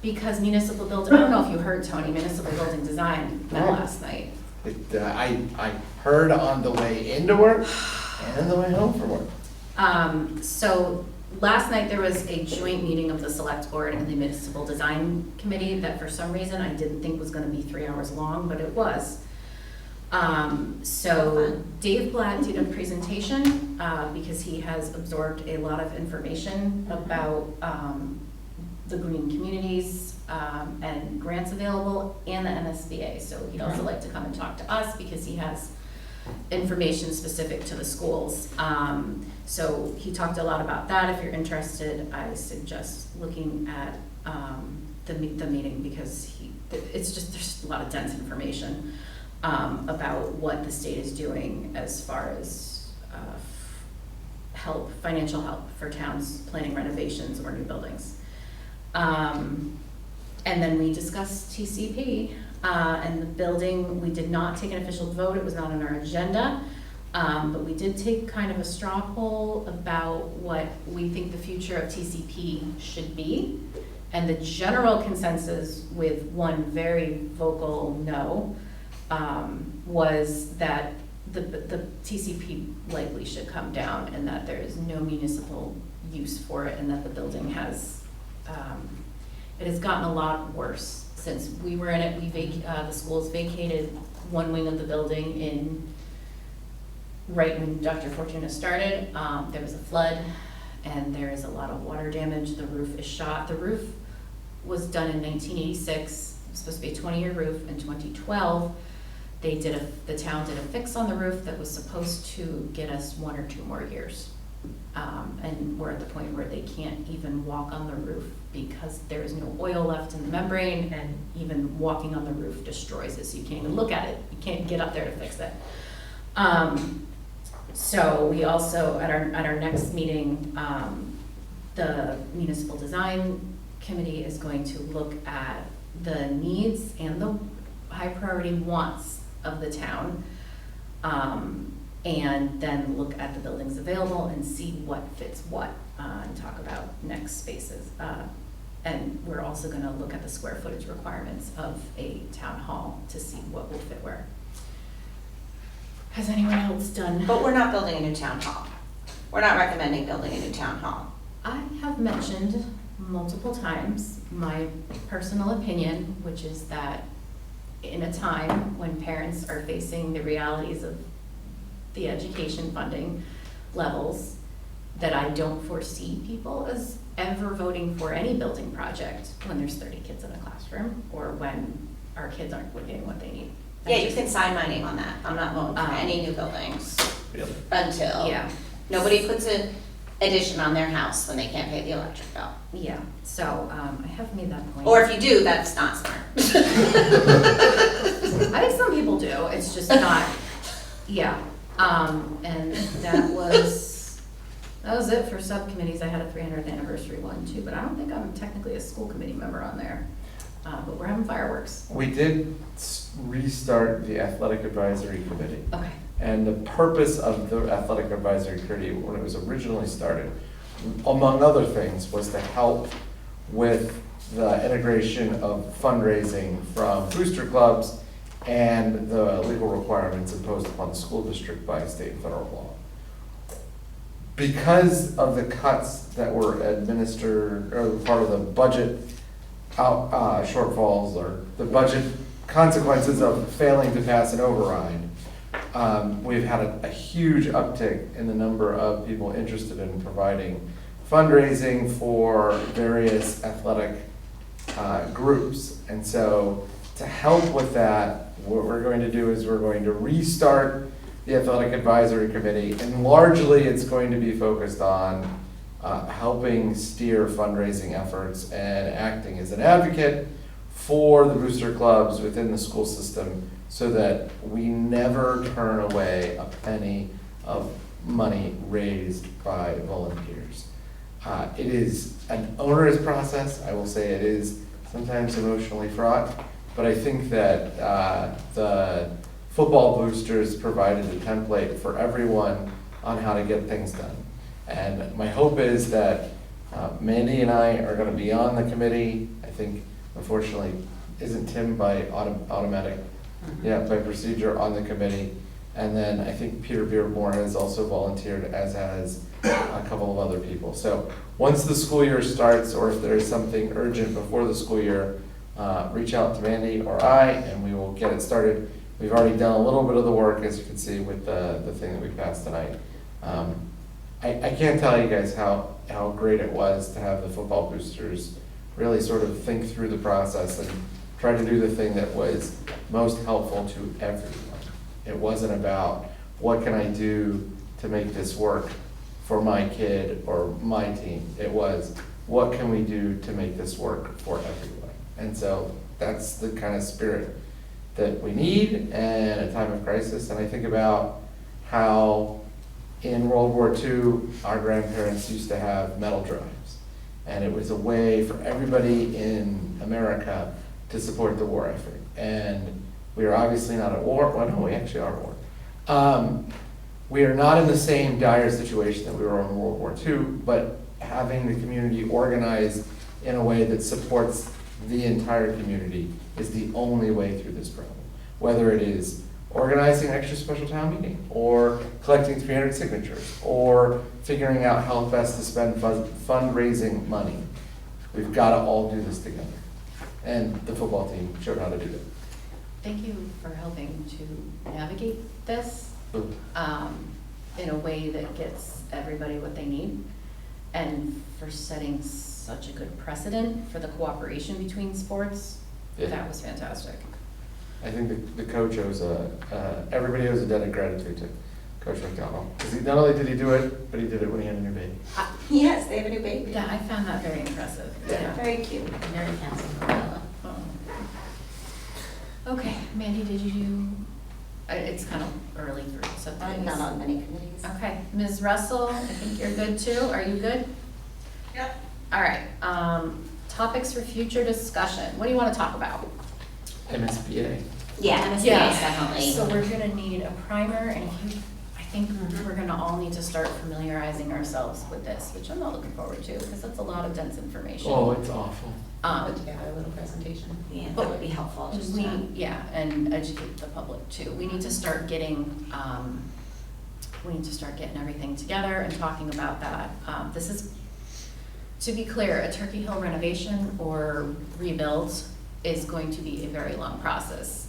Because municipal building, I don't know if you heard, Tony, municipal building design met No. last night. I heard on the way into work and the way home from work. So last night there was a joint meeting of the select board and the municipal design committee that for some reason I didn't think was gonna be 3 hours long, but it was. So Dave Blatt did a presentation, because he has absorbed a lot of information about, the green communities, and grants available and the MSBA. So he'd also like to come and talk to us because he has information specific to the schools. So he talked a lot about that. If you're interested, I suggest looking at, the meeting because it's just, there's a lot of dense information, about what the state is doing as far as, financial help for towns planning renovations or new buildings. And then we discussed TCP, and the building, we did not take an official vote, it was not on our agenda. But we did take kind of a straw poll about what we think the future of TCP should be. And the general consensus, with one very vocal no, was that the TCP likely should come down and that there is no municipal use for it, and that the building has, it has gotten a lot worse since we were in it. The schools vacated one wing of the building right when Dr. Fortuna started. There was a flood and there is a lot of water damage. The roof is shot. The roof was done in 1986. It was supposed to be a 20-year roof. In 2012, the town did a fix on the roof that was supposed to get us 1 or 2 more years. And we're at the point where they can't even walk on the roof because there is no oil left in the membrane, and even walking on the roof destroys it, so you can't even look at it. You can't get up there to fix it. So we also, at our next meeting, The municipal design committee is going to look at the needs and the high priority wants of the town. And then look at the buildings available and see what fits what, and talk about next spaces. And we're also gonna look at the square footage requirements of a town hall to see what will fit where. Has anyone else done? But we're not building a new town hall. We're not recommending building a new town hall. I have mentioned multiple times my personal opinion, which is that in a time when parents are facing the realities of the education funding levels, that I don't foresee people as ever voting for any building project when there's 30 kids in a classroom or when our kids aren't getting what they need. Yeah, you can sign my name on that. I'm not voting for any new buildings Really? until nobody puts an addition on their house when they can't pay the electric bill. Yeah, so I have made that point. Or if you do, that's not smart. I think some people do, it's just not, and that was it for subcommittees. I had a 300th anniversary one too, but I don't think I'm technically a school committee member on there. But we're having fireworks. We did restart the athletic advisory committee. Okay. And the purpose of the athletic advisory committee, when it was originally started, among other things, was to help with the integration of fundraising from booster clubs and the legal requirements imposed upon the school district by state and federal law. Because of the cuts that were administered, or part of the budget shortfalls, or the budget consequences of failing to pass an override, we've had a huge uptick in the number of people interested in providing fundraising for various athletic groups. And so to help with that, what we're going to do is we're going to restart the athletic advisory committee, and largely it's going to be focused on helping steer fundraising efforts and acting as an advocate for the booster clubs within the school system, so that we never turn away a penny of money raised by volunteers. It is an onerous process. I will say it is sometimes emotionally fraught, but I think that the football boosters provided a template for everyone on how to get things done. And my hope is that Mandy and I are going to be on the committee. I think, unfortunately, isn't Tim by automatic, by procedure on the committee. And then I think Peter Beardmore has also volunteered, as has a couple of other people. So once the school year starts, or if there is something urgent before the school year, reach out to Mandy or I, and we will get it started. We've already done a little bit of the work, as you can see, with the thing that we passed tonight. I can't tell you guys how great it was to have the football boosters really sort of think through the process and try to do the thing that was most helpful to everyone. It wasn't about what can I do to make this work for my kid or my team. It was what can we do to make this work for everyone. And so that's the kind of spirit that we need in a time of crisis. And I think about how in World War II, our grandparents used to have metal drives. And it was a way for everybody in America to support the war effort. And we are obviously not at war. Well, no, we actually are at war. We are not in the same dire situation that we were in World War II, but having the community organized in a way that supports the entire community is the only way through this problem. Whether it is organizing an extra special town meeting, or collecting 300 signatures, or figuring out how best to spend fundraising money. We've got to all do this together. And the football team showed how to do that. Thank you for helping to navigate this in a way that gets everybody what they need, and for setting such a good precedent for the cooperation between sports. Yeah. That was fantastic. I think the coach owes everybody owes a debt of gratitude to Coach McDonald. Because not only did he do it, but he did it when he had a new baby. Yes, they have a new baby. Yeah, I found that very impressive. Yeah. Very cute. Very handsome. Okay, Mandy, did you do, it's kind of early for subcommittees. I'm not on many committees. Okay, Ms. Russell, I think you're good too. Are you good? Yep. All right, topics for future discussion. What do you want to talk about? MSBA. Yeah, MSBA Yeah. definitely. So we're gonna need a primer, and I think we're gonna all need to start familiarizing ourselves with this, which I'm not looking forward to, because that's a lot of dense information. Oh, it's awful. Put together a little presentation. Yeah, that would be helpful, just We, to. yeah, and educate the public too. We need to start getting, everything together and talking about that. This is, to be clear, a Turkey Hill renovation or rebuild is going to be a very long process.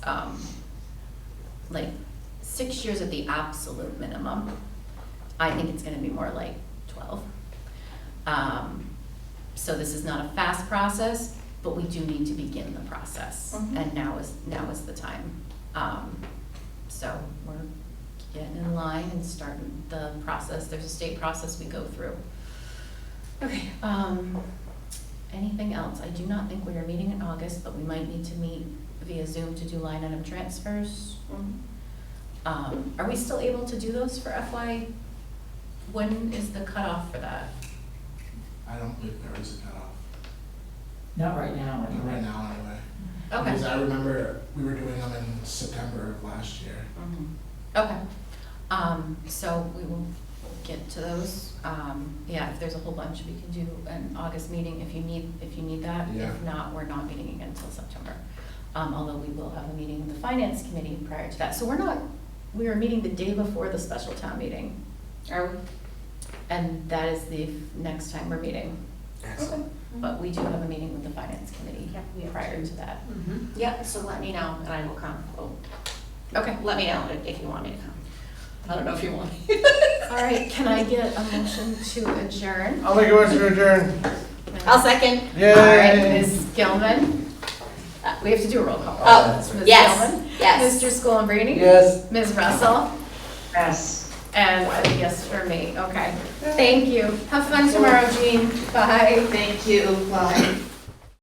Like 6 years at the absolute minimum. I think it's gonna be more like 12. So this is not a fast process, but we do need to begin the process, and now is the time. So we're getting in line and starting the process. There's a state process we go through. Okay, anything else? I do not think we are meeting in August, but we might need to meet via Zoom to do line item transfers. Are we still able to do those for FY? When is the cutoff for that? I don't believe there is a cutoff. Not right now, Not right now, anyway. Okay. Because I remember we were doing them in September of last year. Okay, so we will get to those. Yeah, if there's a whole bunch, we can do an August meeting if you need that. Yeah. If not, we're not meeting again until September. Although we will have a meeting with the finance committee prior to that. So we are meeting the day before the special town meeting. Are we? And that is the next time we're meeting. Excellent. But we do have a meeting with the finance committee prior to that. Yep, so let me know and I will come. Oh, Okay. let me know if you want me to come. I don't know if you want. All right, can I get a motion to adjourn? I'll make a motion to adjourn. I'll second. Yay. All right, Ms. Gilman. We have to do a roll call. Oh, Ms. yes, Gilman? yes. Mr. Schoenbrini? Yes. Ms. Russell? Yes. And a yes for me, okay. Thank you. Have fun tomorrow, Jean. Bye. Thank you, bye.